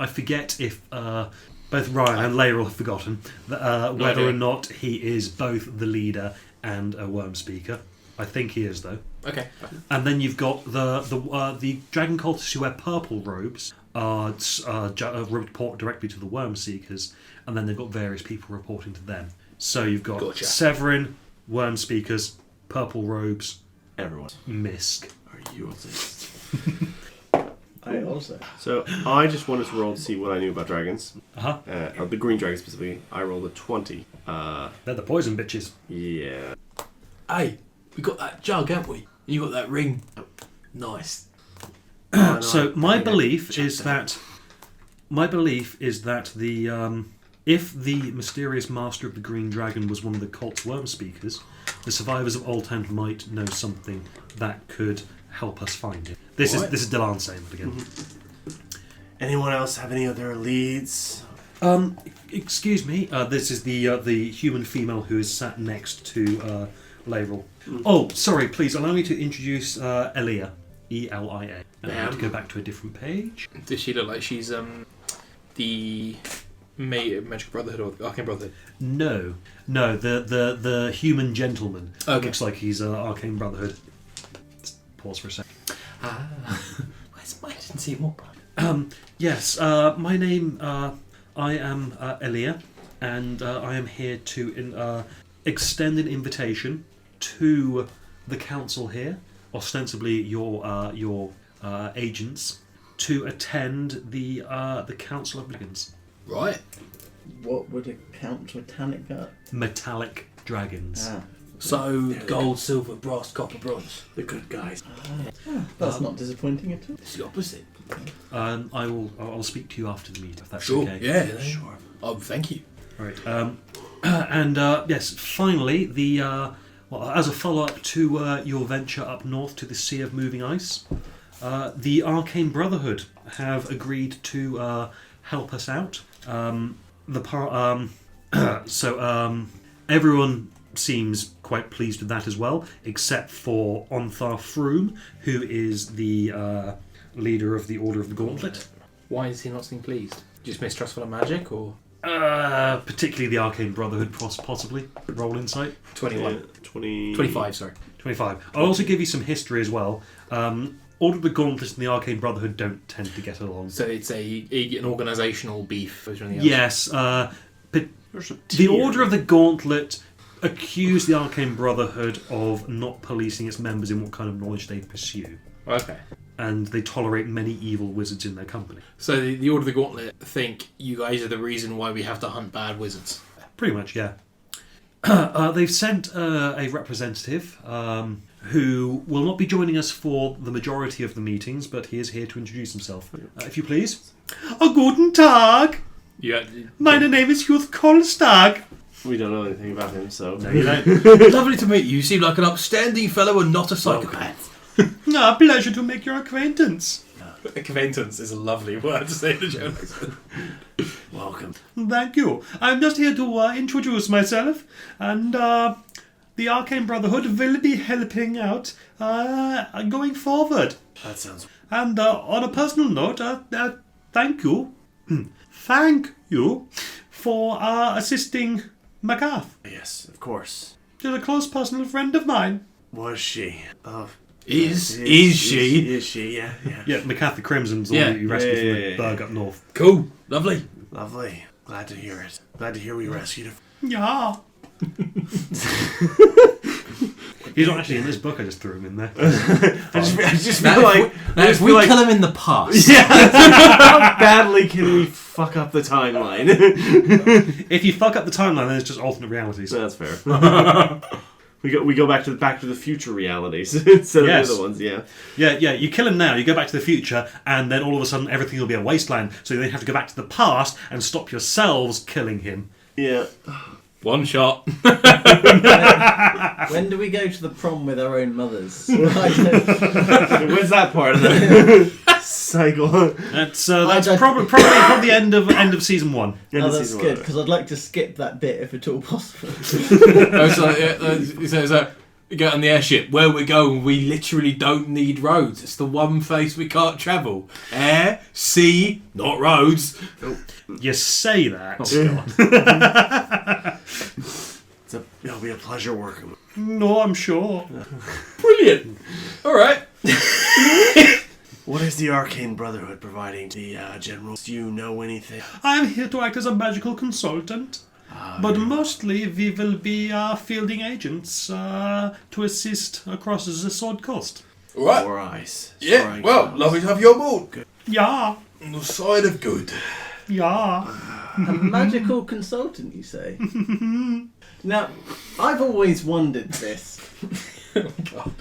forget if both Ryan and Laeral have forgotten whether or not he is both the leader and a worm speaker. I think he is, though. Okay. And then you've got the dragon cultists who wear purple robes report directly to the worm seekers, and then they've got various people reporting to them. So you've got Severin, worm speakers, purple robes, everyone. Misk. Are you autistic? I also. So I just wanted to roll to see what I knew about dragons. The green dragon specifically. I rolled a 20. They're the poison bitches. Yeah. Hey, we got that jug, haven't we? You got that ring. Nice. So my belief is that the if the mysterious master of the green dragon was one of the cult's worm speakers, the survivors of Altand might know something that could help us find it. This is Delan saying that again. Anyone else have any other leads? Excuse me. This is the human female who is sat next to Lavrel. Oh, sorry. Please allow me to introduce Elia. Elia. And I have to go back to a different page. Does she look like she's the Magic Brotherhood or the Arcane Brotherhood? No, the human gentleman. Okay. Looks like he's Arcane Brotherhood. Just pause for a second. I didn't see more. Yes, my name, I am Elia, and I am here to extend an invitation to the council here, ostensibly your agents, to attend the Council of Dragons. Right. What would account to a tannic gut? Metallic dragons. So gold, silver, brass, copper, bronze. The good guys. That's not disappointing at all. It's the opposite. I'll speak to you after the meeting if that's Sure. okay. Yeah. Sure. Oh, thank you. All right. And yes, finally, as a follow-up to your venture up north to the Sea of Moving Ice, the Arcane Brotherhood have agreed to help us out. Everyone seems quite pleased with that as well, except for Onthar Froome, who is the leader of the Order of the Gauntlet. Why does he not seem pleased? Just mistrustful of magic, or Particularly the Arcane Brotherhood, possibly. Roll insight. 21. Yeah, 25, sorry. 25. I'll also give you some history as well. Order of the Gauntlet and the Arcane Brotherhood don't tend to get along. So it's an organisational beef. Yes. The Order of the Gauntlet accuse the Arcane Brotherhood of not policing its members in what kind of knowledge they pursue. Okay. And they tolerate many evil wizards in their company. So the Order of the Gauntlet think you guys are the reason why we have to hunt bad wizards. Pretty much, yeah. They've sent a representative who will not be joining us for the majority of the meetings, but he is here to introduce himself. If you please. Guten Tag! Yeah. My name is Youth Kolstag. We don't know anything about him, so... No, you don't. Lovely to meet you. You seem like an upstanding fellow and not a psychopath. Pleasure to make your acquaintance. Acquaintance is a lovely word to say in the German accent. Welcome. Thank you. I'm just here to introduce myself, and the Arcane Brotherhood will be helping out going forward. That sounds... And on a personal note, thank you. Thank you for assisting McGath. Yes, of course. She's a close personal friend of mine. Was she? Is she? Is she, yeah. Yeah, McGath the Crimson's the one that you rescued from the burg up north. Cool. Lovely. Lovely. Glad to hear it. Glad to hear we rescued her. Yeah. He's not actually in this book, I just threw him in there. I just feel like... If we kill him in the past. Yeah, how badly can we fuck up the timeline? If you fuck up the timeline, then it's just alternate realities. That's fair. We go back to the future realities instead of the other ones. Yeah. Yeah. You kill him now. You go back to the future, and then all of a sudden everything will be a wasteland. So you then have to go back to the past and stop yourselves killing him. Yeah. One shot. When do we go to the prom with our own mothers? Where's that part of the cycle? That's probably from the end of season 1. That's good, because I'd like to skip that bit if at all possible. So we get on the airship. Where we go, we literally don't need roads. It's the one place we can't travel. Air, sea, not roads. You say that. It'll be a pleasure working with you. No, I'm sure. Brilliant. All right. What is the Arcane Brotherhood providing to the generals? Do you know anything? I'm here to act as a magical consultant. But mostly we will be fielding agents to assist across the Sword Coast. All right. Or ice. Yeah. Soaring Well, clouds. lovely to have you on board. Good. Yeah. On the side of good. Yeah. A magical consultant, you say? Now, I've always wondered this. Oh God.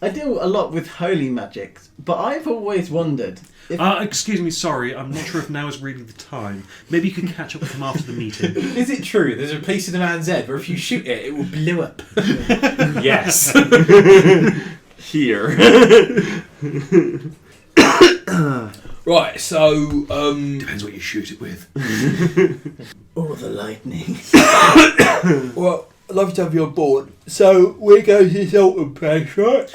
I deal a lot with holy magic, but I've always wondered if... Excuse me, sorry, I'm not sure if now is really the time. Maybe you can catch up with him after the meeting. Is it true there's a piece in a man's head where if you shoot it, it will blow up? Yes. Here. Right, so Depends what you shoot it with. Or the lightning. well, I'd love to have you on board. So we're going to this Alton place, right?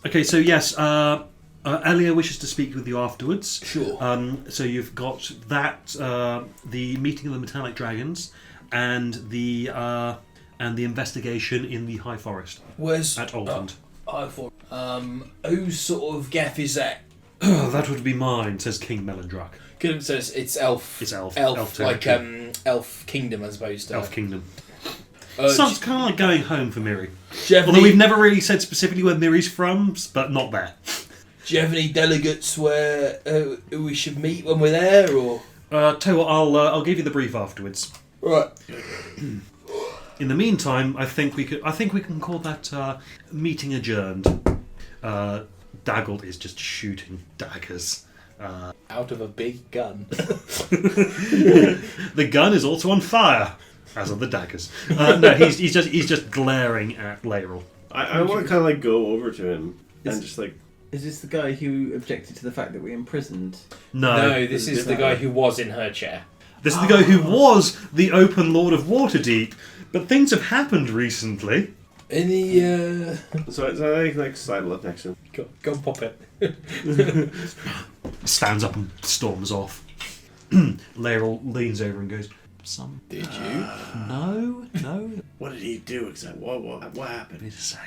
Okay, so yes, Elia wishes to speak with you afterwards. Sure. So you've got that, the meeting of the metallic dragons, and the investigation in the High Forest Where's at Oldland. I thought. Whose sort of gaff is that? That would be mine, says King Melendruck. So it's elf. It's elf. Elf, like territory. Elf Kingdom as opposed to Elf Kingdom. Uh, So it's kind of like going home for Miri. do you have Although any- we've never really said specifically where Miri's from, but not there. Do you have any delegates where we should meet when we're there, or Tell you what, I'll give you the brief afterwards. right? In the meantime, I think we can call that meeting adjourned. Daggled is just shooting daggers. Out of a big gun. The gun is also on fire, as are the daggers. No, he's just glaring at Laeral. I want to kind of like go over to him and just like. Is this the guy who objected to the fact that we imprisoned? No, this is the guy who was in her chair. This is the guy who was the Open Lord of Waterdeep, but things have happened recently. Any So I like sidle up next to him. Go and pop it. Stands up and storms off. Laeral leans over and goes, "Some Did you? no. What did he do exactly? What happened? Need to say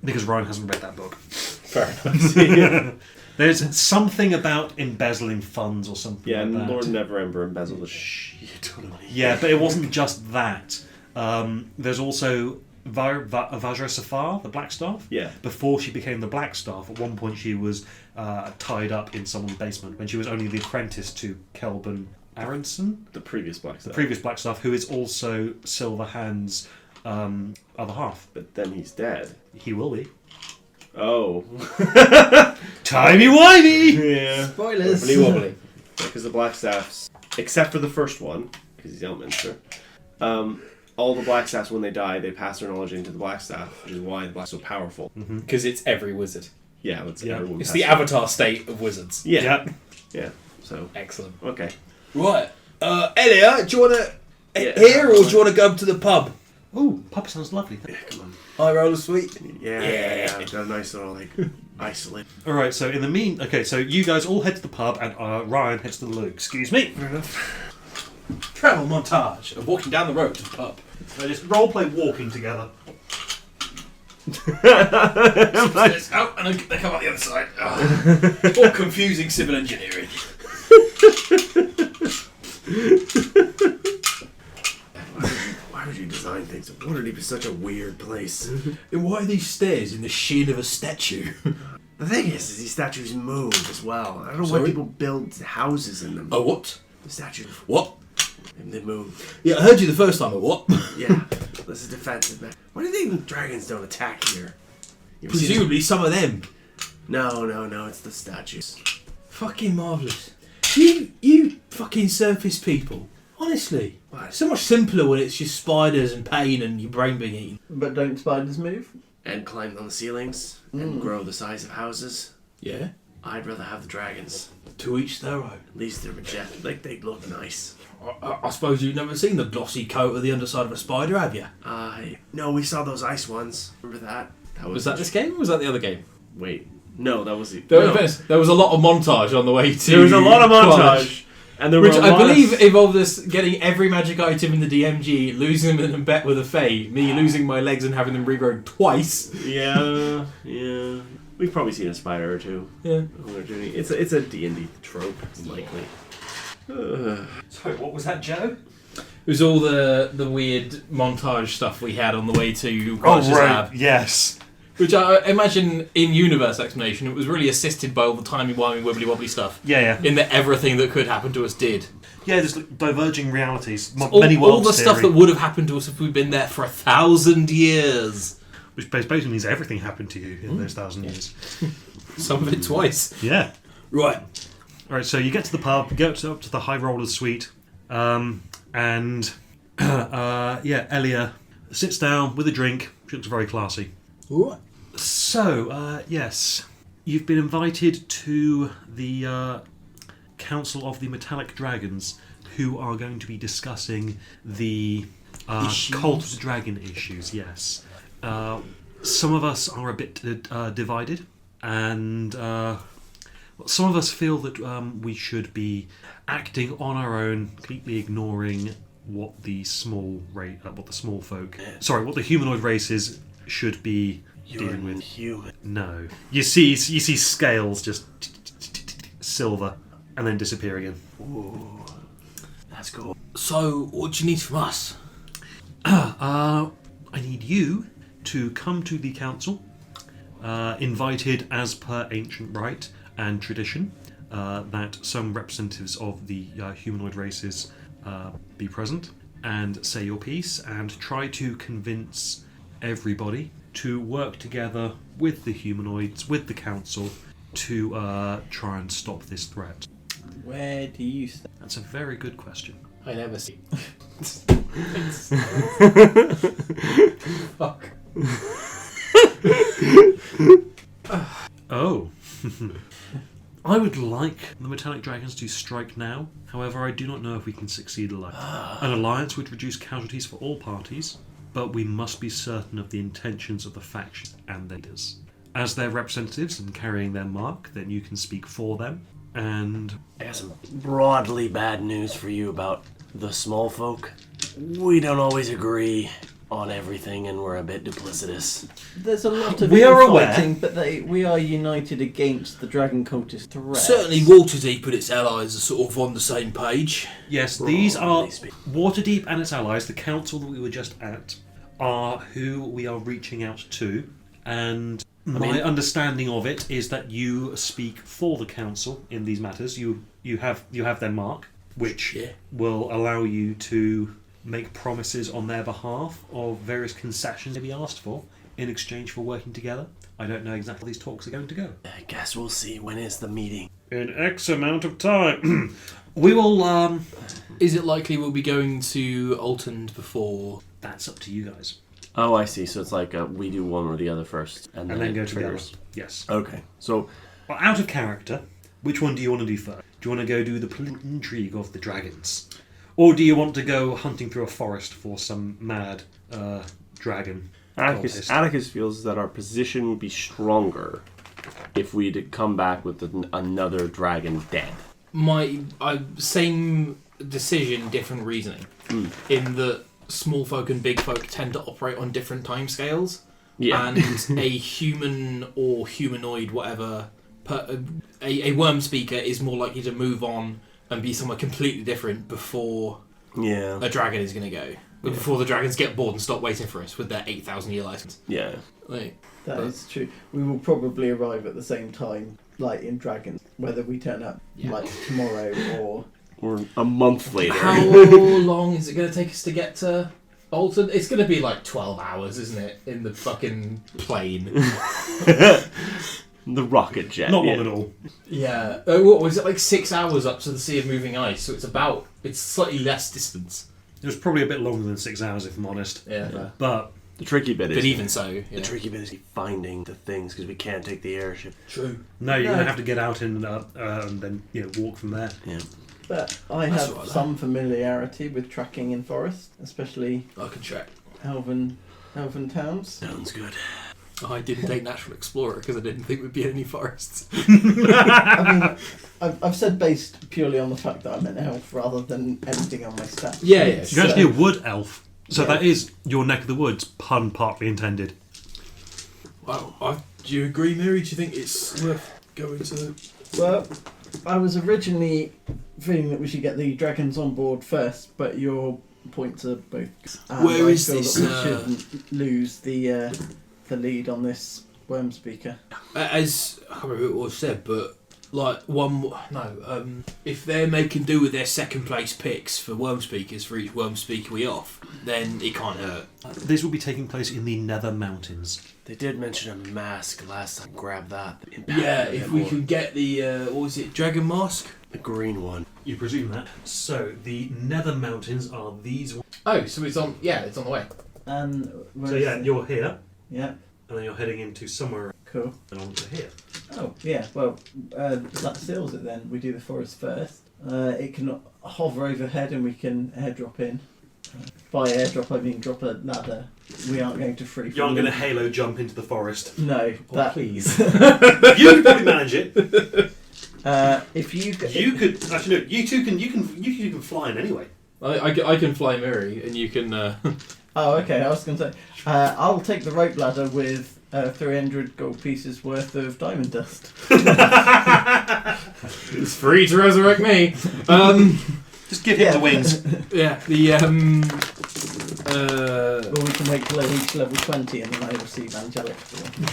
because Ryan hasn't read that book. Fair enough. There's something about embezzling funds or something. Yeah, like and that. Lord Neverember embezzled the shit out of money. Yeah, but it wasn't just that. There's also Vajra Safar, the Blackstaff. Yeah. Before she became the Blackstaff, at one point she was tied up in someone's basement when she was only the apprentice to Kelban Aronson, The previous Black the Star. previous Blackstaff, who is also Silverhand's other half. But then he's dead. He will be. Oh. Timey-wimey! Yeah. Spoilers! Wobbly wobbly. Because the Blackstaffs, except for the first one, because he's Elminster, all the Blackstaffs, when they die, they pass their knowledge into the Blackstaff, which is why the Blackstaff's so powerful. Because it's every wizard. Yeah, let's Yeah. everyone It's pass the it. Avatar state of wizards. Yeah. Yep. Yeah. So, Excellent. okay. right? Elia, do you want to Yeah. here, or do you want to go up to the pub? Ooh, Papa sounds lovely. Yeah, come on. High roller suite. Yeah. I've got a nice little, like, isolate. All right, so okay, so you guys all head to the pub, and Ryan heads to the loo. Excuse me. Fair enough. Travel montage of walking down the road to the pub. So just roleplay walking together. It's out and they come out the other side. Oh. All confusing civil engineering. Why would you design things? Waterdeep is such a weird place. And why are these stairs in the sheen of a statue? The thing is these statues move as well. I don't know why Sorry? people build houses in them. Oh, what? The statues, What? they move. Yeah, I heard you the first time. But what? Yeah, this is defensive, man. Why do you think dragons don't attack here? You ever seen Presumably some of them. this? No, it's the statues. Fucking marvellous. You fucking surface people. Honestly. What? It's so much simpler when it's just spiders and pain and your brain being eaten. But don't spiders move? And climbed on the ceilings and grow the size of houses. Yeah? I'd rather have the dragons. To each their own. At least they're majestic. Like, they look nice. I suppose you've never seen the glossy coat of the underside of a spider, have you? No, we saw those ice ones. Remember that? Was that this game or was that the other game? Wait. No, that was the... There, no. there was a lot of montage on the way to. There was a lot of College, montage. And there which were a I lot believe of... involved us getting every magic item in the DMG, losing them in a bet with a Fae, me losing my legs and having them regrown twice. Yeah. We've probably seen a spider or two. Yeah. When we're doing it's a D&D trope, likely. Sorry, what was that, Joe? It was all the weird montage stuff we had on the way to College's Lab. Yes. Which I imagine in universe explanation, it was really assisted by all the timey-wimey, wibbly-wobbly stuff. Yeah. In that everything that could happen to us did. Yeah, there's like diverging realities. All, Many all worlds the stuff theory, that would have happened to us if we'd been there for 1,000 years. which basically means everything happened to you in those 1,000 years. Some of it twice. Yeah. Right. All right, so you get to the pub, go up to the High Rollers suite, and Elia sits down with a drink. She looks very classy. Alright. So, yes, You've been invited to the Council of the Metallic Dragons, who are going to be discussing the Cult of the Dragon issues, yes. Some of us are a bit divided, and some of us feel that we should be acting on our own, completely ignoring what the humanoid races should be dealing with. Human. No, you see scales just silver and then disappear again. Ooh, that's cool. So, what do you need from us? I need you to come to the council, invited as per ancient rite and tradition, that some representatives of the humanoid races be present and say your piece and try to convince everybody to work together with the humanoids, with the council, to try and stop this threat. Where do you stand? That's a very good question. I never see. Fuck. Oh. I would like the Metallic Dragons to strike now. However, I do not know if we can succeed alone. An alliance would reduce casualties for all parties, but we must be certain of the intentions of the faction and their leaders. As their representatives and carrying their mark, then you can speak for them. And I got some broadly bad news for you about the small folk. We don't always agree on everything, and we're a bit duplicitous. There's a lot of We are aware. fighting, but we are united against the Dragon Cultist threat. Certainly, Waterdeep and its allies are sort of on the same page. yes, these are Broadly speaking. Waterdeep and its allies, the council that we were just at, are who we are reaching out to. And my understanding of it is that you speak for the council in these matters. You have their mark, which will allow you to make promises on their behalf of various concessions to be asked for in exchange for working together. I don't know exactly how these talks are going to go. I guess we'll see. When is the meeting? In X amount of time. We will, Is it likely we'll be going to Alton before? that's up to you guys. Oh, I see. So it's like we do one or the other first, and And then it go together. triggers. Yes. Okay. So Well, out of character, which one do you want to do first? Do you want to go do the political intrigue of the dragons? Or do you want to go hunting through a forest for some mad dragon? cultist? Atticus feels that our position would be stronger if we'd come back with another dragon dead. Same decision, different reasoning. In that small folk and big folk tend to operate on different timescales. Yeah. And a human or humanoid, whatever, a worm speaker is more likely to move on and be somewhere completely different before Yeah. a dragon is going to go. Before the dragons get bored and stop waiting for us with their 8,000 year license. Yeah. That is true. We will probably arrive at the same time, like in Dragons, whether we turn up like tomorrow Or a month later. How long is it going to take us to get to Alton? It's going to be like 12 hours, isn't it? In the fucking plane. The rocket jet. Not long at all. Yeah. What was it, like 6 hours up to the Sea of Moving Ice? So it's slightly less distance. It was probably a bit longer than 6 hours, if I'm honest. Yeah. But The tricky bit is. But even so, The tricky bit is finding the things because we can't take the airship. True. no, you're going to have to get out and then walk from there. Yeah. But I That's have what I like. some familiarity with tracking in forest, especially I can check. elven towns. Sounds good. I didn't take Natural Explorer because I didn't think we'd be in any forests. I mean, I've said based purely on the fact that I'm an elf rather than anything on my stats. Yeah, yeah. You're actually a wood elf. So Yeah. that is your neck of the woods, pun partly intended. Well, do you agree, Mary? Do you think it's worth going to? Well, I was originally feeling that we should get the dragons on board first, but your points are both. And Where I is feel this, that we shouldn't lose the lead on this worm speaker. As I can't remember who it was said, but like if they're making do with their second place picks for worm speakers for each worm speaker we off, then it can't hurt. This will be taking place in the Nether Mountains. They did mention a mask last time. Grab that. Yeah, if we can get the what was it, dragon mask? The green one. You presume that. So the Nether Mountains are these ones. Oh, so it's on the way. And So yeah, you're here, yeah, and then you're heading into somewhere cool. and onto here. Oh, yeah, well, that seals it then. We do the forest first. It can hover overhead and we can airdrop in. By airdrop, I mean drop a ladder. We aren't going to free You aren't fall. going to halo jump into the forest. No, that... Please. You can probably manage it. If you... You could actually no. You two can. You can fly in anyway. I can fly Miri, and you can. Oh, okay, I was going to say... I'll take the rope ladder with 300 gold pieces worth of diamond dust. It's free to resurrect me. Just give him the wings. Yeah. Or we can wait till I reach level 20 and then I receive angelic form.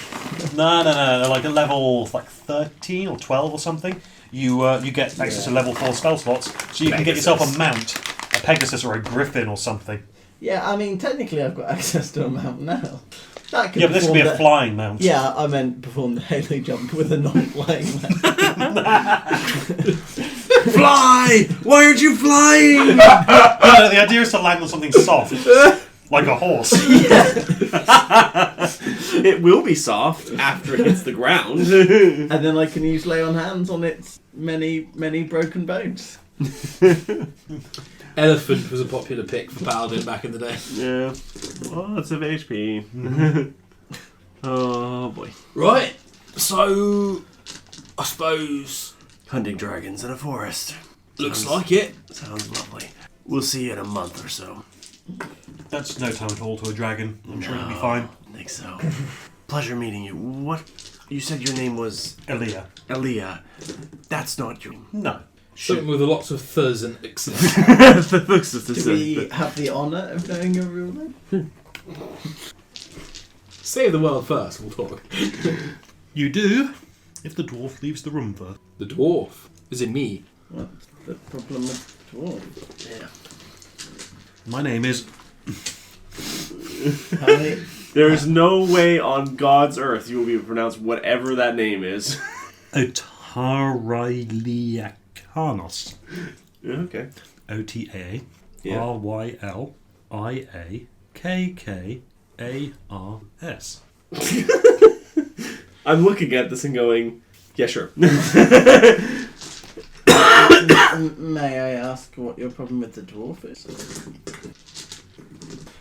No. Like at level 13 or 12 or something, you get access to level 4 spell slots, so you can get yourself a mount, a Pegasus or a Griffin or something. Yeah, I mean, technically I've got access to a mount now. That could Yeah, but this would be a flying mount. Yeah, I meant perform the halo jump with a non-flying mount. Fly! Why aren't you flying? The idea is to land on something soft, like a horse. It will be soft after it hits the ground. And then I can use lay on hands on its many, many broken bones. Elephant was a popular pick for Paladin back in the day. Yeah. Lots of HP. Oh boy. Right, so I suppose Hunting dragons in a forest. looks like it. Sounds lovely. We'll see you in a month or so. That's no time at all to a dragon. I'm sure you'll be fine. I think so. Pleasure meeting you. What? You said your name was Elia. Elia. That's not your... No. Something with lots of ths and x's. Do we have the honour of knowing your real name? Save the world first, we'll talk. You do, if the dwarf leaves the room first. The dwarf. Is it me? What's the problem with dwarves? Yeah. My name is... How many... There is no way on God's earth you will be able to pronounce whatever that name is. Otariliakanos. Yeah, okay. Otariliakanos. I'm looking at this and going, yeah, sure. May I ask what your problem with the dwarf is?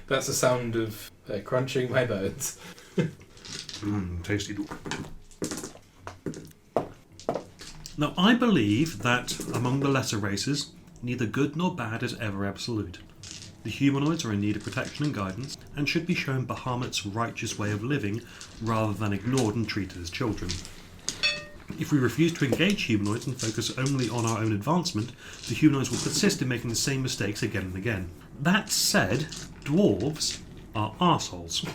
That's the sound of crunching my bones. Tasty dwarf. Now, I believe that among the lesser races, neither good nor bad is ever absolute. The humanoids are in need of protection and guidance, and should be shown Bahamut's righteous way of living, rather than ignored and treated as children. If we refuse to engage humanoids and focus only on our own advancement, the humanoids will persist in making the same mistakes again and again. That said, dwarves are arseholes.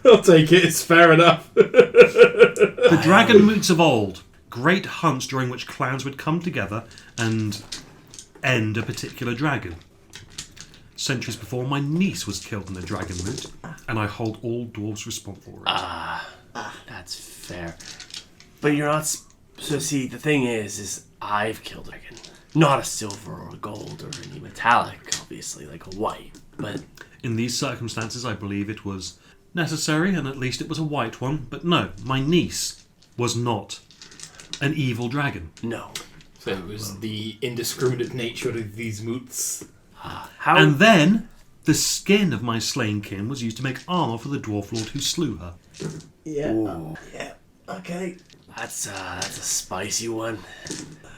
I'll take it, it's fair enough. The dragon moots of old, great hunts during which clans would come together and end a particular dragon. Centuries before, my niece was killed in a dragon moot, and I hold all dwarves responsible for it. That's fair. But you're not... So see, the thing is I've killed a dragon. Not a silver or a gold or any metallic, obviously, like a white, but... In these circumstances, I believe it was necessary, and at least it was a white one. But no, my niece was not an evil dragon. No. So it was the indiscriminate nature of these moots. How... And then, the skin of my slain kin was used to make armour for the dwarf lord who slew her. Yeah. Ooh. Yeah. Okay. That's a spicy one.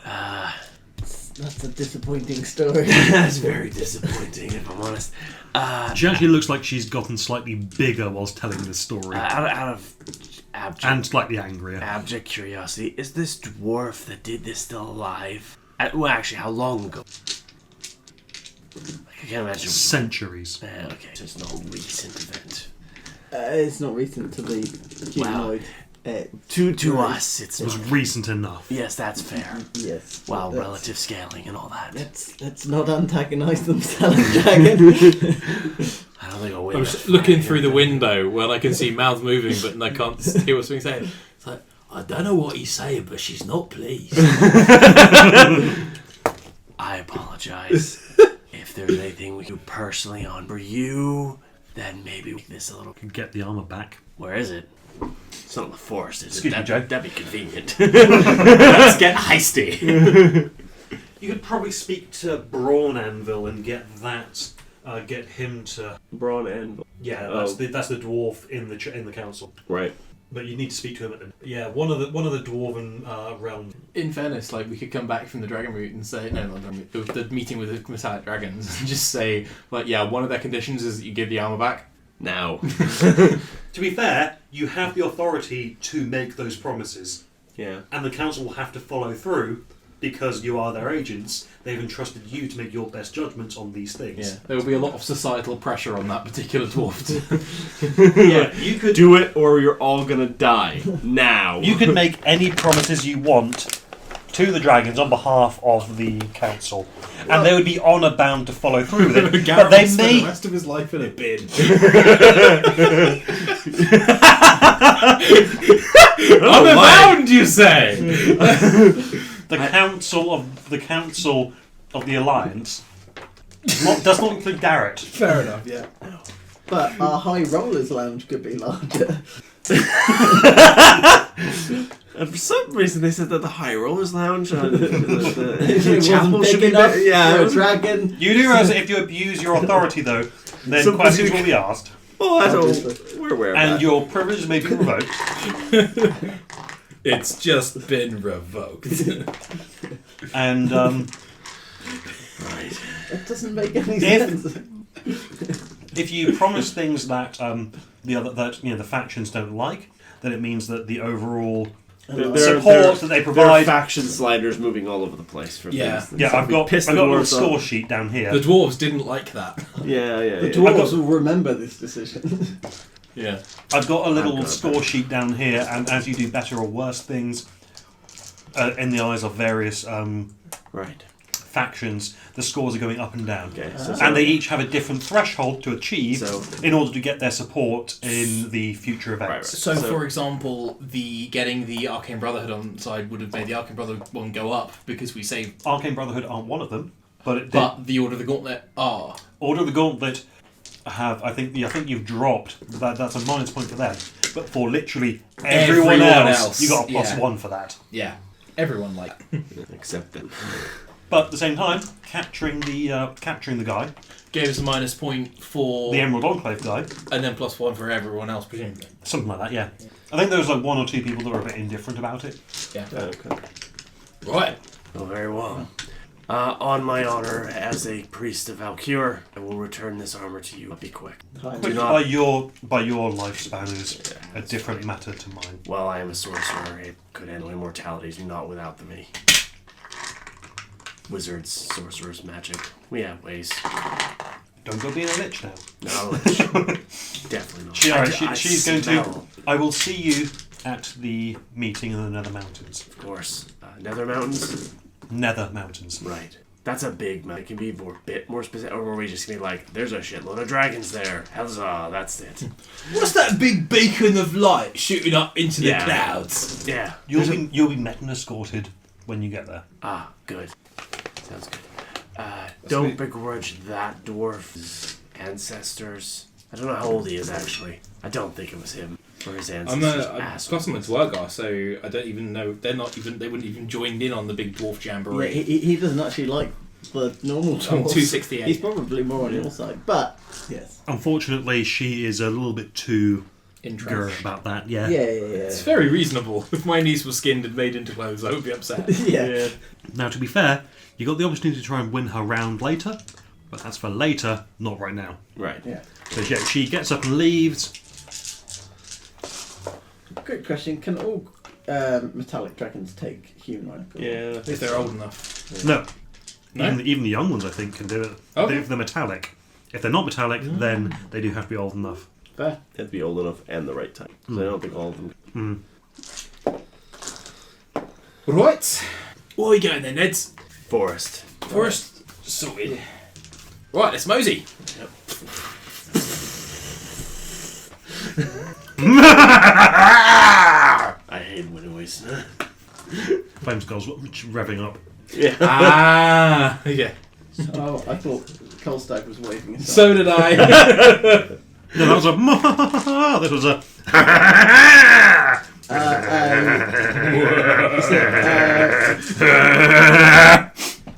That's a disappointing story. That's very disappointing, if I'm honest. She actually looks like she's gotten slightly bigger whilst telling this story. Out of abject, And slightly angrier. abject curiosity, is this dwarf that did this still alive? Well, actually, how long ago? I can't imagine. Centuries. Okay, so it's not a recent event. It's not recent to the humanoid. To us, it's It was not. recent enough. Yes, that's fair. Yes. Wow, That's- relative scaling and all that. Let's not antagonise them, Salad Dragon. I don't think I'll win. I was looking through the window when I can see mouth moving, but I can't hear what's being said. It's like, I don't know what he's saying, but she's not pleased. I apologize. If there's anything we can do personally on for you, then maybe we can this a little. Could get the armour back. Where is it? It's not in the forest, is Excuse it? me, Joe. That'd be convenient. Let's get heisty. You could probably speak to Brawn Anvil and get that. Get him to. Brawn Anvil. Yeah, Oh. that's the dwarf in the council. Right. But you need to speak to him. Yeah, one of the dwarven realm. In fairness, like we could come back from the dragon route and say no, not dragon route, the meeting with the metallic dragons, and just say, like, yeah, one of their conditions is that you give the armor back. Now. To be fair, you have the authority to make those promises, Yeah. and the council will have to follow through because you are their agents. They've entrusted you to make your best judgments on these things. Yeah, there will be a lot of societal pressure on that particular dwarf. Yeah, you could Do it or you're all gonna die. Now. You can make any promises you want to the dragons on behalf of the council, and they would be honour bound to follow through with it. But they may. rest of his life in a bin. Unbound, you say? The council of the alliance does not include Garrett. Fair enough. Yeah. But our high rollers lounge could be larger. And for some reason they said that the High Rollers Lounge It the chapel wasn't should big be enough yeah. for it a was- dragon. You do realise that if you abuse your authority, though, then So questions will be asked, Well, that's Obviously. all. We're aware of and that. your privileges may be revoked. It's just been revoked. And Right. It doesn't make any If- sense. if you promise things that the factions don't like, then it means that the overall support that they There are provide. faction sliders moving all over the place. For Yeah. things. Yeah, I've got a Piss the little dwarves score off. sheet down here. The dwarves didn't like that. Yeah. The dwarves will remember this decision. Yeah. I've got a little got score sheet down here, and as you do better or worse things in the eyes of various Right. factions, the scores are going up and down. Okay. And they each have a different threshold to achieve So- in order to get their support in the future events. So, for example, getting the Arcane Brotherhood on side would have made the Arcane Brotherhood one go up because we saved. Arcane Brotherhood aren't one of them, but it did. But the Order of the Gauntlet are. Order of the Gauntlet have, I think you've dropped. That's a minus point for them. But for literally everyone else, you got a plus yeah. 1 for that. Yeah. Everyone Except them. But at the same time, capturing the guy, gave us a minus point for the Emerald Enclave guy, and then plus 1 for everyone else, presumably. something like that. Yeah, I think there was like 1 or 2 people that were a bit indifferent about it. Yeah. Okay. Right. Oh, very well. On my honor as a priest of Valkyr, I will return this armor to you. I'll be quick. Which not- by your lifespan is a different matter to mine. Well, I am a sorcerer. It could handle immortality. Do not without the many. Wizards, sorcerers, magic. We have ways. Don't go being a lich now. No, definitely not. She's going to. smell, I will see you at the meeting in the Nether Mountains. Of course. Nether Mountains? Nether Mountains. Right. That's a big mountain. It can be a bit more specific. Or are we just going to be like, there's a shitload of dragons there. Huzzah, that's it. What's that big beacon of light shooting up into the Yeah. clouds? Yeah. You'll be met and escorted when you get there. Ah, good. Sounds good. Don't begrudge that dwarf's ancestors. I don't know how old he is, actually. I don't think it was him. Or his ancestors. Plus I'm a Dwargar, so I don't even know. They wouldn't even join in on the big dwarf Yeah, jamboree. he doesn't actually like the normal dwarves. 268. He's probably more on your side, but yes. Unfortunately, she is a little bit too Interesting. grr about that. Yeah. Yeah. It's very reasonable. If my niece was skinned and made into clothes, I would be upset. Yeah. Now, to be fair, you got the opportunity to try and win her round later, but that's for later, not right now. Right. Yeah. So yeah, she gets up and leaves. Good question. Can all metallic dragons take human? Yeah. If they're old enough. No. No? Even the young ones, I think, can do it. Okay. If they're metallic. If they're not metallic, then they do have to be old enough. Fair. They have to be old enough and the right time. So I don't think all of them. Right. Where are we going then, Neds? Forest. Forest sorted. Right, let's mosey. I hate when it was. Flame Skull's revving up. Yeah. Yeah. Oh, I thought Colstag was waving his So did I. No, that was a. This was a.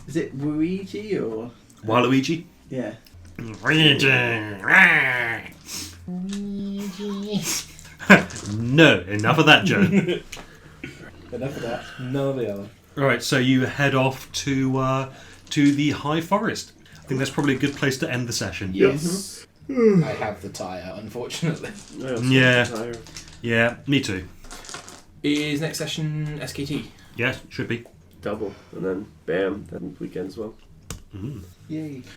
Is it Luigi or? Waluigi? Yeah. No, enough of that, Joe. Enough of that. None of the other. Alright, so you head off to the High Forest. I think that's probably a good place to end the session. Yes. I have the tyre, unfortunately. Yeah. Yeah, me too. Is next session SKT? Yeah, should be. Double. And then bam. Then weekend as well. Mm. Yay.